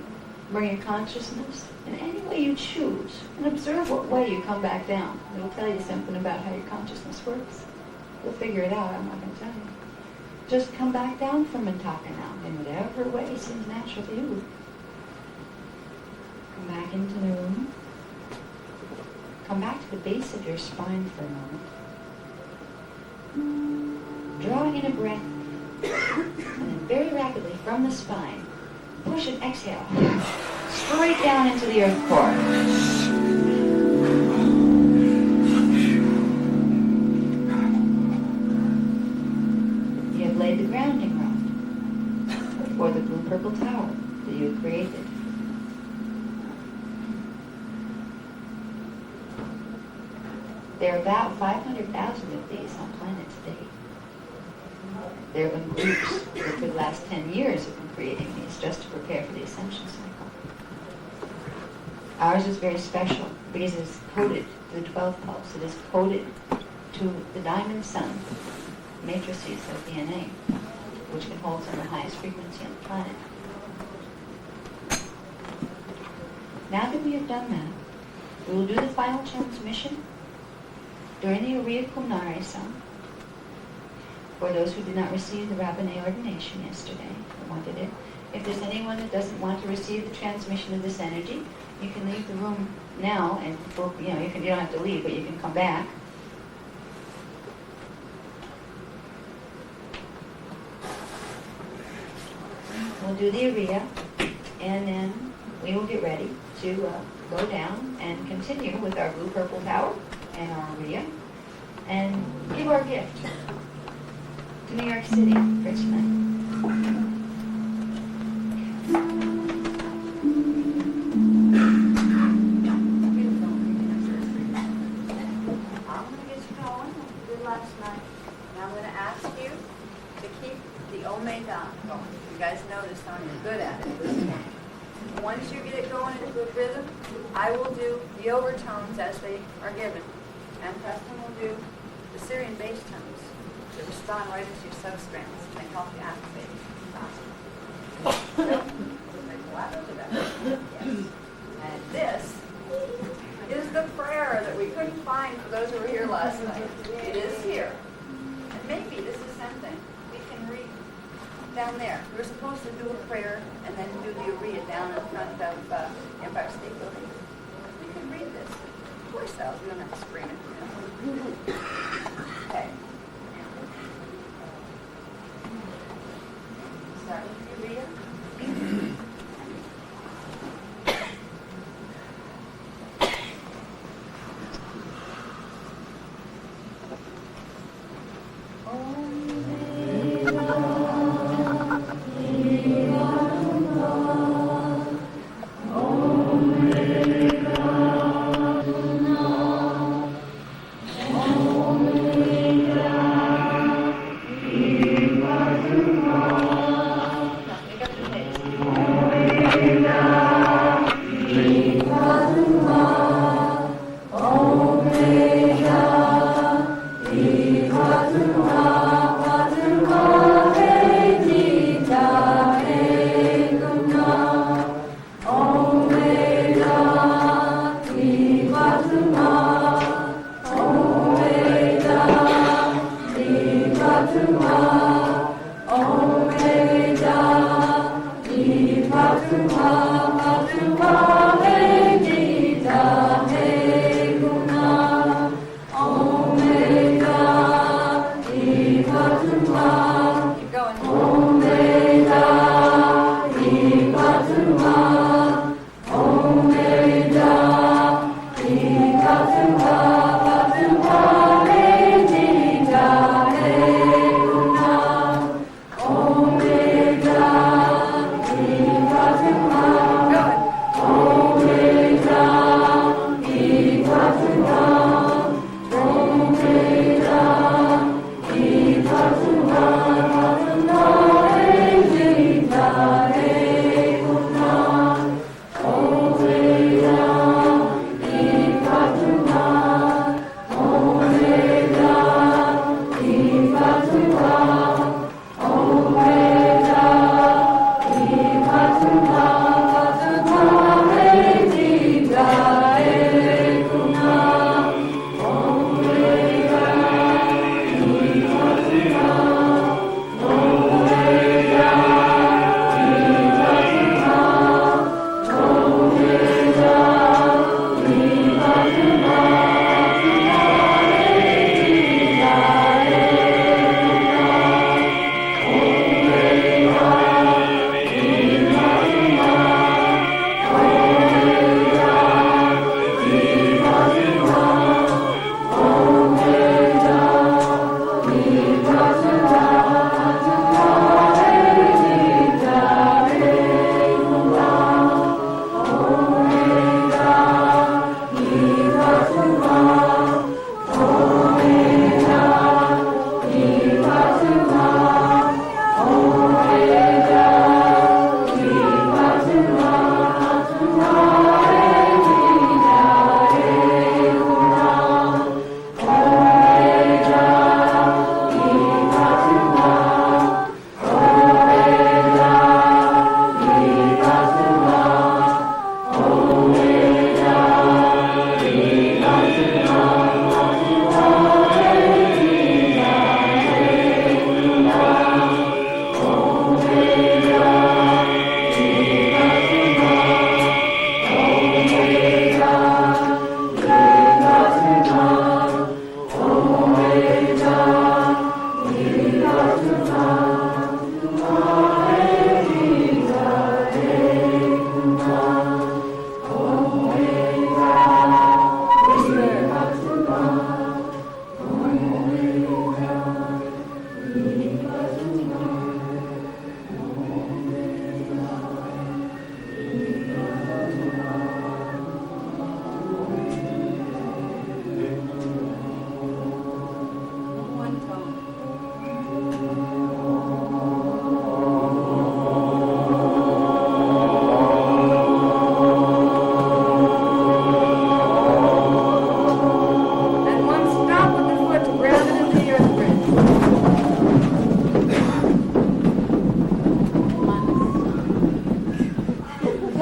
Speaker 1: bring your consciousness in any way you choose and observe what way you come back down. It'll tell you something about how your consciousness works. You'll figure it out. I'm not going to tell you. Just come back down from Mintaka now in whatever way seems natural to you. Come back into the room. Come back to the base of your spine for a moment. Drawing in a breath. And then very rapidly from the spine, push and exhale straight down into the earth core. You have laid the grounding rod for the blue-purple tower that you have created. There are about 500,000 of these on planet today. They're in groups that for the last 10 years have been creating these just to prepare for the ascension cycle. Ours is very special because it is coded to the 12th pulse. It is coded to the diamond sun matrices of DNA, which can hold some of the highest frequency on the planet. Now that we have done that, we will do the final transmission during the Uriya Kumnare Sum. For those who did not receive the Rabbinate ordination yesterday, who wanted it, if there's anyone that doesn't want to receive the transmission of this energy, you can leave the room now, and you don't have to leave, but you can come back. We'll do the Uriya, and then we will get ready to go down and continue with our blue-purple tower and our Uriya, and give our gift to New York City for tonight.
Speaker 2: I'm going to get you going like you did last night. And I'm going to ask you to keep the Omega going. You guys noticed how you're good at it this morning. Once you get it going in a good rhythm, I will do the overtones as they are given. And Preston will do the Syrian bass tones that respond right into your substrands and help you activate it. So, yes. And this is the prayer that we couldn't find for those who were here last night. It is here. And maybe this is something we can read down there. We were supposed to do a prayer and then do the Uriya down in front of Empire State Building. We can read this to ourselves. We don't have to scream it. Okay. Start with the Uriya.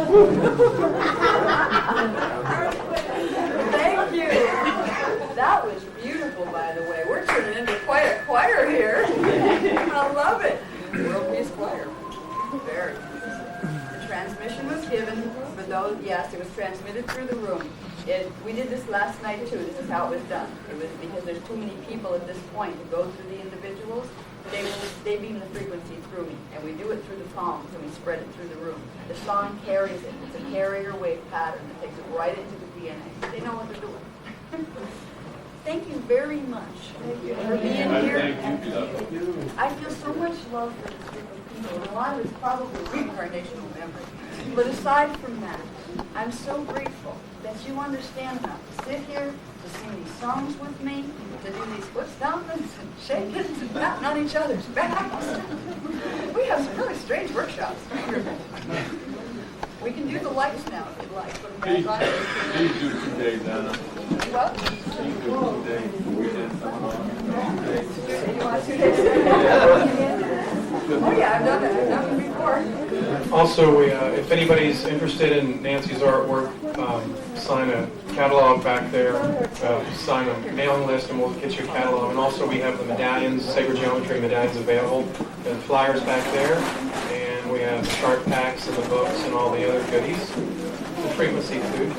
Speaker 2: Thank you. That was beautiful, by the way. We're turning into quite a choir here. I love it. World Peace Choir. Very. The transmission was given for those, yes, it was transmitted through the room. We did this last night too. This is how it was done. It was because there's too many people at this point to go through the individuals. They beam the frequency through me, and we do it through the palms, and we spread it through the room. The song carries it. It's a carrier wave pattern that takes it right into the DNA. They know what they're doing. Thank you very much for being here.
Speaker 3: Thank you.
Speaker 2: I feel so much love for this group of people, and a lot of it's probably reincarnational memory. But aside from that, I'm so grateful that you understand enough to sit here, to sing these songs with me, to do these foot stompings and shakings and patting on each other's backs. We have some really strange workshops. We can do the lights now if you'd like. Put them back on.
Speaker 3: Please do 2 days, Anna.
Speaker 2: What?
Speaker 3: Please do 2 days. We did something.
Speaker 2: You want 2 days? Oh yeah, I've done that. I've done it before.
Speaker 5: Also, if anybody's interested in Nancy's artwork, sign a catalog back there, sign a mailing list, and we'll get you a catalog. And also, we have the medallions, sacred geometry medallions available, the flyers back there, and we have the chart packs and the books and all the other goodies, the frequency food.